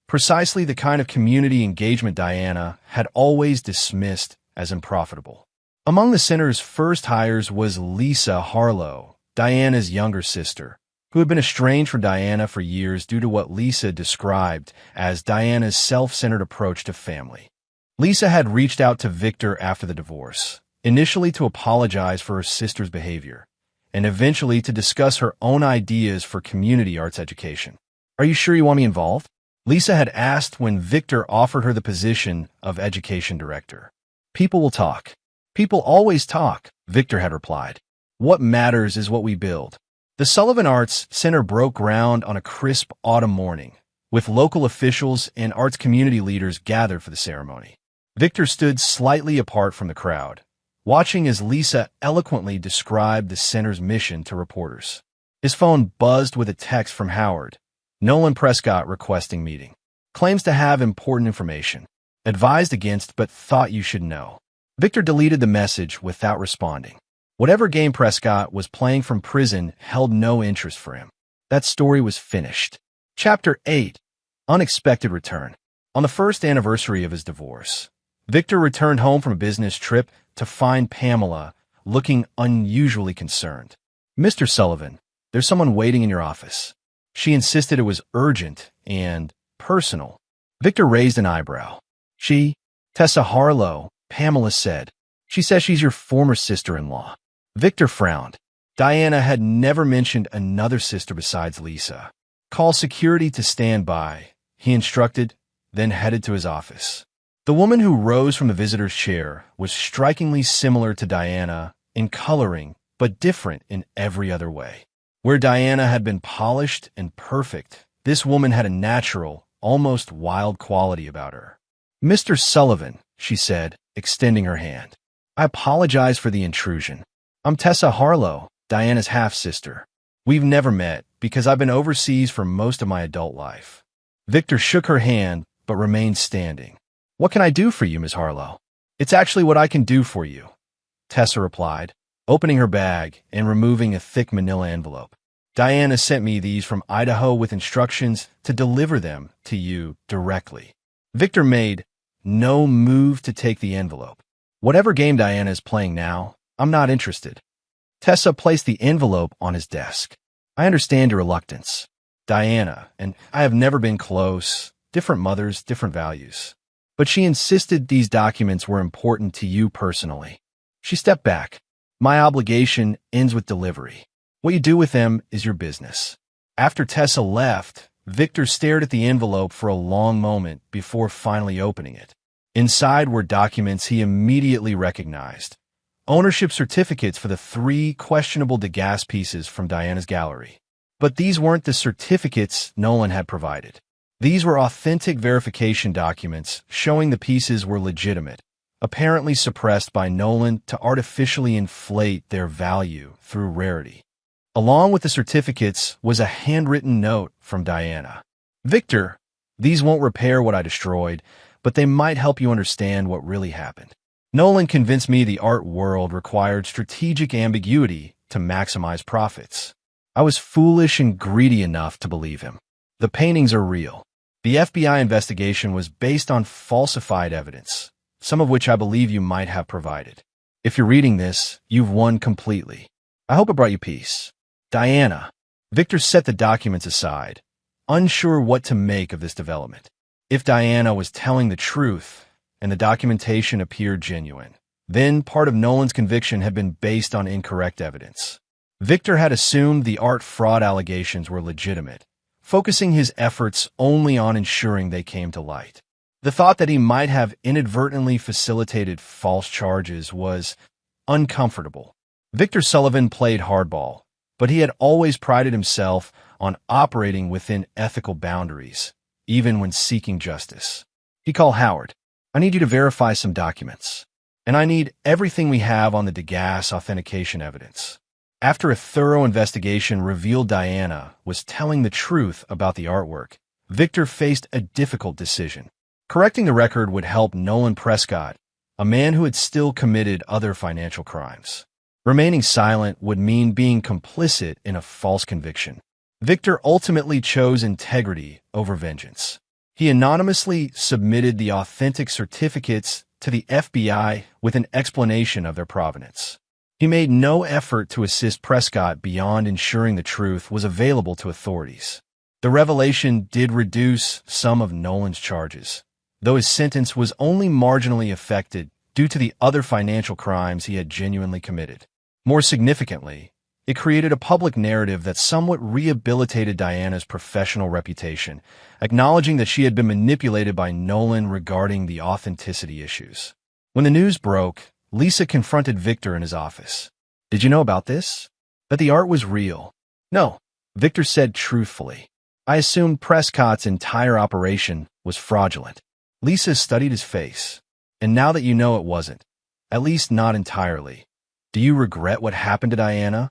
Precisely the kind of community engagement Diana had always dismissed as unprofitable. Among the center's first hires was Lisa Harlow, Diana's younger sister, who had been estranged from Diana for years due to what Lisa described as Diana's self-centered approach to family. Lisa had reached out to Victor after the divorce, initially to apologize for her sister's behavior, and eventually to discuss her own ideas for community arts education. Are you sure you want me involved? Lisa had asked when Victor offered her the position of education director. People will talk. People always talk, Victor had replied. What matters is what we build. The Sullivan Arts Center broke ground on a crisp autumn morning, with local officials and arts community leaders gathered for the ceremony. Victor stood slightly apart from the crowd, watching as Lisa eloquently described the center's mission to reporters. His phone buzzed with a text from Howard. Nolan Prescott requesting meeting. Claims to have important information. Advised against but thought you should know. Victor deleted the message without responding. Whatever game Prescott was playing from prison held no interest for him. That story was finished. Chapter 8. Unexpected Return. On the first anniversary of his divorce, Victor returned home from a business trip to find Pamela looking unusually concerned. Mr. Sullivan, there's someone waiting in your office. She insisted it was urgent and personal. Victor raised an eyebrow. She, Tessa Harlow, Pamela said. She says she's your former sister-in-law. Victor frowned. Diana had never mentioned another sister besides Lisa. Call security to stand by, he instructed, then headed to his office. The woman who rose from the visitor's chair was strikingly similar to Diana in coloring, but different in every other way. Where Diana had been polished and perfect, this woman had a natural, almost wild quality about her. Mr. Sullivan, she said, extending her hand. I apologize for the intrusion. I'm Tessa Harlow, Diana's half-sister. We've never met because I've been overseas for most of my adult life. Victor shook her hand, but remained standing. What can I do for you, Ms. Harlow? It's actually what I can do for you, Tessa replied, opening her bag and removing a thick manila envelope. Diana sent me these from Idaho with instructions to deliver them to you directly. Victor made no move to take the envelope. Whatever game Diana is playing now, I'm not interested. Tessa placed the envelope on his desk. I understand your reluctance. Diana and I have never been close, different mothers, different values. But she insisted these documents were important to you personally. She stepped back. My obligation ends with delivery. What you do with them is your business. After Tessa left, Victor stared at the envelope for a long moment before finally opening it. Inside were documents he immediately recognized. Ownership certificates for the 3 questionable Degas pieces from Diana's gallery. But these weren't the certificates Nolan had provided. These were authentic verification documents showing the pieces were legitimate, apparently suppressed by Nolan to artificially inflate their value through rarity. Along with the certificates was a handwritten note from Diana. Victor, these won't repair what I destroyed, but they might help you understand what really happened. Nolan convinced me the art world required strategic ambiguity to maximize profits. I was foolish and greedy enough to believe him. The paintings are real. The FBI investigation was based on falsified evidence, some of which I believe you might have provided. If you're reading this, you've won completely. I hope it brought you peace. Diana. Victor set the documents aside, unsure what to make of this development. If Diana was telling the truth and the documentation appeared genuine, then part of Nolan's conviction had been based on incorrect evidence. Victor had assumed the art fraud allegations were legitimate, focusing his efforts only on ensuring they came to light. The thought that he might have inadvertently facilitated false charges was uncomfortable. Victor Sullivan played hardball, but he had always prided himself on operating within ethical boundaries, even when seeking justice. He called Howard. I need you to verify some documents, and I need everything we have on the Degas authentication evidence. After a thorough investigation revealed Diana was telling the truth about the artwork, Victor faced a difficult decision. Correcting the record would help Nolan Prescott, a man who had still committed other financial crimes. Remaining silent would mean being complicit in a false conviction. Victor ultimately chose integrity over vengeance. He anonymously submitted the authentic certificates to the FBI with an explanation of their provenance. He made no effort to assist Prescott beyond ensuring the truth was available to authorities. The revelation did reduce some of Nolan's charges, though his sentence was only marginally affected due to the other financial crimes he had genuinely committed. More significantly, it created a public narrative that somewhat rehabilitated Diana's professional reputation, acknowledging that she had been manipulated by Nolan regarding the authenticity issues. When the news broke, Lisa confronted Victor in his office. Did you know about this? That the art was real? No, Victor said truthfully. I assumed Prescott's entire operation was fraudulent. Lisa studied his face. And now that you know it wasn't, at least not entirely, do you regret what happened to Diana?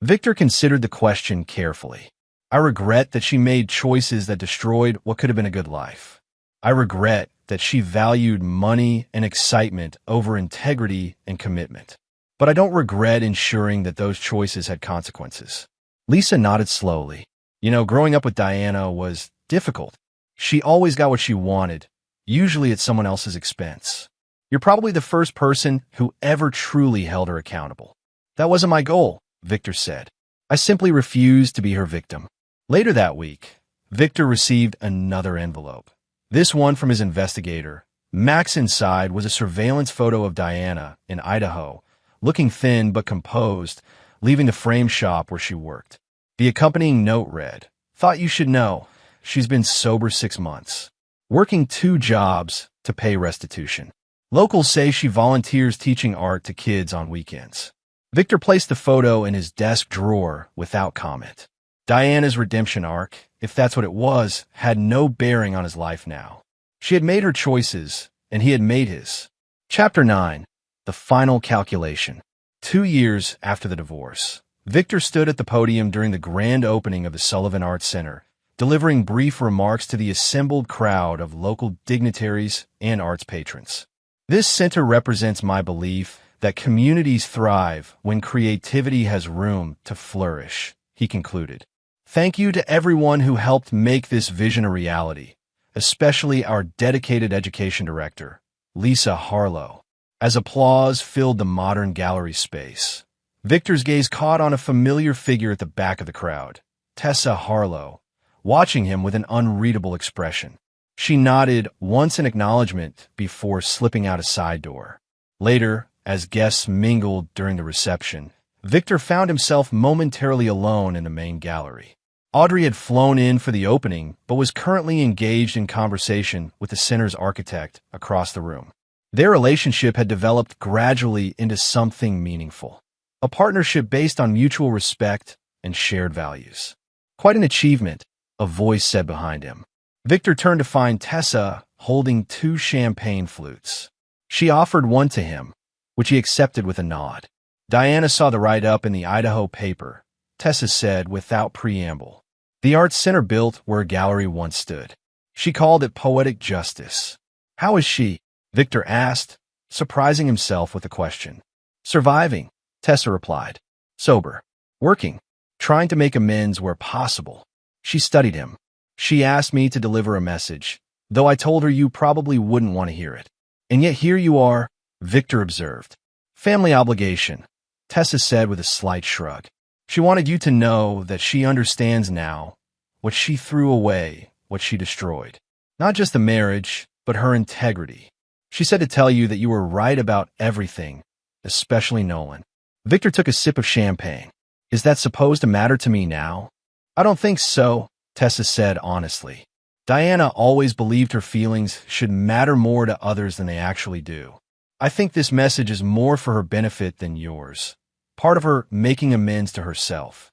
Victor considered the question carefully. I regret that she made choices that destroyed what could have been a good life. I regret that she valued money and excitement over integrity and commitment. But I don't regret ensuring that those choices had consequences. Lisa nodded slowly. You know, growing up with Diana was difficult. She always got what she wanted, usually at someone else's expense. You're probably the first person who ever truly held her accountable. That wasn't my goal, Victor said. I simply refused to be her victim. Later that week, Victor received another envelope. This one from his investigator. Max inside was a surveillance photo of Diana in Idaho, looking thin but composed, leaving the frame shop where she worked. The accompanying note read, "Thought you should know. She's been sober 6 months. Working 2 jobs to pay restitution. Locals say she volunteers teaching art to kids on weekends." Victor placed the photo in his desk drawer without comment. Diana's redemption arc, if that's what it was, had no bearing on his life now. She had made her choices, and he had made his. Chapter 9. The Final Calculation. 2 years after the divorce, Victor stood at the podium during the grand opening of the Sullivan Arts Center, delivering brief remarks to the assembled crowd of local dignitaries and arts patrons. This center represents my belief that communities thrive when creativity has room to flourish, he concluded. Thank you to everyone who helped make this vision a reality, especially our dedicated education director, Lisa Harlow. As applause filled the modern gallery space, Victor's gaze caught on a familiar figure at the back of the crowd, Tessa Harlow, watching him with an unreadable expression. She nodded once in acknowledgement before slipping out a side door. Later, as guests mingled during the reception, Victor found himself momentarily alone in the main gallery. Audrey had flown in for the opening, but was currently engaged in conversation with the center's architect across the room. Their relationship had developed gradually into something meaningful, a partnership based on mutual respect and shared values. Quite an achievement, a voice said behind him. Victor turned to find Tessa holding 2 champagne flutes. She offered one to him, which he accepted with a nod. Diana saw the write-up in the Idaho paper, Tessa said without preamble. The Arts Center built where a gallery once stood. She called it poetic justice. How is she? Victor asked, surprising himself with a question. Surviving, Tessa replied. Sober. Working. Trying to make amends where possible. She studied him. She asked me to deliver a message, though I told her you probably wouldn't want to hear it. And yet here you are, Victor observed. Family obligation, Tessa said with a slight shrug. She wanted you to know that she understands now what she threw away, what she destroyed. Not just the marriage, but her integrity. She said to tell you that you were right about everything, especially Nolan. Victor took a sip of champagne. Is that supposed to matter to me now? I don't think so, Tessa said honestly. Diana always believed her feelings should matter more to others than they actually do. I think this message is more for her benefit than yours. Part of her making amends to herself.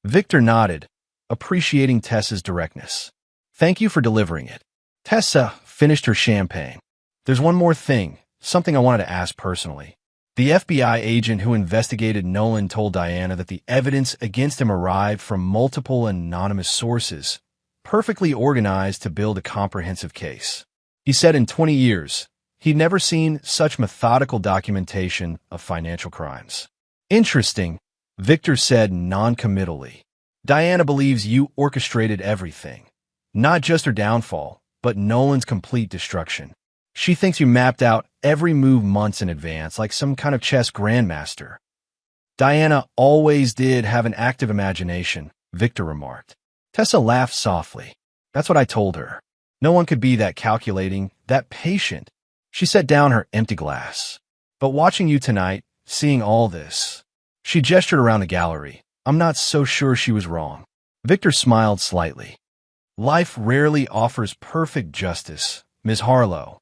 Victor nodded, appreciating Tessa's directness. Thank you for delivering it. Tessa finished her champagne. There's one more thing, something I wanted to ask personally. The FBI agent who investigated Nolan told Diana that the evidence against him arrived from multiple anonymous sources, perfectly organized to build a comprehensive case. He said in 20 years, he'd never seen such methodical documentation of financial crimes. Interesting, Victor said non-committally. Diana believes you orchestrated everything. Not just her downfall, but Nolan's complete destruction. She thinks you mapped out every move months in advance, like some kind of chess grandmaster. Diana always did have an active imagination, Victor remarked. Tessa laughed softly. That's what I told her. No one could be that calculating, that patient. She set down her empty glass. But watching you tonight, seeing all this, she gestured around the gallery. I'm not so sure she was wrong. Victor smiled slightly. Life rarely offers perfect justice, Ms. Harlow.